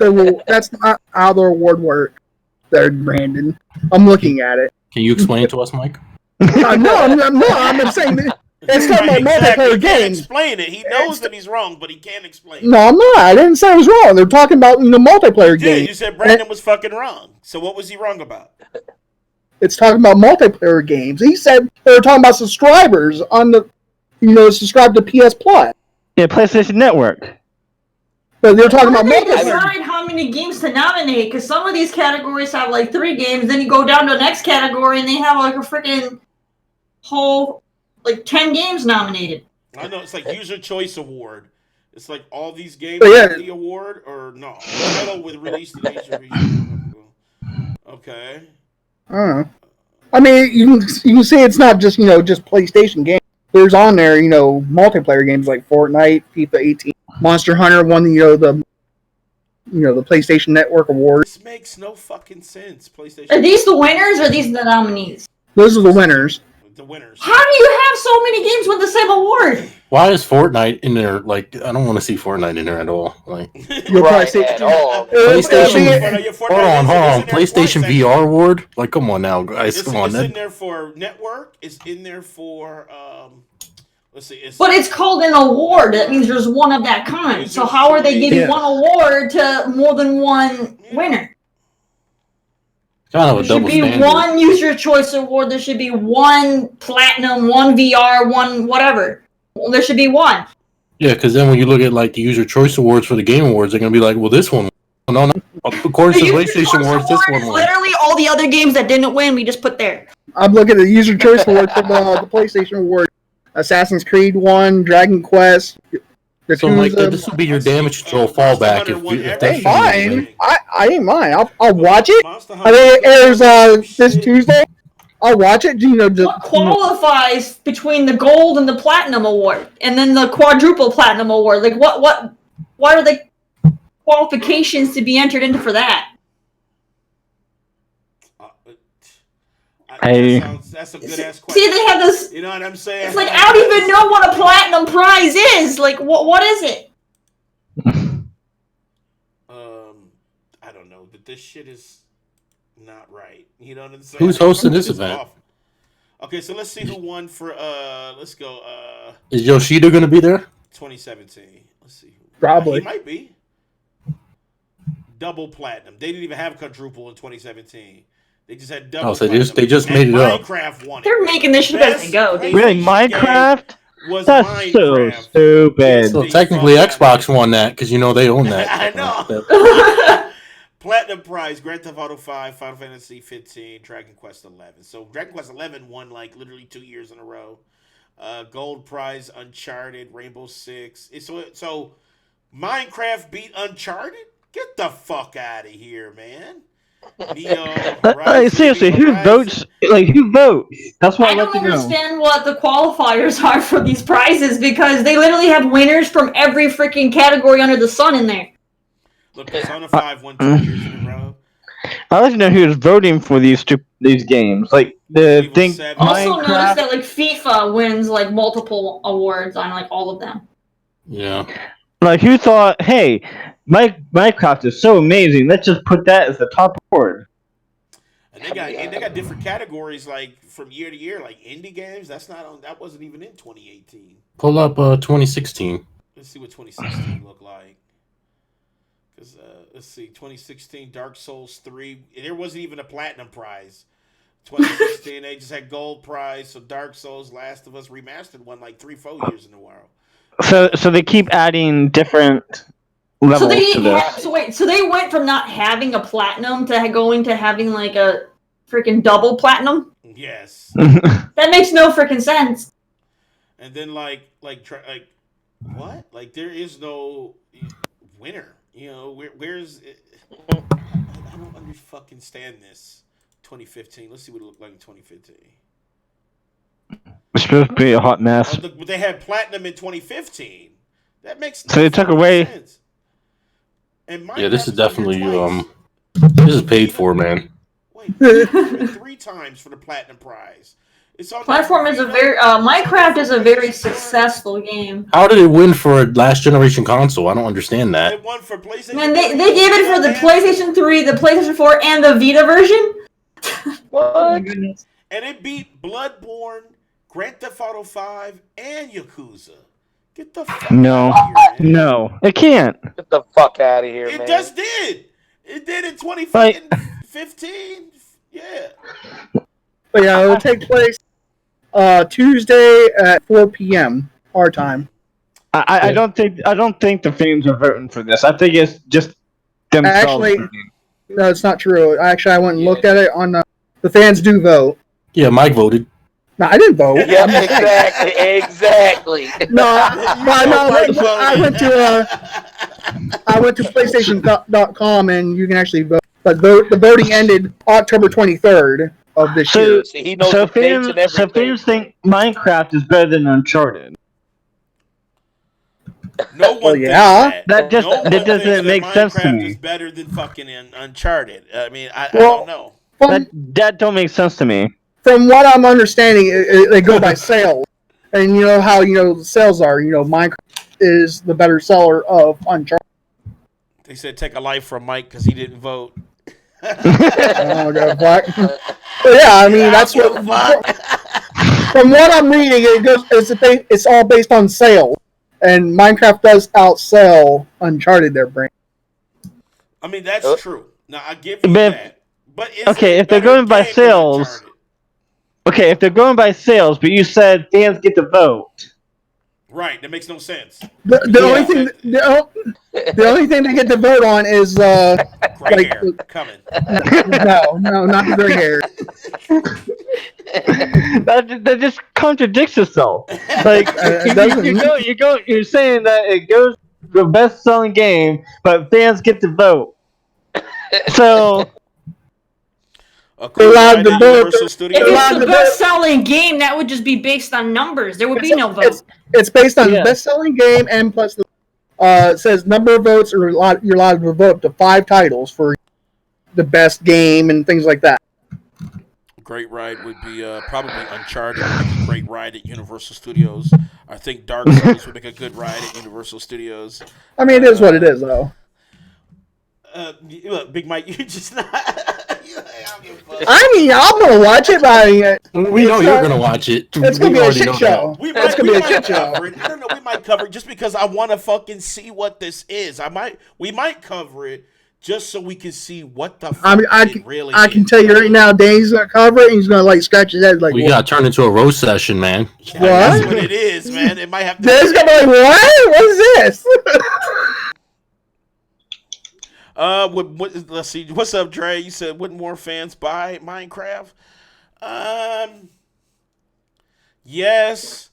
how the award works. There, Brandon. I'm looking at it. Can you explain it to us, Mike? No, I'm saying It's talking about multiplayer He can't games. explain it. He knows that he's wrong, but he can't explain it. No, I'm not. I didn't say I was wrong. They're talking about multiplayer Yeah, games. you said Brandon was fucking wrong. So what was he wrong about? It's talking about multiplayer games. He said they were talking about subscribers on the, subscribe to PS Plus. Yeah, PlayStation Network. But they're talking How about do they multiplayer. decide how many games to nominate? Because some of these categories have like 3 games, then you go down to the next category and they have like a freaking whole 10 games nominated. I know it's like User Choice Award. It's like all these games Yeah. the award or no? Title with release to Asia. Okay. I don't know. I mean, you can see it's not just just PlayStation games. There's on there multiplayer games like Fortnite, FIFA 18, Monster Hunter won the PlayStation Network award. This makes no fucking sense. PlayStation. Are these the winners or are these the nominees? Those are the winners. The winners. How do you have so many games with the same award? Why is Fortnite in there? Like, I don't want to see Fortnite in there at all. Like, You'll Right probably at all. PlayStation. Hold on. PlayStation VR award. Like, come on now, guys. Come on. It's in there for network. It's in there for let's see. But it's called an award. That means there's one of that kind. So how are they giving one award to more than one winner? Kind of a There double should be standard. one user choice award. There should be one platinum, one VR, one whatever. Well, there should be one. Yeah, because then when you look at like the user choice awards for the game awards, they're gonna be like, well, this one. No. According to the PlayStation awards, this one is won. literally all the other games that didn't win. We just put there. I'm looking at the user choice award for the PlayStation award. Assassin's Creed 1, Dragon Quest. So, Mike, this will be your damage control fallback if Ain't mine. I ain't mine. I'll watch it. I mean, it airs this Tuesday. I'll watch it. What qualifies between the gold and the platinum award, and then the quadruple platinum award? Like, what are the qualifications to be entered into for that? That's a good ass question. See, they have this. You know what I'm saying? It's like I don't even know what a platinum prize is. Like, what is it? I don't know, but this shit is not right. You know what I'm saying? Who's hosting this event? Awful. Okay, so let's see who won for let's go Is Yoshida gonna be there? 2017. Let's see. Probably. He might be. Double platinum. They didn't even have quadruple in 2017. They just had double. Oh, so they just made it up. Minecraft won it. They're making this shit as they go. Dude. Really, Minecraft? Was That's Minecraft. so stupid. So technically, Xbox won that because they own that. I know. Platinum prize: Grand Theft Auto 5, Final Fantasy 15, Dragon Quest 11. So Dragon Quest 11 won like literally 2 years in a row. Gold prize: Uncharted, Rainbow Six. So Minecraft beat Uncharted? Get the fuck out of here, man. Neo, Seriously, who votes? Like, who votes? That's what I I'd like don't to know. understand what the qualifiers are for these prizes because they literally have winners from every freaking category under the sun in there. Look, Persona 5 won 2 years in a row. I'd like to know who's voting for these games. Like, the thing. Also notice that like FIFA wins like multiple awards on like all of them. Yeah. Like, who thought, hey, Minecraft is so amazing, let's just put that as the top award. And they got different categories like from year to year, like indie games. That wasn't even in 2018. Pull up 2016. Let's see what 2016 looked like. Because let's see, 2016 Dark Souls 3. There wasn't even a platinum prize. 2016 they just had gold prize. So Dark Souls, Last of Us Remastered won like 3-4 years in a row. So they keep adding different levels to this. So they went from not having a platinum to going to having like a freaking double platinum? Yes. That makes no freaking sense. And then like what? Like there is no winner. Where's it? I don't understand this. 2015. Let's see what it looked like in 2015. It's supposed to be a hot mess. But they had platinum in 2015. That makes no So they took away. sense. And Yeah, this is definitely this is paid for, man. Wait, 3 times for the platinum prize. It's on Platform is a very Minecraft is a very successful game. How did it win for a last generation console? I don't understand that. It won for PlayStation. Man, they gave it for the PlayStation 3, the PlayStation 4, and the Vita version. What? Oh my goodness. And it beat Bloodborne, Grand Theft Auto 5 and Yakuza. Get the fuck No, out of here, man. no, it can't. Get the fuck out of here, It man. just did. It did in Like- 2015. Yeah. But yeah, it'll take place Tuesday at 4 p.m. our time. I don't think the fans are voting for this. I think it's just themselves. Actually, no, it's not true. Actually, I went and looked at it on the fans do vote. Yeah, Mike voted. No, I didn't vote. Yeah, exactly. No, I went to PlayStation.com and you can actually vote. But the voting ended October 23rd of this year. See, he knows So the dates and everything. fans think Minecraft is better than Uncharted. No one thinks yeah. That No one doesn't thinks make that sense to Minecraft me. is better than fucking Uncharted. I mean, I Well, don't know. That don't make sense to me. From what I'm understanding, they go by sales, and you know how sales are. Minecraft is the better seller of Uncharted. They said take a life from Mike because he didn't vote. Oh, God, fuck. But yeah, I mean that's what. From what I'm reading, it's all based on sales, and Minecraft does outsell Uncharted their brand. I mean, that's true. Now, I give you But- that. But Okay, if they're going by sales, but you said fans get to vote. Right, that makes no sense. The only thing they get to vote on is Gray like hair coming. no, not the gray hair. That just contradicts itself. Like you're saying that it goes the best selling game, but fans get to vote. So allowed to vote. Universal If Studios. it's the best-selling game, that would just be based on numbers. There would be no vote. It's based on Yeah. the best-selling game, and plus it says number of votes, or you're allowed to vote up to 5 titles for the best game and things like that. Great ride would be probably Uncharted would make a great ride at Universal Studios. I think Dark Souls would make a good ride at Universal Studios. I mean, it is what it is, though. Look, Big Mike, you just not. I mean, I'm gonna watch it, but We know you're gonna watch it. it's gonna We be a already shit know show. We It's gonna be a shit show. cover it. I don't know. We might cover it just because I want to fucking see what this is. We might cover it just so we can see what the fuck I mean, it really I can is. tell you right now, Dane's gonna cover it, and he's gonna like scratch his head like, We what? got turned into a roast session, man. Yeah, that's What? what it is, man. It might have to. Dane's gonna be like, what? What is this? Let's see. What's up, Dre? You said wouldn't more fans buy Minecraft? Yes,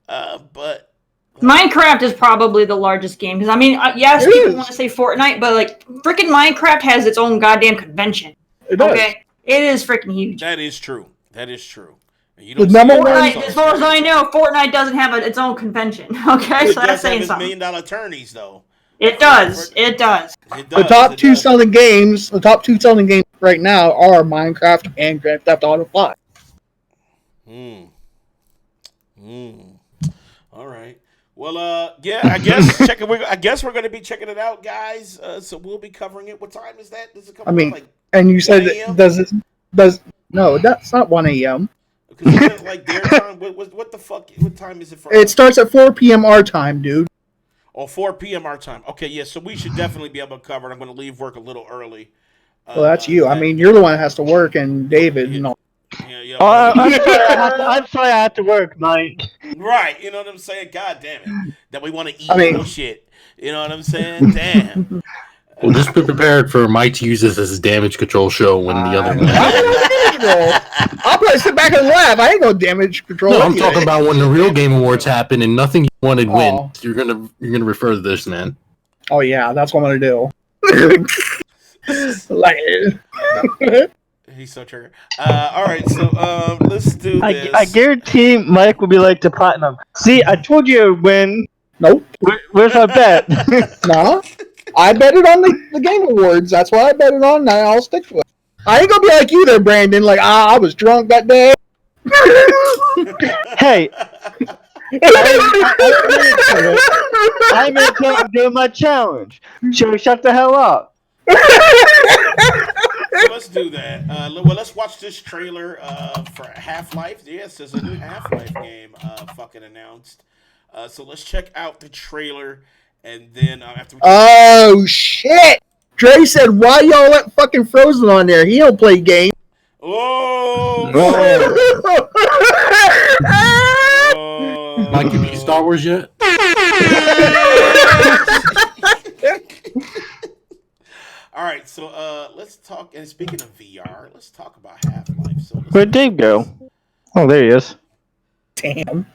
but Minecraft is probably the largest game because I mean, yes, It people is. want to say Fortnite, but like freaking Minecraft has its own goddamn convention. It does. Okay, it is freaking huge. that is true. That is true. And you The don't number see one- it Fortnite, as far as I know, Fortnite doesn't have its own convention. Okay, It so does that's have saying its something. $1 million attorneys, though. It does. It does. It The does, top it two does. selling games, right now are Minecraft and Grand Theft Auto 5. All right. Well, yeah, I guess we're going to be checking it out, guys. So we'll be covering it. What time is that? Does it come I mean, out like? And you said, 1 a.m.? no, that's not 1 a.m. Because it's like their time. What the fuck? What time is it for? It starts at 4 p.m. our time, dude. Oh, 4 p.m. our time. Okay, yeah. So we should definitely be able to cover it. I'm going to leave work a little early. Well, that's you. I mean, you're the one that has to work, and David and all. Yeah. Oh, I'm sorry I have to work, Mike. Right. You know what I'm saying? God damn it. That we want to eat I mean- and shit. You know what I'm saying? Damn. Well, just be prepared for Mike to use this as his damage control show when the other one. I'll probably sit back and laugh. I ain't no damage control. No, I'm anyway. talking about when the real Game Awards happen and nothing you wanted Oh. wins. You're gonna refer to this, man. Oh yeah, that's what I'm gonna do. Like, He's so triggered. All right, so let's do this. I guarantee Mike will be like to Platinum. See, I told you it would win. nope. Where's our bet? No. I bet it on the Game Awards. That's what I bet it on, and I'll stick to it. I ain't gonna be like you there, Brandon. Like, I was drunk that day. Hey, I'm doing my challenge. So shut the hell up. let's do that. Well, let's watch this trailer for Half-Life. Yes, there's a new Half-Life game fucking announced. So let's check out the trailer, and then after. Oh shit! Dre said, "Why y'all let fucking Frozen on there? He don't play games." Oh. Mike, you beat Star Wars yet? All right, so let's talk. And speaking of VR, let's talk about Half-Life. So Where'd Dave go? Oh, there he is. Damn.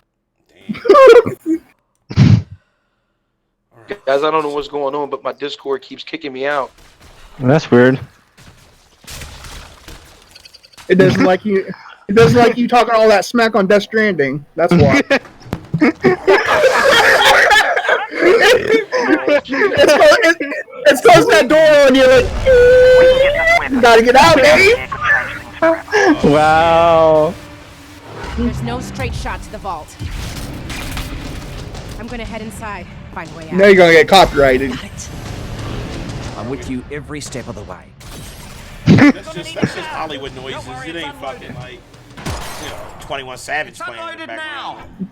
Right. Guys, I don't know what's going on, but my Discord keeps kicking me out. That's weird. It doesn't like you. It doesn't like you talking all that smack on Death Stranding. That's why. It's closing that door on you. Like, gotta get out, Dave. Wow. There's no straight shot to the vault. I'm gonna head inside, find a way out. Now you're gonna get copyrighted. I'm with you every step of the way. That's just Hollywood noises. It ain't fucking like 21 Savage playing in the background.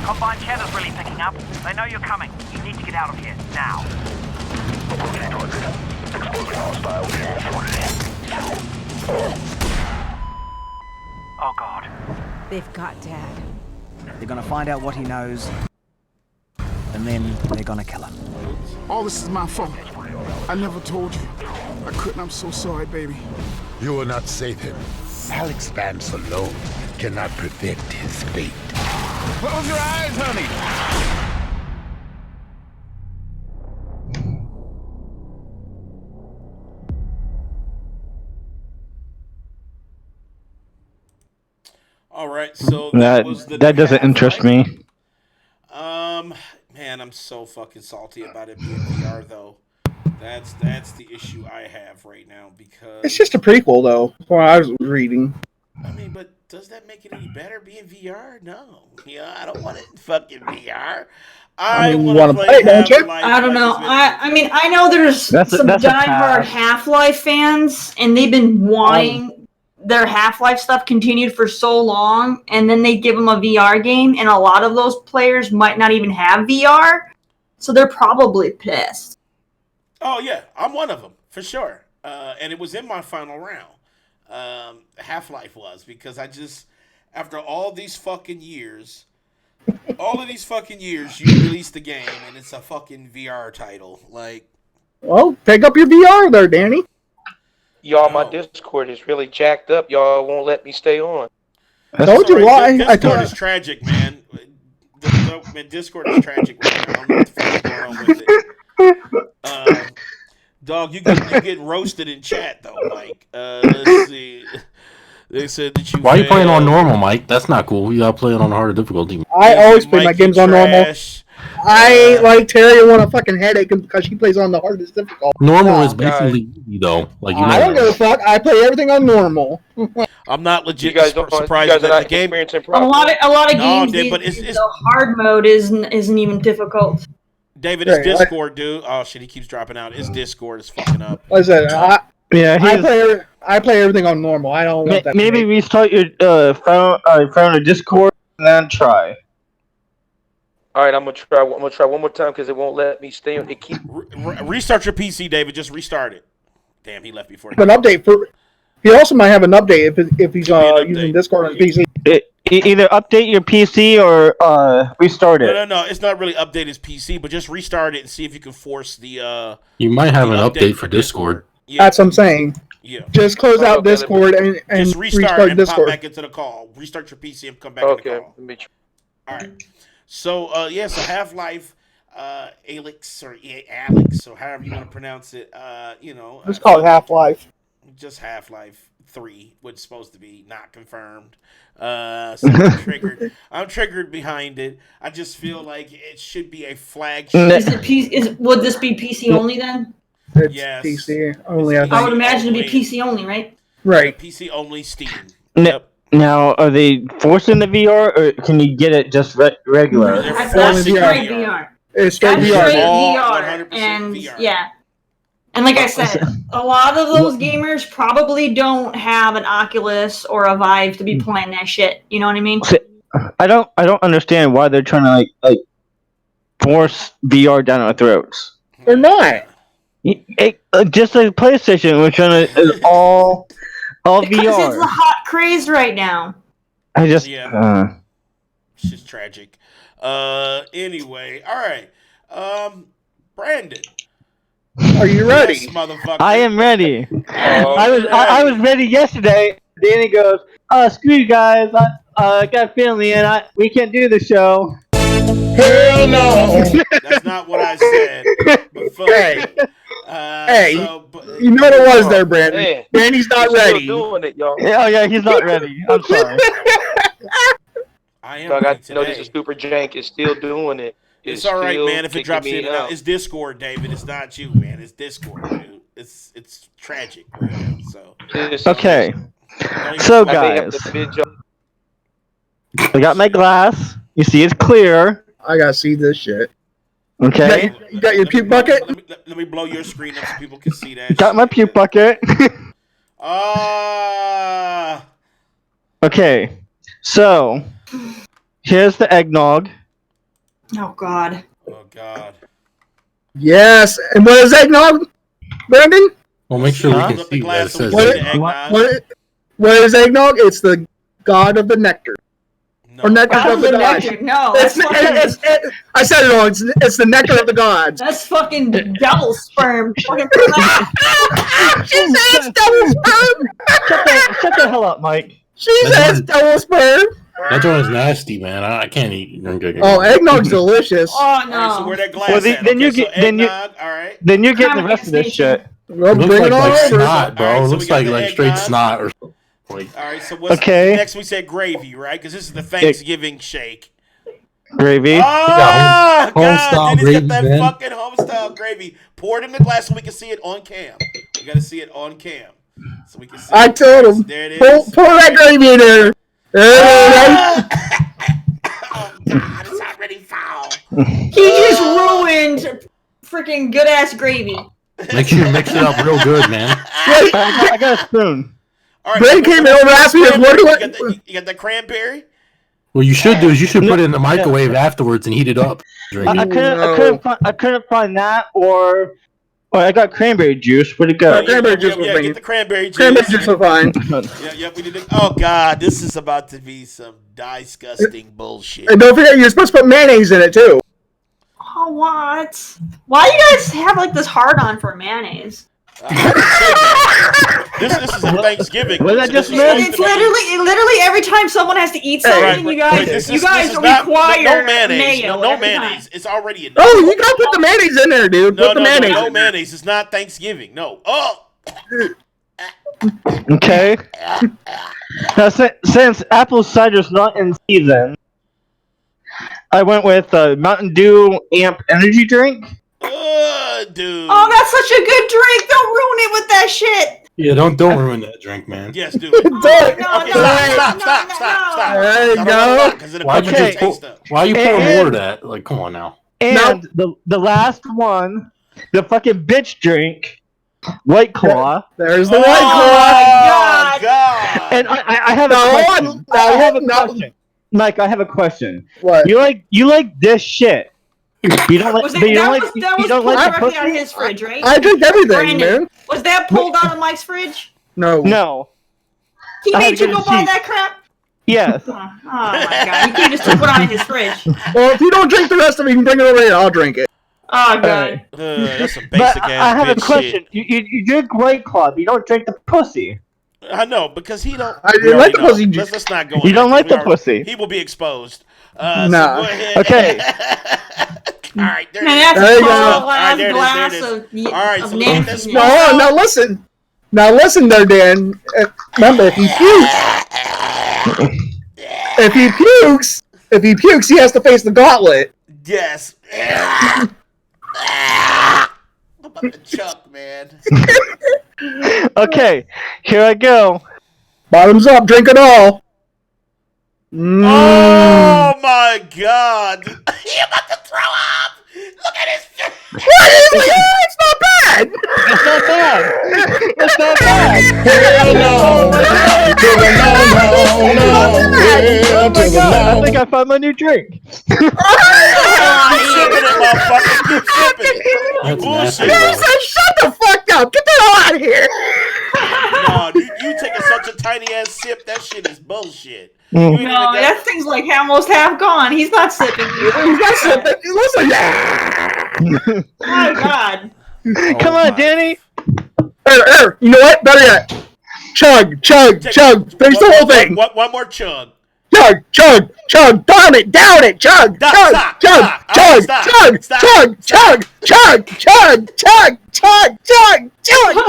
Combined channel's really picking up. They know you're coming. You need to get out of here now. Oh God. They've got Dad. They're gonna find out what he knows, and then they're gonna kill him. All this is my fault. I never told you. I couldn't. I'm so sorry, baby. You will not save him. Alex Vance alone cannot predict his fate. Close your eyes, honey. All right, so That doesn't interest me. Man, I'm so fucking salty about it being VR though. That's the issue I have right now because It's just a prequel, though. From what I was reading. I mean, but does that make it any better being VR? No. Yeah, I don't want it in fucking VR. I mean, you want to wanna play it, don't you? Half-Life I don't know. like I mean, I know there's some that's a diehard pass. Half-Life fans, and they've been wanting their Half-Life stuff continued for so long, and then they give them a VR game, and a lot of those players might not even have VR, so they're probably pissed. Oh yeah, I'm one of them for sure. And it was in my final round. Half-Life was because I just after all these fucking years, you released the game and it's a fucking VR title. Like, Well, pick up your VR there, Danny. Y'all, my Discord is really jacked up. Y'all won't let me stay on. Told you why. Discord is tragic, man. Man, Discord is tragic right now. I don't know what the fuck is going on with it. Dog, you get roasted in chat though, Mike. Let's see. They said that you. Why are you playing on normal, Mike? That's not cool. You gotta play it on harder difficulty. I always play my Mike, games you on normal. trash. I like Terry want a fucking headache because she plays on the hardest difficult. Normal is basically easy though. Like I don't give a fuck. I play everything on normal. I'm not legit You guys don't- surprised you guys that are not the game. experiencing A problems. lot of No, games, dude, these but days, it's- the hard mode isn't even difficult. David, it's Right, Discord, dude. Oh shit, he keeps dropping out. It's Discord. It's fucking up. Listen, I Yeah, play everything on normal. I don't want that. maybe restart your phone or Discord and then try. All right, I'm gonna try one more time because it won't let me stay on. It keep Restart your PC, David. Just restart it. Damn, he left before. an update for. He also might have an update if he's an using update. Discord on his PC. Either update your PC or restart it. No. It's not really update his PC, but just restart it and see if you can force the. You might have the an update for Discord. Yeah, That's what I'm saying. yeah. Just close out Okay, Discord and Just restart restart and pop Discord. back into the call. Restart your PC and come back in okay. the call. Let me try. All right. So so Half-Life, Alex or Alex, or however you want to pronounce it. Let's call it Half-Life. Just Half-Life 3, which is supposed to be not confirmed. So I'm triggered. I'm triggered behind it. I just feel like it should be a flagship. Would this be PC only then? It's Yes. PC only. I It's I think. would imagine it'd be only. PC only, right? Right. PC only Steam. No. Yep. Now, are they forcing the VR, or can you get it just regular? They're That's forcing straight VR. VR. It's straight That's VR. straight All VR. 100% And VR. yeah. And like I said, a lot of those gamers probably don't have an Oculus or a Vive to be playing that shit. You know what I mean? I don't understand why they're trying to like force VR down our throats. They're not. Just like PlayStation, we're trying to all Because VR. it's the hot craze right now. I just It's just tragic. Anyway, all right. Brandon. Are you ready? Yes, motherfucker. I am ready. I was ready yesterday. Danny goes, screw you guys. I got a family and we can't do the show. Hell no! That's not what I said. But fuck Hey. you. You know what it was there, Brandon. Man, Danny's not we're still ready. doing it, y'all. Oh yeah, he's not ready. I'm sorry. I am Dog, ready I know this today. is super jank. It's still doing it. It's all right, still man. If it kicking drops me in and out, out. it's Discord, David. It's not you, man. It's Discord, dude. It's tragic right now. So Okay. don't So even- I may have guys, to bid y'all. I got my glass. You see, it's clear. I gotta see this shit. Okay. You got your Let me puke bucket? Let me blow your screen up so people can see that. Got my puke bucket. Okay. So here's the eggnog. Oh God. Oh God. Yes. And what is eggnog, Brandon? Well, make sure Huh? we can see that it says What, eggnog. what is eggnog? It's the god of the nectar. Or nectar God of the gods. nectar. No, It's, that's fucking, I said it wrong. It's the nectar of the gods. that's fucking devil sperm. Fucking She said it's devil sperm. Shut the hell up, Mike. She said it's devil sperm. That joint is nasty, man. I can't eat. Oh, eggnog's delicious. Oh no. All right, so where that glass Well, then, at? then you Okay, get so then you eggnog, all right. then you're getting the rest of this shit. Well, It looks bring like, it on over. snot, bro. All right, It so looks we got like the straight eggnog. snot or like. All right, so what's Okay. next? We said gravy, right? Because this is the Thanksgiving shake. Gravy. Ah, home God, style Dennis gravy, got that man. fucking home style gravy. Pour it in the glass so we can see it on cam. We gotta see it on cam, so we can see. I it. told him. There it Pour is. that gravy in there. Oh God, it's already foul. He just ruined freaking good ass gravy. Make sure you mix it up real good, man. I got a spoon. All right, Brandon came in over after us. What do I? You got that cranberry? What you should do is you should put it in the microwave afterwards and heat it up. Drink I it. couldn't find that or I got cranberry juice. Where'd it go? Cranberry juice was Yeah, banging. get the cranberry juice. Cranberry juice was fine. Yeah, we did it. Oh God, this is about to be some disgusting bullshit. And don't forget, you're supposed to put mayonnaise in it too. Oh what? Why you guys have like this hard on for mayonnaise? This is a Thanksgiving. What did I just This is miss? supposed It's to be- literally every time someone has to eat something, Right, you right. guys, This you is guys not- require no mayonnaise. mayo No every time. mayonnaise. It's already in. Oh, you gotta put the mayonnaise in there, dude. No, Put the mayonnaise. no in there. mayonnaise. It's not Thanksgiving. No. Oh. Okay. Now, since apple cider's not in season, I went with Mountain Dew Amp energy drink. Dude. Oh, that's such a good drink. Don't ruin it with that shit. Yeah, don't ruin that drink, man. Yes, dude. Do it. Okay, stop. There you go. Because it'll Why'd come you with just taste pour, up. why are you pouring And- water to that? Like, come on now. And the last one, the fucking bitch drink, White Claw. There's the Oh, white claw. God. And I have a No, question. no, I have a no. question. Mike, I have a question. What? You like this shit? You don't like. Was but you don't like. that You was don't pulled like the directly out of pussy? his fridge, right? I drink everything, Brandon, man. was that pulled out of Mike's fridge? No. No. He I had made to you get go a buy sheet. that crap? Yes. Oh my god, you can't just put it on in his fridge. Well, if you don't drink the rest of it, you can bring it over here. I'll drink it. Oh god. That's some But basic I ass have a bitch question. shit. You drink White Claw, but you don't drink the pussy. I know because he don't. I we like already the know. pussy. Let's not go. You in don't there, like 'cause the we already- pussy. He will be exposed. Nah. So go ahead. Okay. All right. There And it is. that's There a you go. tall All right, there it is, glass there it is. of All right, of so look at nasty this No, hold on, now listen. Now listen there, Dan. Remember, if he pukes, he has to face the gauntlet. Yes. How about the chuck, man? Okay. Here I go. Bottoms up, drink it all. Oh my God! He about to throw up. Look at his face. What is it? It's not bad. It's not bad. It's not bad. Oh my God! I think I found my new drink. Keep sipping it, motherfucker. Keep sipping it. That's Bullshit. nasty. Shut the fuck up. Get the hell out of here. No, you taking such a tiny ass sip. That shit is bullshit. You ain't even No, got- that thing's like almost half gone. He's not sipping. He's not sipping. Listen. My God. Come on, Danny. You know what? Better yet. Chug. Finish the whole thing. One more chug. Chug. Down it. Chug. Stop.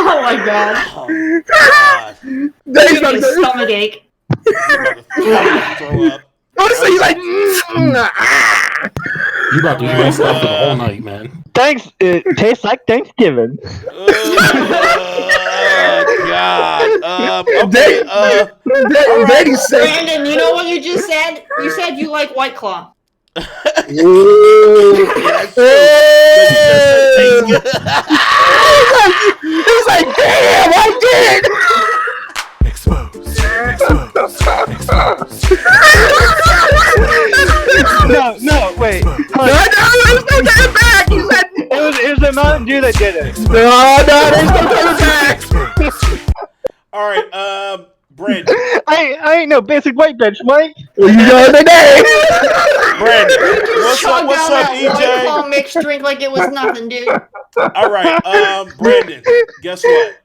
Oh my God. He's Getting a stomach ache. Throw up. Honestly, he's like, You about to be messed up for the whole night, man. Thanks. It tastes like Thanksgiving. God. Okay. Daddy said, Brandon, you know what you just said? You said you like White Claw. he's like, damn, I did. Exposed. No, wait. No, there's no getting back. He said, It was the Mountain Dew that did it. no, there's no getting back. All right, Brandon. I ain't no basic white bitch, Mike. Well, you know the name. Brandon. What's Chug up, down that White EJ? Claw mixed drink like it was nothing, dude. All right, Brandon. Guess what?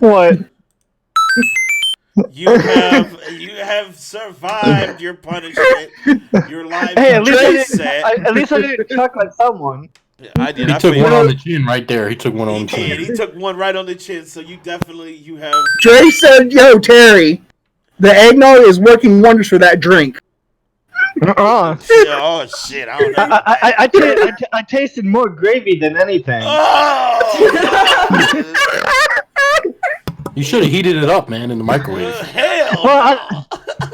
What? You have survived your punishment. Your life Hey, at is set. least I didn't chuck like someone. I did. He I took feel one it. on the chin right there. He took one on the He did. chin. He took one right on the chin. So you have. Dre said, yo, Terry, the eggnog is working wonders for that drink. Uh-uh. Oh shit! I don't know. I tasted more gravy than anything. Oh! You should have heated it up, man, in the microwave. Hell!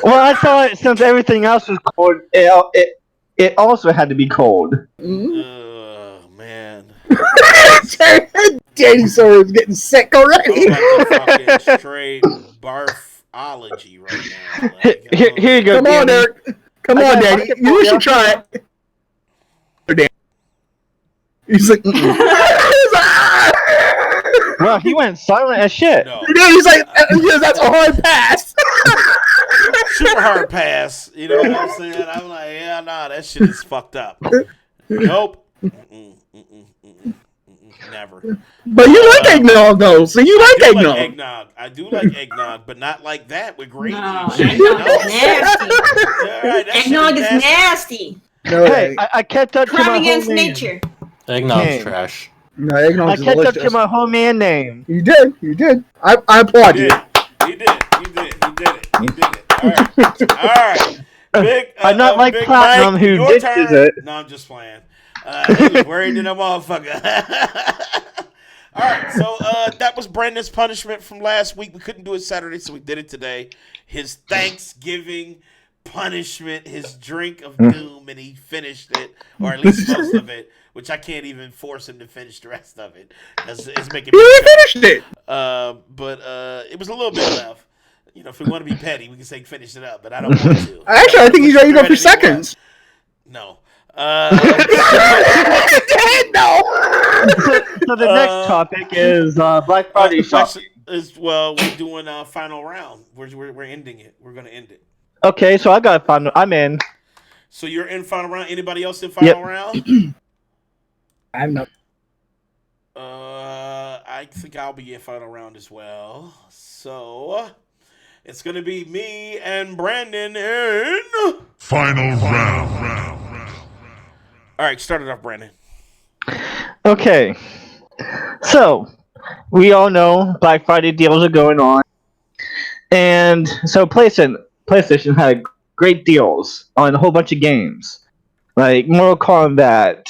Well, I thought since everything else was cold, it also had to be cold. Oh man! Danny Sawyer is getting sick already. I'm about to fucking straight barfology right now. Like, Here you go. Come on, Danny. Eric. Come on, Daddy. You should try it. Danny. He's like, Well, he went silent as shit. No. He's like, that's a hard pass. Super hard pass. You know what I'm saying? I'm like, yeah, nah, that shit is fucked up. Nope. Never. But you like eggnog, though, so you like eggnog. Eggnog. I do like eggnog, but not like that with gravy. No, and shit. eggnog No. is nasty. All right, that Eggnog shit is nasty. No, Hey, I kept up to Crime my against whole name. nature. Eggnog's Hey. trash. no, I eggnog is kept up to delicious. my whole man name. You did. I applaud He you. did. He did it. All right. Big, I'm not like Big Platinum Mike, who your ditches turn. it. No, I'm just playing. He was worried in a motherfucker. All right, so that was Brandon's punishment from last week. We couldn't do it Saturday, so we did it today. His Thanksgiving punishment, his drink of doom, and he finished it, or at least most of it, which I can't even force him to finish the rest of it. It's making me You finished it. but it was a little bit left. You know, if we want to be petty, we can say finish it up, but I don't want to. Actually, I think he's ready to go for seconds. No. No. So the next topic is Black Friday shopping. We're doing a final round. We're ending it. We're gonna end it. Okay, so I got final. I'm in. So you're in final round. Anybody else in final round? I'm not. I think I'll be in final round as well. So it's gonna be me and Brandon in Final round. All right, start it off, Brandon. Okay, so we all know Black Friday deals are going on, and so PlayStation had great deals on a whole bunch of games, like Mortal Kombat,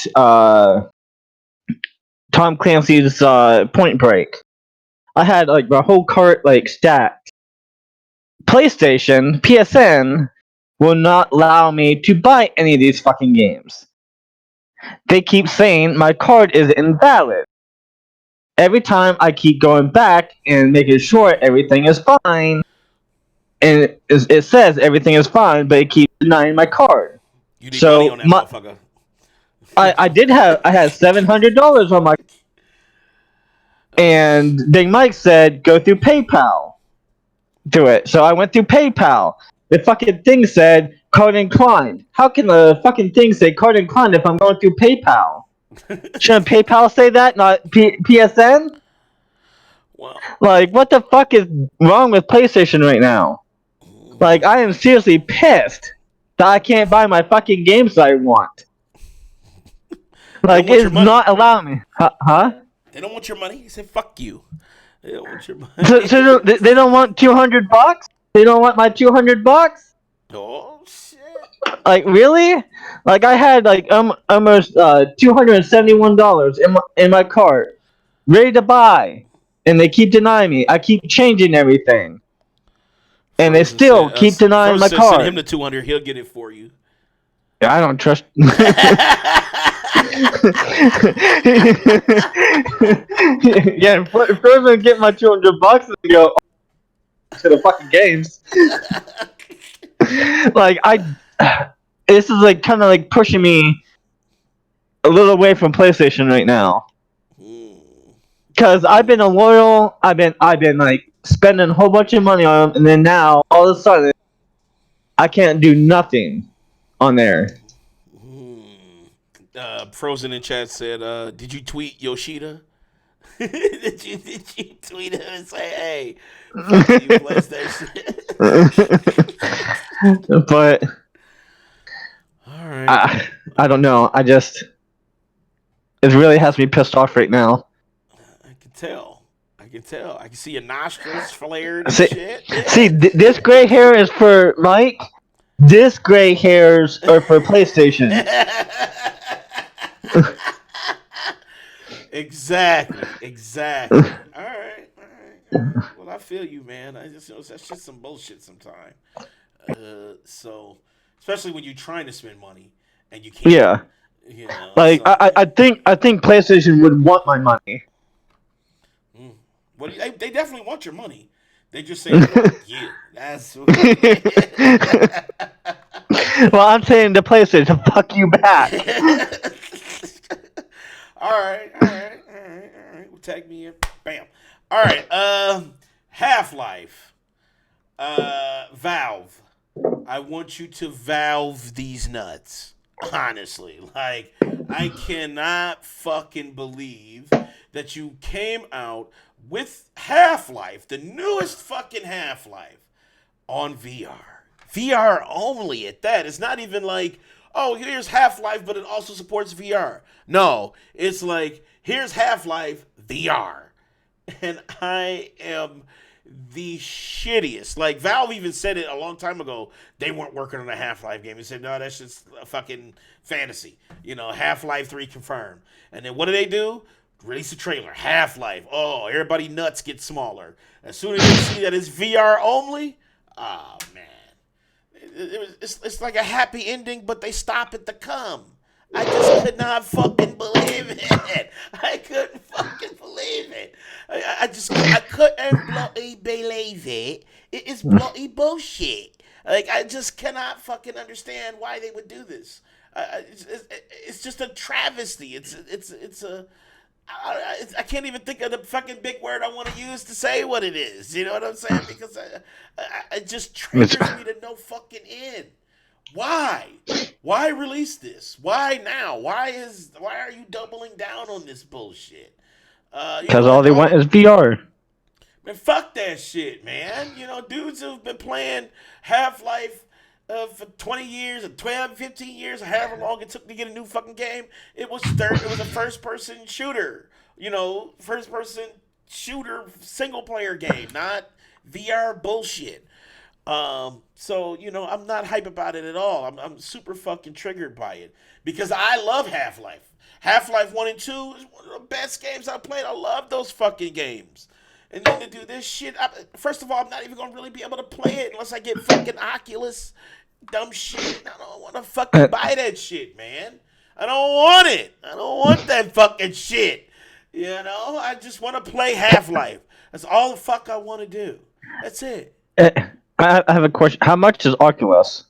Tom Clancy's Point Break. I had like my whole cart like stacked. PlayStation, PSN will not allow me to buy any of these fucking games. They keep saying my card is invalid. Every time I keep going back and making sure everything is fine, and it says everything is fine, but it keeps denying my card. You need money So on that motherfucker. I had $700 on my, and Big Mike said go through PayPal. Do it. So I went through PayPal. The fucking thing said card inclined. How can the fucking thing say card inclined if I'm going through PayPal? Shouldn't PayPal say that, not PSN? Well, like, what the fuck is wrong with PlayStation right now? Like, I am seriously pissed that I can't buy my fucking games that I want. Like, it's not allowing me. Huh? They don't want your money. He said, "Fuck you." They don't want your money. So they don't want $200? They don't want my $200? Oh shit! Like, really? Like, I had like almost $271 in my cart, ready to buy, and they keep denying me. I keep changing everything, and they still keep denying my card. Send him the 200. He'll get it for you. Yeah, I don't trust. Yeah, Frozen get my $200 and go to the fucking games. Like, this is like kind of like pushing me a little away from PlayStation right now. Because I've been a loyal, I've been like spending a whole bunch of money on them, and then now all of a sudden I can't do nothing on there. Frozen in chat said, "Did you tweet Yoshida? did you tweet him and say, hey, fuck you, PlayStation?" But all right, I don't know. It really has me pissed off right now. I can tell. I can see your nostrils flared and shit. Yeah. See, this gray hair is for Mike. This gray hairs are for PlayStation. Exactly. All right. Well, I feel you, man. That's just some bullshit sometimes. So, especially when you're trying to spend money and you can't. Yeah. You know, like so. I think PlayStation would want my money. Well, they definitely want your money. They just say fuck you. That's. Well, I'm saying to PlayStation, fuck you back. All right. Well, tag me in. Bam. All right. Half-Life. Valve. I want you to valve these nuts. Honestly. Like, I cannot fucking believe that you came out with Half-Life, the newest fucking Half-Life, on VR. VR only at that. It's not even like, oh, here's Half-Life, but it also supports VR. No, it's like, here's Half-Life VR. And I am the shittiest. Like, Valve even said it a long time ago. They weren't working on a Half-Life game. They said, no, that's just a fucking fantasy. You know, Half-Life 3 confirmed. And then what do? Release a trailer. Half-Life. Oh, everybody nuts get smaller. As soon as they see that it's VR only, oh, man. It's like a happy ending, but they stop at the cum. I just could not fucking believe it. I couldn't fucking believe it. I couldn't bloody believe it. It is bloody bullshit. Like, I just cannot fucking understand why they would do this. It's just a travesty. I can't even think of the fucking big word I want to use to say what it is. You know what I'm saying? Because it just triggers me to no fucking end. Why? Why release this? Why now? Why are you doubling down on this bullshit? Because all they want is VR. Man, fuck that shit, man. You know, dudes who've been playing Half-Life for 20 years or 12, 15 years, or however long it took to get a new fucking game. It was a first-person shooter. You know, first-person shooter single-player game, not VR bullshit. So, you know, I'm not hype about it at all. I'm super fucking triggered by it because I love Half-Life. Half-Life 1 and 2 is one of the best games I played. I love those fucking games. And then to do this shit, first of all, I'm not even going to really be able to play it unless I get fucking Oculus dumb shit. I don't want to fucking buy that shit, man. I don't want it. I don't want that fucking shit. You know, I just want to play Half-Life. That's all the fuck I want to do. That's it. I have a question. How much is Oculus?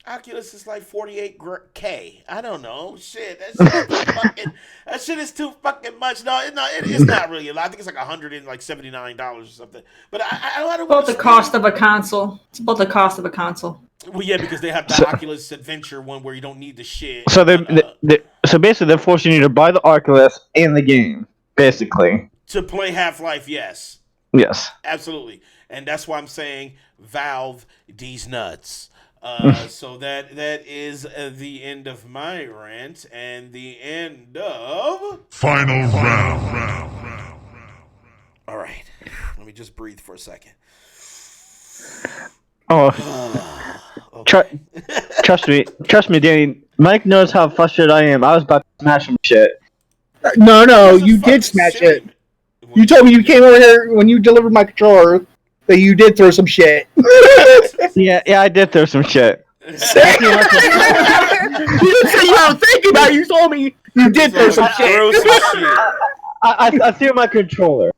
Oculus is like 48K. I don't know. Shit, that shit is too fucking much. No, it's not really a lot. I think it's like $179 or something. But I don't. About the cost of a console. It's about the cost of a console. Well, yeah, because they have the Oculus Adventure one where you don't need the shit. So so basically they're forcing you to buy the Oculus and the game, basically. To play Half-Life, yes. Yes. Absolutely. And that's why I'm saying Valve these nuts. So that is the end of my rant and the end of Final round. All right, let me just breathe for a second. Oh, okay. Trust me, Danny. Mike knows how frustrated I am. I was about to smash him shit. No, you did smash it. You told me you came over here when you delivered my controller that you did throw some shit. Yeah, I did throw some shit. You didn't say you were thinking about it. You told me you did throw some shit. I threw my controller.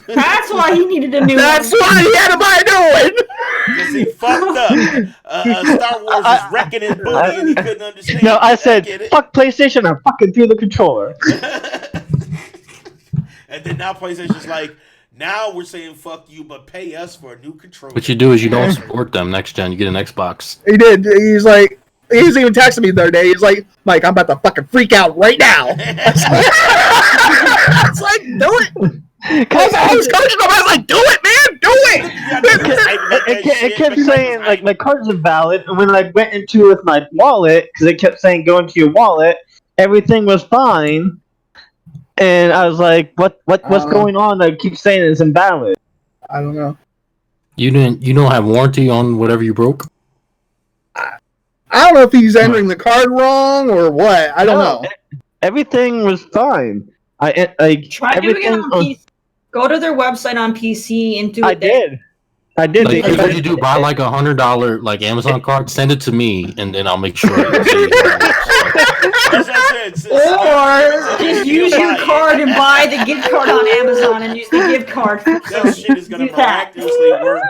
That's why he needed a new one. That's why he had to buy a new one. Because he fucked up. Star Wars is wrecking his booty and he couldn't understand. No, I said, fuck PlayStation, I fucking threw the controller. And then now PlayStation's like, now we're saying fuck you, but pay us for a new controller. What you do is you don't support them next gen. You get an Xbox. He did. He's like, he's even texting me the other day. He's like, Mike, I'm about to fucking freak out right now. It's like, do it. I was coaching him. I was like, do it, man, do it. It kept saying like my card's invalid, and when I went into with my wallet, because it kept saying go into your wallet, everything was fine. And I was like, what's going on? They keep saying it's invalid. I don't know. You don't have warranty on whatever you broke? I don't know if he's entering the card wrong or what. I don't know. Everything was fine. Try doing it on PC. Go to their website on PC and do it. I did. Like, here's what you do: buy like $100 like Amazon card, send it to me, and then I'll make sure. Or just use your card and buy the gift card on Amazon and use the gift card. That shit is gonna miraculously work.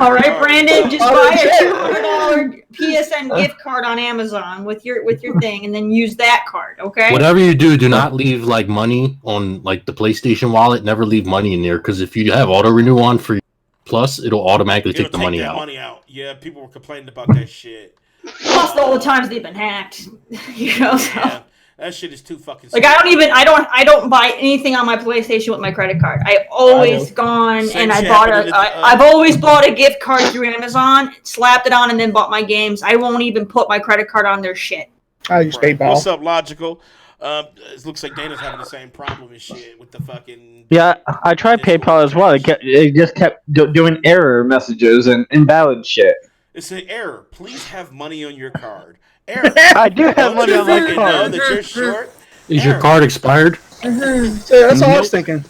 All right, Brandon, just buy a $200 PSN gift card on Amazon with your thing, and then use that card. Okay. Whatever you do not leave like money on like the PlayStation wallet. Never leave money in there, because if you have auto renew on for Plus, it'll automatically take the money out. Yeah, people were complaining about that shit. Plus all the times they've been hacked. You know, so. Yeah, that shit is too fucking. Like I don't buy anything on my PlayStation with my credit card. I've always gone and I've always bought a gift card through Amazon, slapped it on, and then bought my games. I won't even put my credit card on their shit. I use PayPal. What's up, Logical? It looks like Dana's having the same problem and shit with the fucking. Yeah, I tried PayPal as well. It just kept doing error messages and invalid shit. It's an error. Please have money on your card. Error. I do have money on my card. Know that you're short. Is your card expired? So that's all I was thinking.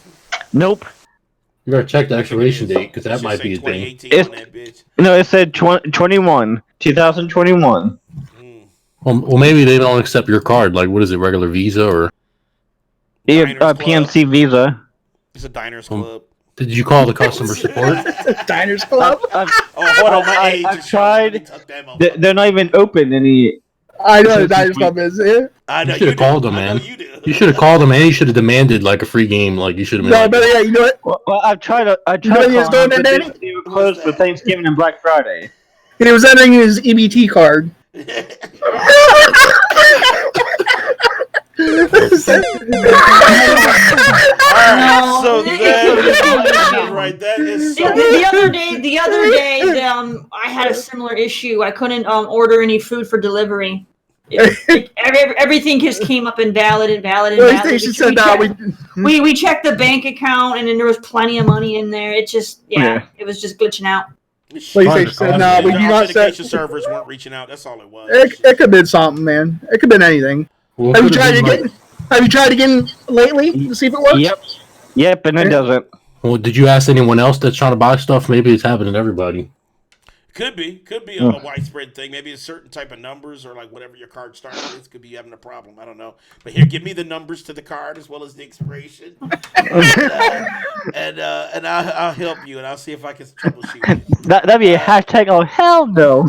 Nope. You better check the expiration date, because that might be a thing. No, it said 2021. Well, maybe they don't accept your card. Like, what is it, regular Visa or? Yeah, PNC Visa. It's a Diners Club. Did you call the customer support? Diners Club? Hold on, my age. I've tried. They're not even open any. I know the Diners Club is. Yeah. I know you should have called them, man. You should have called them, and you should have demanded like a free game. Like you should have been. No, like, but yeah, you know what? Well, I've tried. You know he was doing there, Danny? They were closed for Thanksgiving and Black Friday. He was entering his EBT card. The other day, I had a similar issue. I couldn't order any food for delivery. Everything just came up invalid. PlayStation said that we checked the bank account, and then there was plenty of money in there. It just it was just glitching out. PlayStation said no, we do not set. Servers weren't reaching out. That's all it was. It could have been something, man. It could have been anything. Well, have you tried again lately to see if it works? Yep, and it doesn't. Well, did you ask anyone else that's trying to buy stuff? Maybe it's happening to everybody. Could be a Mm. widespread thing. Maybe a certain type of numbers or like whatever your card starts with could be having a problem. I don't know. But here, give me the numbers to the card as well as the expiration, and I'll help you and I'll see if I can troubleshoot it. That'd be a hashtag. Oh hell no!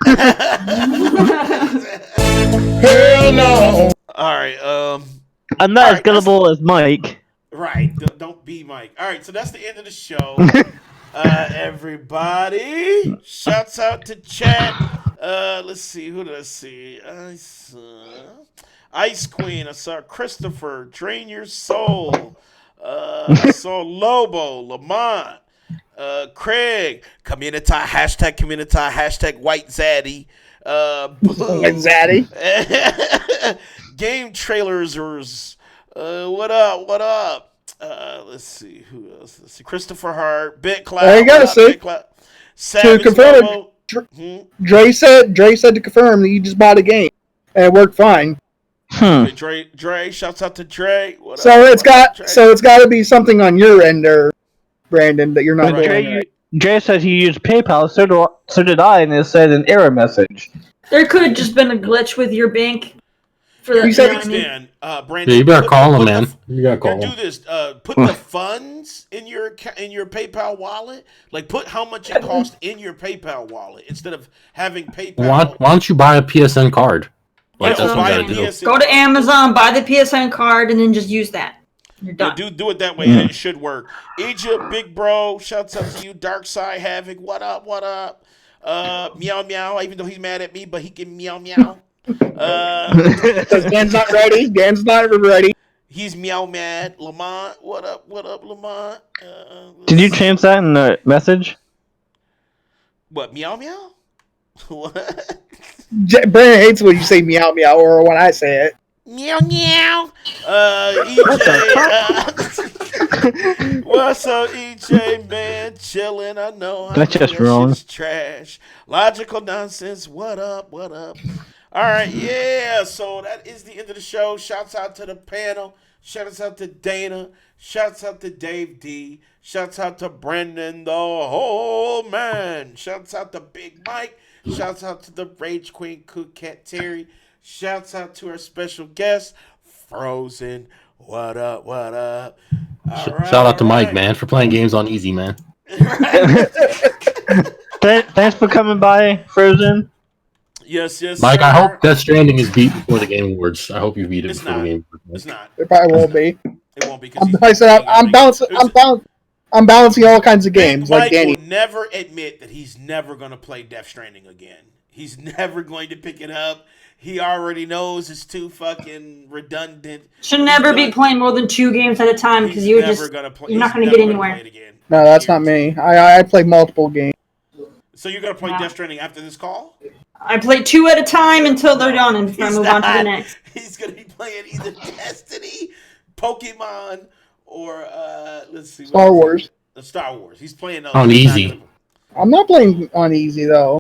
Hell no! All right. I'm not as gullible as Mike. Right. Don't be Mike. All right. So that's the end of the show. Everybody, shouts out to chat. Let's see, who did I see? I saw Ice Queen. I saw Christopher. Drain Your Soul. I saw Lobo, Lamont, Craig, Community, hashtag White Zaddy. White Zaddy. Game Trailers. What up? Let's see who else. Let's see. Christopher Hart, BitCloud. I gotta say, to confirm, Dre said to confirm that you just bought a game and it worked fine. Dre, shouts out to Dre. It's got to be something on your end there, Brandon, that you're not doing. Right. Dre said he used PayPal. So did I, and it said an error message. There could have just been a glitch with your bank. Brandon, you better call him, man. You gotta call him. Do this. Put the funds in your PayPal wallet. Like, put how much it cost in your PayPal wallet instead of having PayPal. Why don't you buy a PSN card? Like, that's what you gotta do. Go to Amazon, buy the PSN card, and then just use that. You're done. Yeah, do it that way, and it should work. Egypt, big bro, shouts out to you. Dark Side Havoc, what up? Meow meow. Even though he's mad at me, but he can meow meow. Because Dan's not ready. He's meow mad. Lamont, what up, Lamont? Did you change that in the message? What, meow meow? What? Brandon hates when you say meow meow or when I say it. Meow meow. EJ. What's up, EJ, man? Chilling. I know. That's just wrong. Trash. Logical nonsense. What up? All right, yeah, so that is the end of the show. Shouts out to the panel. Shouts out to Dana. Shouts out to Dave D. Shouts out to Brendan, the whole man. Shouts out to Big Mike. Shouts out to the Rage Queen, Cook Cat Terry. Shouts out to our special guest, Frozen. What up? Shout out to Mike, man, for playing games on easy, man. Thanks for coming by, Frozen. Yes, Mike, sir. I hope Death Stranding is beat before the Game Awards. I hope you beat it before the Game Awards. It's not. It probably won't be. It won't be. I'm balancing all kinds of games. Mike like Danny will never admit that he's never going to play Death Stranding again. He's never going to pick it up. He already knows it's too fucking redundant. Should never be playing more than 2 games at a time because you're not going to get anywhere. No, that's not me. I play multiple games. So you're going to play Death Stranding after this call? I play 2 at a time until they're done and I move on to the next. He's going to be playing either Destiny, Pokemon, or let's see. Star Wars. Star Wars. He's playing those. On easy. I'm not playing on easy, though.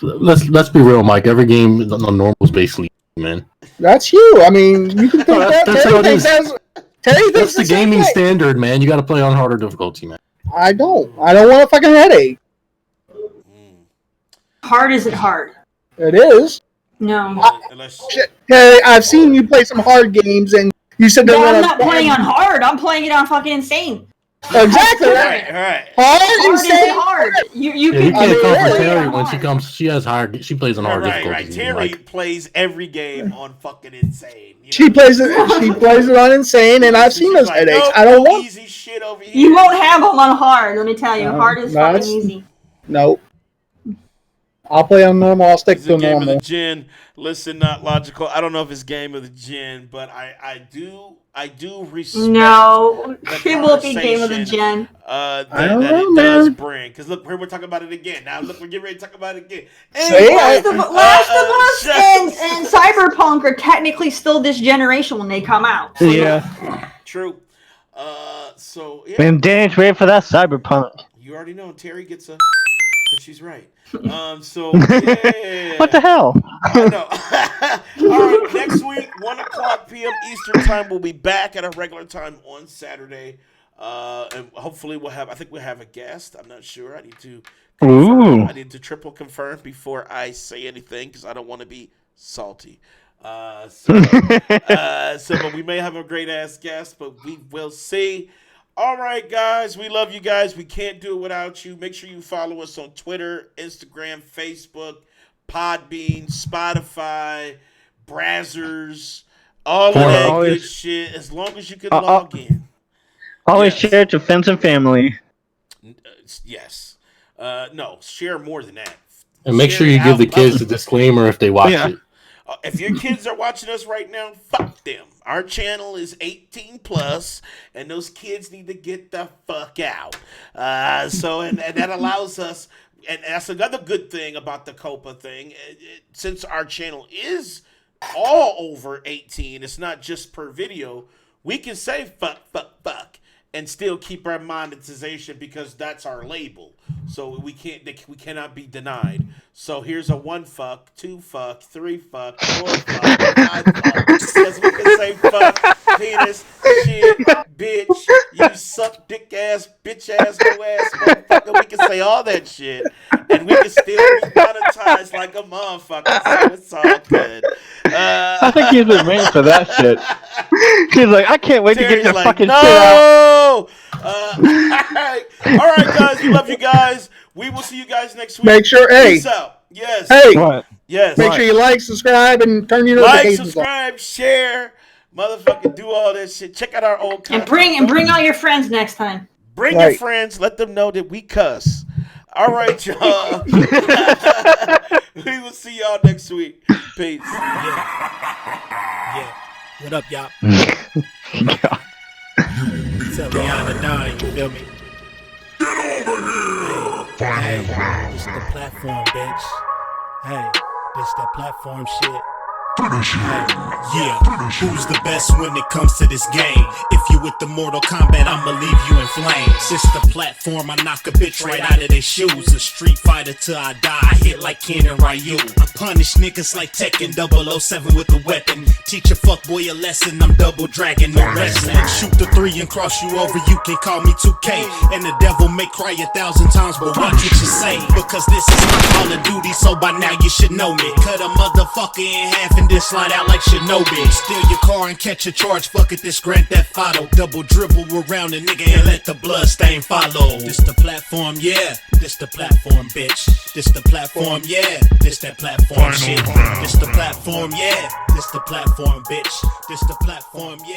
Let's be real, Mike. Every game on normal is basically, man. That's you. I mean, you can think that. That's how it is. That's the gaming way. standard, man. You got to play on harder difficulty, man. I don't want a fucking headache. Hard isn't hard. It is. No. Hey, I've seen you play some hard games, and you said no, I'm not playing on hard. I'm playing it on fucking insane. Exactly. Right. Hard isn't hard. You can't come for Terry when she comes. She has hard. She plays on hard difficulty. Right. Terry plays every game on fucking insane. She plays it. She plays it on insane, and I've seen those headaches. Nope, I don't want easy shit over here. You won't have them on hard. Let me tell you, hard is fucking easy. Nope. I'll play on normal. I'll stick to Game normal. of the Gin. Listen, not logical. I don't know if it's Game of the Gin, but I do respect. No, it will be Game of the Gin. That it does bring. Because look, we're talking about it again. Now look, we're getting ready to talk about it again. Last of Us and Cyberpunk are technically still this generation when they come out. So yeah. True. So yeah. Man, Dan's ready for that Cyberpunk. You already know Terry gets a. She's right. So yeah. What the hell? I know. All right, next week, 1:00 p.m. Eastern time, we'll be back at our regular time on Saturday, and hopefully we'll have. I think we'll have a guest. I'm not sure. I need to Ooh. I need to triple confirm before I say anything because I don't want to be salty. But we may have a great ass guest, but we will see. All right, guys, we love you guys. We can't do it without you. Make sure you follow us on Twitter, Instagram, Facebook, Podbean, Spotify, Brazzers, all of that good shit. As long as you can log in. Always share it to friends and family. Yes. No, share more than that. And make sure you give the kids a disclaimer if they watch it. If your kids are watching us right now, fuck them. Our channel is 18 plus, and those kids need to get the fuck out. And that allows us, and that's another good thing about the COPA thing. Since our channel is all over 18, it's not just per video. We can say fuck, and still keep our monetization because that's our label. So we cannot be denied. So here's a 1 fuck, 2 fuck, 3 fuck, 4 fuck, 5 fuck. Because we can say fuck, penis, shit, bitch, you suck dick ass, bitch ass, no ass, motherfucker. We can say all that shit, and we can still be monetized like a motherfucker. So it's all good. I think he's been waiting for that shit. He's like, I can't wait to get your fucking shit All out. right, guys, we love you guys. We will see you guys next week. Make sure, Peace out. Yes. Hey. What? Yes. Make sure you like, subscribe, and turn your notifications on. Subscribe, share, motherfucking do all that shit. Check out our old content. And bring all your friends next time. Bring your friends. Let them know that we cuss. All right, y'all. We will see y'all next week. Peace. Yeah. What up, y'all? Tell Rihanna Don, you feel me? Get over here! Hey, this the platform, bitch. Hey, this that platform shit. Who's the best when it comes to this game? If you with the Mortal Kombat, I'ma leave you in flames. This the platform, I knock a bitch right out of their shoes. A street fighter till I die, I hit like Ken and Ryu. I punish niggas like Tekken 007 with a weapon. Teach a fuckboy a lesson, I'm double dragon, no wrestling. Shoot the 3 and cross you over, you can call me 2K. And the devil may cry 1,000 times, but watch what you say. Because this is my Call of Duty, so by now you should know me. Cut a motherfucker in half and then slide out like Shinobi. Steal your car and catch a charge, fuck it, this Grand Theft Auto. Double dribble around a nigga and let the blood stain follow. This the platform, yeah. This the platform, bitch. This the platform, yeah. This that platform shit. This the platform, yeah. This the platform, bitch. This the platform, yeah.